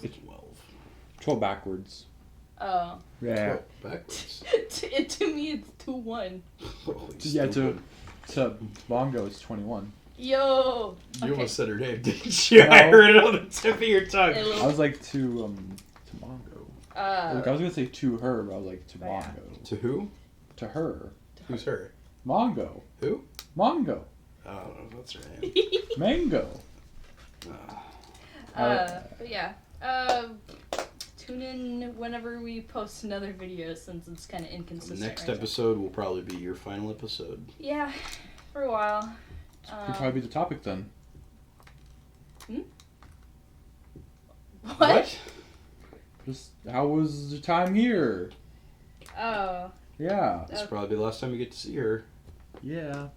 [SPEAKER 1] It's 12.
[SPEAKER 3] 12 backwards.
[SPEAKER 2] Oh.
[SPEAKER 3] Yeah.
[SPEAKER 1] 12 backwards.
[SPEAKER 2] To me, it's 2-1.
[SPEAKER 1] Holy
[SPEAKER 3] Yeah,
[SPEAKER 1] stupid.
[SPEAKER 3] to Bongo is 21.
[SPEAKER 2] Yo!
[SPEAKER 1] You
[SPEAKER 2] Okay.
[SPEAKER 1] almost said her name, didn't you?
[SPEAKER 3] No.
[SPEAKER 1] I heard it on the tip of your tongue.
[SPEAKER 2] Hey,
[SPEAKER 3] I was like to Bongo. Like, I was gonna say to her, but I was like to
[SPEAKER 2] Yeah.
[SPEAKER 3] Bongo.
[SPEAKER 1] To who?
[SPEAKER 3] To her.
[SPEAKER 1] Who's her?
[SPEAKER 3] Mongo.
[SPEAKER 1] Who?
[SPEAKER 3] Mongo.
[SPEAKER 1] I don't know. What's her name?
[SPEAKER 3] Mango.
[SPEAKER 2] But yeah. Tune in whenever we post another video since it's kind of
[SPEAKER 1] The
[SPEAKER 2] inconsistent.
[SPEAKER 1] next
[SPEAKER 2] right now.
[SPEAKER 1] episode will probably be your final episode.
[SPEAKER 2] Yeah, for a while.
[SPEAKER 3] Could probably be the topic then.
[SPEAKER 2] What?
[SPEAKER 3] Just how was the time here?
[SPEAKER 2] Oh.
[SPEAKER 3] Yeah.
[SPEAKER 1] This will probably be the last time you get to see her.
[SPEAKER 3] Yeah.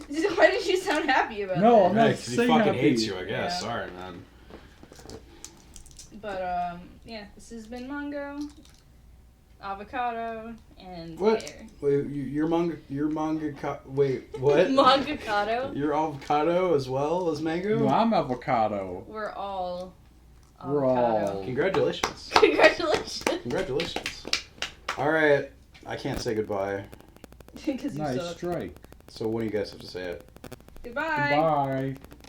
[SPEAKER 2] Why did you sound happy about
[SPEAKER 3] No,
[SPEAKER 2] that?
[SPEAKER 3] I'm not
[SPEAKER 1] Right, 'cause he
[SPEAKER 3] saying
[SPEAKER 1] fucking
[SPEAKER 3] happy.
[SPEAKER 1] hates you, I guess.
[SPEAKER 2] Yeah.
[SPEAKER 1] Sorry, man.
[SPEAKER 2] But, yeah, this has been Mango, Avocado, and
[SPEAKER 1] What?
[SPEAKER 2] Pear.
[SPEAKER 1] Wait, your manga. Wait, what?
[SPEAKER 2] Mangacado?
[SPEAKER 1] You're avocado as well as mango?
[SPEAKER 3] No, I'm avocado.
[SPEAKER 2] We're all
[SPEAKER 3] We're
[SPEAKER 2] avocado.
[SPEAKER 3] all-
[SPEAKER 1] Congratulations.
[SPEAKER 2] Congratulations.
[SPEAKER 1] Congratulations. Alright, I can't say goodbye.
[SPEAKER 2] Because you
[SPEAKER 3] Nice
[SPEAKER 2] suck.
[SPEAKER 3] strike.
[SPEAKER 1] So when do you guys have to say it?
[SPEAKER 2] Goodbye.
[SPEAKER 3] Goodbye.